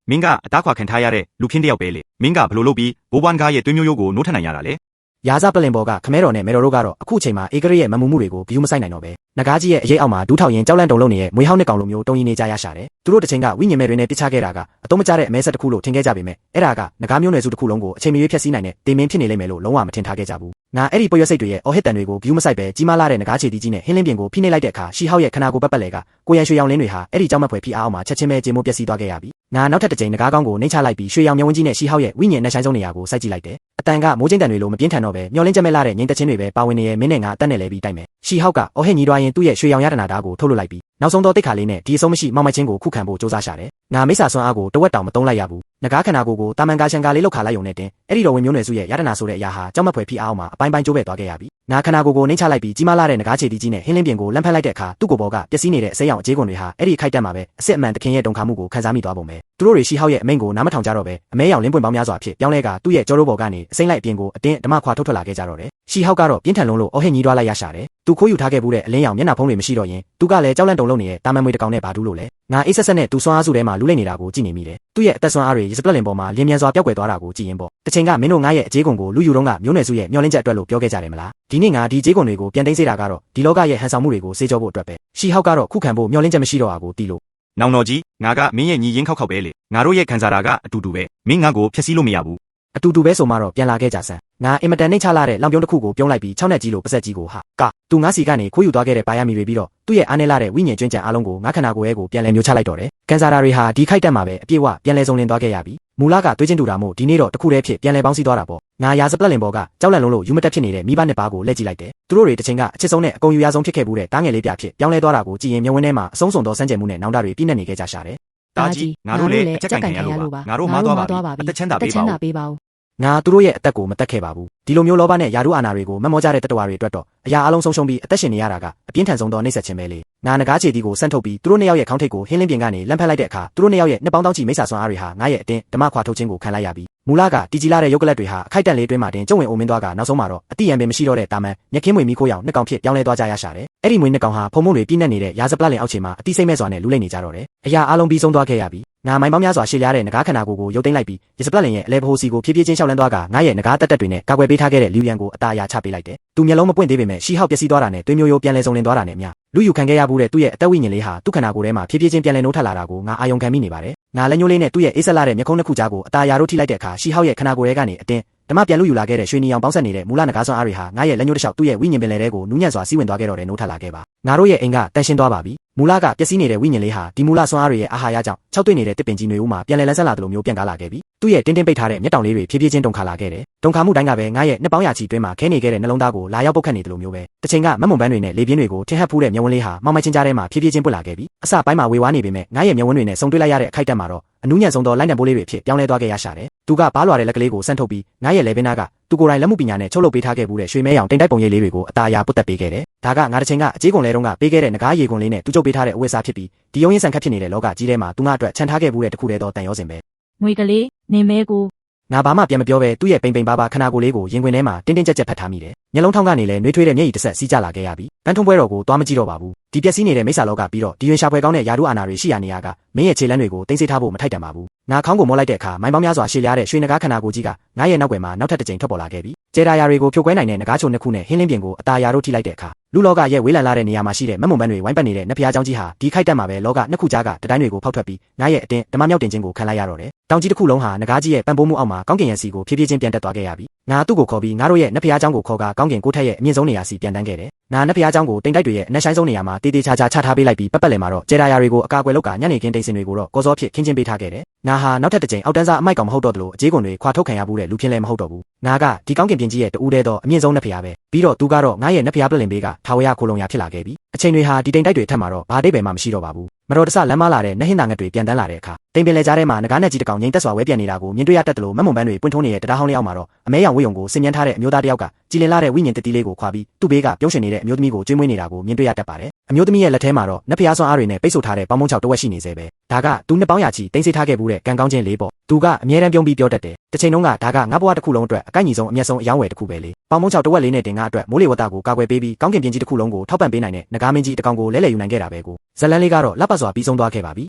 ယ်မင်းကအသားခွာခံထားရတဲ့လူခင်းတယောက်ပဲလေမင်းကဘလို့လုပ်ပြီးဘိုးဘွမ်ကားရဲ့သွေးမျိုးရိုးကိုနိုးထနိုင်ရတာလေရာဇပလင်ပေါ်ကခမဲတော်နဲ့မေတော်တို့ကတော့အခုချိန်မှာအေဂရရဲ့မမှုမှုတွေကိုဘီယူမဆိုင်နိုင်တော့ပဲငကားကြီးရဲ့အရေးအောက်မှာဒူးထောက်ရင်ကြောက်လန့်တုံလုံးနေတဲ့မွေဟောင်းနှစ်ကောင်လိုမျိုးတုံရင်နေကြရရှာတယ်သူတို့တစ်ချိန်ကဝိညာဉ်မဲ့တွေနဲ့ပြစ်ချခဲ့တာကအတုံးမကျတဲ့အမဲဆက်တစ်ခုလို့ထင်ခဲ့ကြပေမဲ့အဲ့ဒါကငကားမျိုးနွယ်စုတစ်ခုလုံးကိုအချိန်မရွေးဖျက်ဆီးနိုင်တဲ့တင်မင်းဖြစ်နေလိမ့်မယ်လို့လုံးဝမထင်ထားခဲ့ကြဘူးငါအဲ့ဒီပွေရစိတ်တွေရဲ့အော်ဟစ်တန်တွေကိုဘီယူမဆိုင်ပဲကြီးမားလာတဲ့ငကားချီတီကြီးနဲ့ဟင်းလင်းပြင်ကိုဖိနှိပ်လိုက်တဲ့အခါရှီဟောက်ရဲ့ခနာကိုပတ်ပတ်လဲကကိုရန်ရွှေရောင်လင်းတွေဟာအဲ့ဒီကြောက်မက်ဖွယ်ဖိအားအောက်မှာချက်ချင်းပဲကြေမိုးပျက်စီးသွားခဲ့ရပြီငါနောက်ထပ်တစ်ချိန်ငကားကောင်းကိုနှိမ့်ချလိုက်ပြီးရွှေရောင်မျက်ဝန်းကြီးနဲ့ရှီဟောက်ရဲ့ဝိညာဉ်နဲ့ဆိုင်ဆုံးနေရာကိုစိုက်ကြည့်လိုက်တယ်အ တန်ကမိုးချင်းတန်တွေလိုမပြင်းထန်တော့ပဲမျောလင်းချက်မဲ့လာတဲ့ငိမ့်တချင်းတွေပဲပါဝင်နေရဲ့မင်းနဲ့ငါအတက်နဲ့လဲပြီးတိုက်မယ်ရှီဟောက်ကအော်ဟစ်ညီးတွားရင်သူ့ရဲ့ရွှေရောင်ရတနာဓာတ်ကိုထုတ်လွှတ်လိုက်ပြီးနောက်ဆုံးတော့တိတ်ခါလေးနဲ့ဒီအဆုံးမရှိမောင်မချင်းကိုခုခံဖို့စူးစမ်းရှာတယ်ငါမိစ္ဆာဆွမ်းအားကိုတဝက်တောင်မသုံးလိုက်ရဘူးငကားခန္ဓာကိုယ်ကိုတာမန်ကာရှန်ကာလေးလောက်ခါလိုက်ုံနဲ့တင်အဲ့ဒီတော့ဝင်မျိုးနွယ်စုရဲ့ရတနာဆိုတဲ့အရာဟာကြောက်မက်ဖွယ်ဖိအားအောင်မှာအပိုင်းပိုင်းကျိုးပဲသွားခဲ့ရပြီငါခန္ဓာကိုယ်ကိုနှိမ့်ချလိုက်ပြီးကြီးမားလာတဲ့ငကားချေတီကြီးနဲ့ဟင်းလင်းပြင်ကိုလမ်းဖက်လိုက်တဲ့အခါသူ့ကိုယ်ပေါ်ကပျက်စီးနေတဲ့အစိမ်းရောင်အကြေးကွန်တွေဟာအဲ့ဒီခိုက်တက်မှာပဲအစ်စ်အမှန်တခင်ရဲ့တုံခါမှုကိုခံစားမိသွားပုံပဲသူတို့တွေရှီဟောက်ရဲ့အမိန့်ကိုနားမထောင်ကြတော့ပဲအမဲရောင်လင်းပွင့်ပေါင်းများစွာဖြစ်ပြောင်းလဲကသူ့ရဲ့ကြောရိုးပေါ်ကနေအစိမ်းလိုက်အပြင်ကိုအတင်းဓမ္မခွာထုတ်ထွက်လာခဲ့ကြတော့တယ်ရှီဟောက်ကတော့ပြင်းထန်လုံးလို့အော်ဟစ်ညီးတွားလိုက်ရရှာတယ်သူခိုးယူထားခဲ့ဘူးတဲ့အလင်းရောင်မျက်နှာဖုံးတွေမရှိတော့ရင်သူကလည်းကြောက်လန့်တုန်လုံးနေတဲ့တာမန်မွေတကောင်နဲ့ဘာတူးလို့လဲငါအေးဆက်ဆက်နဲ့သူစွမ်းအားစုထဲမှာလူးလိမ့်နေတာကိုကြည့်နေမိတယ်သူ့ရဲ့အသက်စွမ်းအားတွေရစပလက်လင်ပေါ်မှာလင်းမြန်စွာပျောက်ကွယ်သွားတာကိုကြည့်ရင်ပေါ့တချိန်ကမင်းတို့ငါရဲ့အကြေးကွန်ကိုလူယူတော့ကမျိုးနွယ်စုရဲ့မျောလင်းချက်အတွက်လို့ပြောခဲ့ကြတယ်မလားဒီနေ့ငါဒီကြေးကွန်တွေကိုပြန်သိမ်းစေတာကတော့ဒီလောကရဲ့ဟန်ဆောင်မှုတွေကိုစေကြောဖို့အတွက်ပဲရှီဟောက်ကတော့ခုခံဖို့မျောလင်းချက်မရှိတော့တာကိုတီးလို့နောင်တော်ကြီးငါကမင်းရဲ့ညီရင်းခောက်ခောက်ပဲလေငါတို့ရဲ့ခံစားတာကအတူတူပဲမင်းငါကိုဖျက်ဆီးလို့မရဘူးအတူတူပဲဆိုမှတော့ပြန်လာခဲ့ကြစမ်းငါအင်မတန်နှိမ့်ချလာတဲ့လောင်ပြုံးတစ်ခုကိုပြုံးလိုက်ပြီး6နဲ့ကြီးလိုပါဆက်ကြီးကိုဟာကသူငါစီကနေခိုးယူသွားခဲ့တဲ့ပါရမီတွေပြီးတော့သူ့ရဲ့အားနည်းလာတဲ့ဝိညာဉ်ကျွင်းကြံအားလုံးကိုငါခန္ဓာကိုယ်ရဲ့ကိုပြန်လဲမျိုးချလိုက်တော့တယ်ကန်ဆာတာတွေဟာဒီခိုက်တက်မှာပဲအပြည့်ဝပြန်လဲဆုံးလင်းသွားခဲ့ရပြီမူလကသွေးချင်းတူတာမို့ဒီနေ့တော့တစ်ခုတည်းဖြစ်ပြန်လဲပေါင်းစည်းသွားတာပေါ့ငါရာစပလက်လင်ဘောကကြောက်လန့်လုံးလို့ယူမတက်ဖြစ်နေတဲ့မိဘနှစ်ပါးကိုလက်ကြည့်လိုက်တယ်သူတို့တွေတစ်ချိန်ကအချစ်ဆုံးနဲ့အကုန်ယူရဆုံးဖြစ်ခဲ့ဘူးတဲ့တားငယ်လေးပြဖြစ်ပြောင်းလဲသွားတာကိုကြည်ရင်မျက်ဝန်းထဲမှာအဆုံးစွန်သောစမ်းကြယ်မှုနဲ့နောင်တတွေပြည့်နေနေခဲ့ကြရှာတယ်တာကြီးငါတို့လည်းအချက်ကန်ခံရလို့ပါငါတို့မှားသွားပါပြီအသက်ချမ်းသာပေးပါဦးငါသူတို့ရဲ့အသက်ကိုမတက်ခဲ့ပါဘူးဒီလိုမျိုးလောဘနဲ့ယာရုအာဏာတွေကိုမမောကြတဲ့တတဝါတွေအတွက်တော့အရာအလုံးဆုံးရှုံးပြီးအသက်ရှင်နေရတာကအပြင်းထန်ဆုံးသောနှိမ့်ဆက်ခြင်းပဲလေငါငကားချေတီကိုဆန့်ထုတ်ပြီးသူတို့နှစ်ယောက်ရဲ့ခေါင်းထိပ်ကိုဟင်းလင်းပြင်ကနေလမ်းဖက်လိုက်တဲ့အခါသူတို့နှစ်ယောက်ရဲ့နှစ်ပေါင်းတောင်းချီမိစ္ဆာဆွမ်းအားတွေဟာငါရဲ့အတင်းဓမ္မခွာထုတ်ခြင်းကိုခံလိုက်ရပြီးမူလကတီကြီးလာတဲ့ရုပ်ကလပ်တွေဟာအခိုက်တန့်လေးတွင်းမှာတင်ကျုံဝင်အိုမင်းသွားကနောက်ဆုံးမှာတော့အတိယံပင်မရှိတော့တဲ့တာမန်မြက်ခင်းမွေမီခိုးရောင်နှစ်ကောင်ဖြစ်ပြောင်းလဲသွားကြရရှာတယ်အဲ့ဒီမွေနှစ်ကောင်ဟာဖုံမုံတွေပြည့်နေနေတဲ့ရာဇပလတ်လင်အောက်ခြေမှာအတိစိမ့်မဲ့စွာနဲ့လူလိမ့်နေကြတော့တယ်အရာအလုံးပြီးဆုံးသွားခဲ့ရပြီးငါမိုင်းပေါင်းများစွာရှည်လျားတဲ့ငကားခန္ဓာကိုယ်ကိုရုပ်သိမ်းလိုက်ပြီးရစပလက်လင်ရဲ့အလဲဘိုးစီကိုဖြည်းဖြည်းချင်းရှောက်လန်းသွားကငါရဲ့ငကားတက်တက်တွေနဲ့ကာကွယ်ပေးထားခဲ့တဲ့လူရန်ကိုအတားအရာချပေးလိုက်တယ်သူမျက်လုံးမပွင့်သေးပေမဲ့ရှီဟောက်ပျက်စီးသွားတာနဲ့သွေးမျိုးရိုးပြန်လဲဆုံးလင်းသွားတာနဲ့အမျှလူယူခံခဲ့ရဘူးတဲ့သူ့ရဲ့အသက်ဝိညာဉ်လေးဟာသူ့ခန္ဓာကိုယ်ထဲမှာဖြည်းဖြည်းချင်းပြန်လဲနိုးထလာတာကိုငါအာယုံခံမိနေပါတယ်ငါလက်ညှိုးလေးနဲ့သူ့ရဲ့အေးဆက်လာတဲ့မျက်ခုံးနှစ်ခုကြားကိုအတားအရာတို့ထိလိုက်တဲ့အခါရှီဟောက်ရဲ့ခန္ဓာကိုယ်ထဲကနေအတင်းဓမ္မပြန်လူယူလာခဲ့တဲ့ရွှေနီအောင်ပေါင်းဆက်နေတဲ့မူလငကားစွမ်းအားတွေဟာငါရဲ့လက်ညှိုးတစ်လျှောက်သူ့ရဲ့ဝိညာဉ်ပင်လယ်ထဲကိုနူးညံ့စွာစီးဝင်သွားခဲ့တော့တယ်နိုးထလာခဲ့ပါငါတို့ရဲ့အိမ်ကတန်ရှင်းသွားပါပြီမူလကပျက်စီးနေတဲ့ဝိညာဉ်လေးဟာဒီမူလစွမ်းအားတွေရဲ့အာဟာရကြောင့်၆တွေ့နေတဲ့တစ်ပင်ကြီးတွေဦးမှာပြန်လဲလန်းဆက်လာသလိုမျိုးပြန်ကားလာခဲ့ပြီသူ့ရဲ့တင်းတင်းပိတ်ထားတဲ့မျက်တောင်လေးတွေဖြည်းဖြည်းချင်းတုန်ခါလာခဲ့တယ်တုန်ခါမှုတိုင်းကပဲငါရဲ့နှစ်ပေါင်းရာချီတွင်းမှာခဲနေခဲ့တဲ့နှလုံးသားကိုလာရောက်ပုတ်ခတ်နေသလိုမျိုးပဲတစ်ချိန်ကမက်မွန်ပန်းတွေနဲ့လေပြင်းတွေကိုထင်ဟပ်ဖူးတဲ့မျက်ဝန်းလေးဟာမောင်မိုင်ချင်းကြားထဲမှာဖြည်းဖြည်းချင်းပွက်လာခဲ့ပြီအစပိုင်းမှာဝေဝါးနေပေမဲ့ငါရဲ့မျက်ဝန်းတွေနဲ့ဆုံတွေ့လိုက်ရတဲ့အခိုက်အတန့်မှာတော့အနူးညံ့ဆုံးသောလိုက်နံပိုးလေးတွေဖြစ်ပြောင်းလဲသွားခဲ့ရရှာတယ်သူကဘားလွာတဲ့လက်ကလေးကိုဆန့်ထုတ်ပြီးငါရဲ့လေပင်နာကသူကိုယ်တိုင်လက်မှုပညာနဲ့ချုပ်လုပ်ပေးထားခဲ့ဘူးတဲ့ရွှေမဲရောင်တိမ်တိုက်ပုံရိပ်လေးတွေကိုအတားအရာပုတ်တက်ပေးခဲ့တယ်ဒါကငါတစ်ချိန်ကအကြေးကွန်လဲတုန်းကပေးခဲ့တဲ့ငကားရေကွန်လေးနဲ့သူချုပ်ပေးထားတဲ့အဝတ်စားဖြစ်ပြီးဒီယုံရင်ဆန်ခတ်ဖြစ်နေတဲ့လောကကြီးထဲမှာသူငါအတွက်ခြံထားခဲ့ဘူးတဲ့တခုတည်းသောတန်ရောစင်ပဲငွေကလေးနေမဲကိုငါဘာမှပြန်မပြောပဲသူ့ရဲ့ပိန်ပိန်ပါပါခနာကိုယ်လေးကိုရင်ခွင်ထဲမှာတင်းတင်းကြပ်ကြပ်ဖတ်ထားမိတယ်မျက်လုံးထောင်းကနေလည်းနှွေးထွေးတဲ့မျက်ရည်တစ်ဆက်စီးကျလာခဲ့ရပြီပန်းထုံးပွဲတော်ကိုသွားမကြည့်တော့ပါဘူးဒီပျက်စီးနေတဲ့မိစ္ဆာလောကပြီးတော့ဒီရင်ရှာပွဲကောင်းတဲ့ယာရုအာနာတွေရှိရနေရကမင်းရဲ့ခြေလမ်းတွေကိုတင်းစိထားဖို့မထိုက်တန်ပါဘူးငါခေါင်းကိုမောလိုက်တဲ့အခါမိုင်းပေါင်းများစွာရှည်လျားတဲ့ရွှေနဂါးခန္ဓာကိုယ်ကြီးကငါရဲ့နောက်ွယ်မှာနောက်ထပ်တစ်ကြိမ်ထွက်ပေါ်လာခဲ့ပြီကျေတာယာတွေကိုဖြိုခွဲနိုင်တဲ့နဂါးချုံနှစ်ခုနဲ့ဟင်းလင်းပြင်ကိုအတာယာတို့ထိလိုက်တဲ့အခါလူလောကရဲ့ဝေးလံလာတဲ့နေရာမှာရှိတဲ့မက်မွန်ပန်းတွေဝိုင်းပတ်နေတဲ့နတ်ဖျားเจ้าကြီးဟာဒီခိုက်တက်မှာပဲလောကနှစ်ခုကြားကတတိုင်းတွေကိုဖောက်ထွက်ပြီးငါရဲ့အတင်းဓမ္မမြောက်တင်ခြင်းကိုခံလိုက်ရတော့တယ်တောင်ကြီးတစ်ခုလုံးဟာနဂါးကြီးရဲ့ပံ့ပိုးမှုအောက်မှာကောင်းကင်ရန်စီကိုဖြည်းဖြည်းချင်းပြန်တက်သွားခဲ့ရပြီငါသူ့ကိုခေါ်ပြီးငါတို့ရဲ့နတ်ဖျားเจ้าကိုခေါ်ကကောင်းကင်ကိုထက်ရဲ့အမြင့်ဆုံးနေရာစီပြန်တန်းခဲ့တယ်ငါနတ်ဖျားเจ้าကိုတိမ်တိုက်တွေရဲ့အနက်ဆိုင်ဆုံးနေရာမှာတေးသေးချာချာချထားပေးလိုက်ပြီးပတ်ပတ်လည်မှာတော့ကျေတာယာတွေကိုအကာအကွယ်လောက်ကညနေခင်းတိတ်စင်တွေကိုတော့ကောစောဖြစ်ခင်းချင်းပေးထားခဲ့တယ်ငါဟာနောက်ထပ်တစ်ကြိမ်အောက်တန်းစားအမိုက်ကောင်မဟုတ်တော့သလိုအကြေးကွန်တွေခွာထုတ်ခံရဘူးတဲ့လူဖြစ်လည်းမဟုတ်တော့ဘူးငါကဒီကောင်းကင်ပြင်ကြီးရဲ့တူးတဲတော့အမြင့်ဆုံးနတ်ဖျားပဲပြီးတော့သူကတော့ငါရဲ့နတ်ဖျားပလင်ဘေးကထာဝရခိုလုံရာဖြစ်လာခဲ့ပြီအချိန်တွေဟာဒီတိမ်တိုက်တွေထက်မှာတော့ဘာတိတ်ပဲမှမရှိတော့ပါဘူးမတော်တဆလမ်းမလာတဲ့နှဟင်းသားငတ်တွေပြန်တန်းလာတဲ့အခါတိမ်ပင်လေကြားထဲမှာငကားနဲ့ကြီးတစ်ကောင်ငိမ့်သက်စွာဝဲပြန်နေတာကိုမြင်တွေ့ရတတ်တယ်လို့မက်မွန်ပန်းတွေပွင့်ထုံးနေတဲ့တရားဟောင်းလေးအောက်မှာတော့အမဲရောင်ဝေယုံကိုဆင်မြန်းထားတဲ့အမျိုးသားတစ်ယောက်ကကြည်လင်လာတဲ့ဝိညာဉ်တတိလေးကိုခွာပြီးသူ့ဘေးကပြုံးရှင်နေတဲ့အမျိုးသမီးကိုကျွေးမွေးနေတာကိုမြင်တွေ့ရတတ်ပါတယ်အမျိုးသမီးရဲ့လက်ထဲမှာတော့နတ်ဖျားစွမ်းအားတွေနဲ့ပိတ်ဆို့ထားတဲ့ပေါင်းမုံချောက်တစ်ဝက်ရှိနေသေးပဲဒါကသူနှစ်ပေါင်းရာချီတိမ်ဆေးထားခဲ့ဘူးတဲ့ကံကောင်းခြင်းလေးပေါ့သူကအမြဲတမ်းပြုံးပြီးပြောတတ်တယ်တစ်ချိန်လုံးကဒါကငါဘဝတစ်ခုလုံးအတွက်အကိုက်ညီဆုံးအမျက်ဆုံးအယောင်းဝယ်တစ်ခုပဲလေပေါင်းမုံချောက်တစ်ဝက်လေးနဲ့တင်ငါအတွက်မိုးလေဝသကိုကာကွယ်ပေးပြီးကောင်းကင်ပြင်ကြီးတစ်ခုလုံးကိုထောက်ပံ့ပေးနိုင်တဲ့ငကားမင်းကြီးတစ်ကောင်ကိုလဲလှယ်ယူနိုင်ခဲ့တာပဲကိုဇလန်းလေးကတော့လက်ပတ်စွာပြီးဆုံးသွားခဲ့ပါပြီ